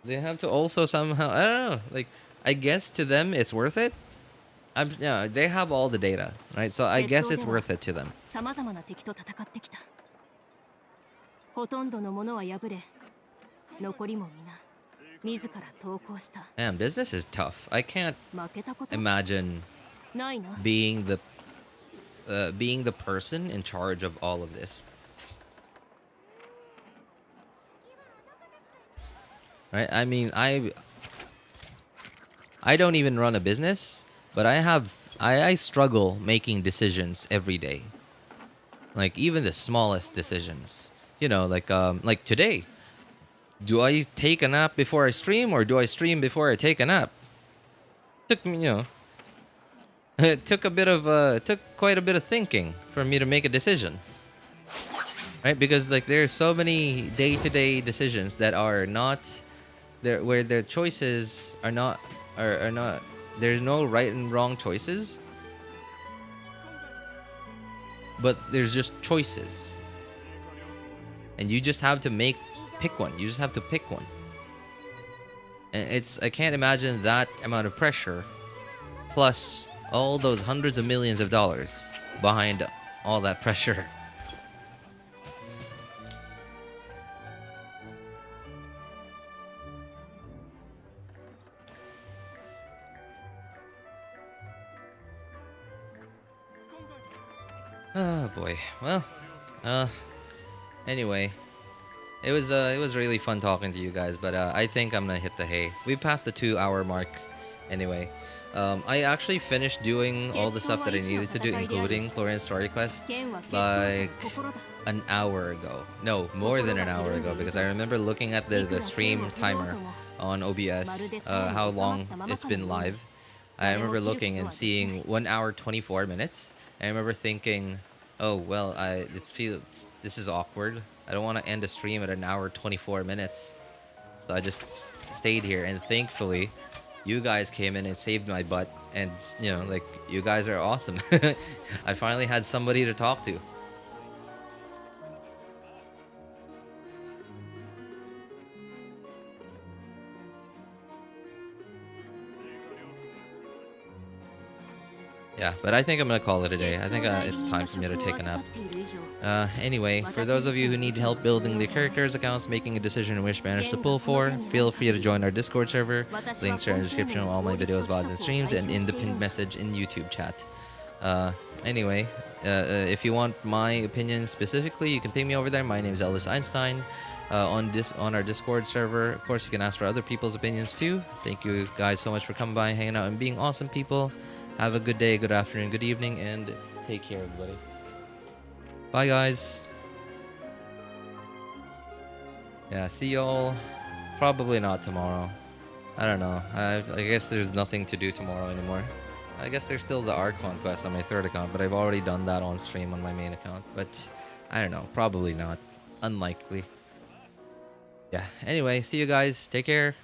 They have to also somehow, I don't know, like, I guess to them it's worth it. Yeah, they have all the data, right? So I guess it's worth it to them. Man, business is tough. I can't imagine being the person in charge of all of this. Right? I mean, I don't even run a business, but I struggle making decisions every day. Like even the smallest decisions. You know, like today. Do I take a nap before I stream, or do I stream before I take a nap? Took me, you know, it took quite a bit of thinking for me to make a decision. Right? Because like there's so many day-to-day decisions that are not there, where the choices are not there's no right and wrong choices, but there's just choices, and you just have to pick one. You just have to pick one, and I can't imagine that amount of pressure, plus all those hundreds of millions of dollars behind all that pressure. Oh boy. Well, anyway, it was really fun talking to you guys, but I think I'm gonna hit the hay. We passed the 2-hour mark. Anyway, I actually finished doing all the stuff that I needed to do, including Clorinde's story quest, like an hour ago. No, more than an hour ago, because I remember looking at the stream timer on OBS, how long it's been live. I remember looking and seeing 1 hour 24 minutes. I remember thinking, oh well, this is awkward. I don't want to end a stream at 1 hour 24 minutes. So I just stayed here, and thankfully you guys came in and saved my butt, and you know, like, you guys are awesome. I finally had somebody to talk to. Yeah, but I think I'm gonna call it a day. I think it's time for me to take a nap. Anyway, for those of you who need help building the characters, accounts, making a decision in which banners to pull for, feel free to join our Discord server. Links are in the description of all my videos, VODs, and streams, and in the pinned message in YouTube chat. Anyway, if you want my opinion specifically, you can ping me over there. My name is Elvis Einstein. On our Discord server. Of course, you can ask for other people's opinions too. Thank you guys so much for coming by, hanging out, and being awesome people. Have a good day, good afternoon, good evening, and take care, everybody. Bye, guys. Yeah, see y'all. Probably not tomorrow. I don't know. I guess there's nothing to do tomorrow anymore. I guess there's still the Archon quest on my third account, but I've already done that on stream on my main account. But I don't know. Probably not. Unlikely. Yeah. Anyway, see you guys. Take care.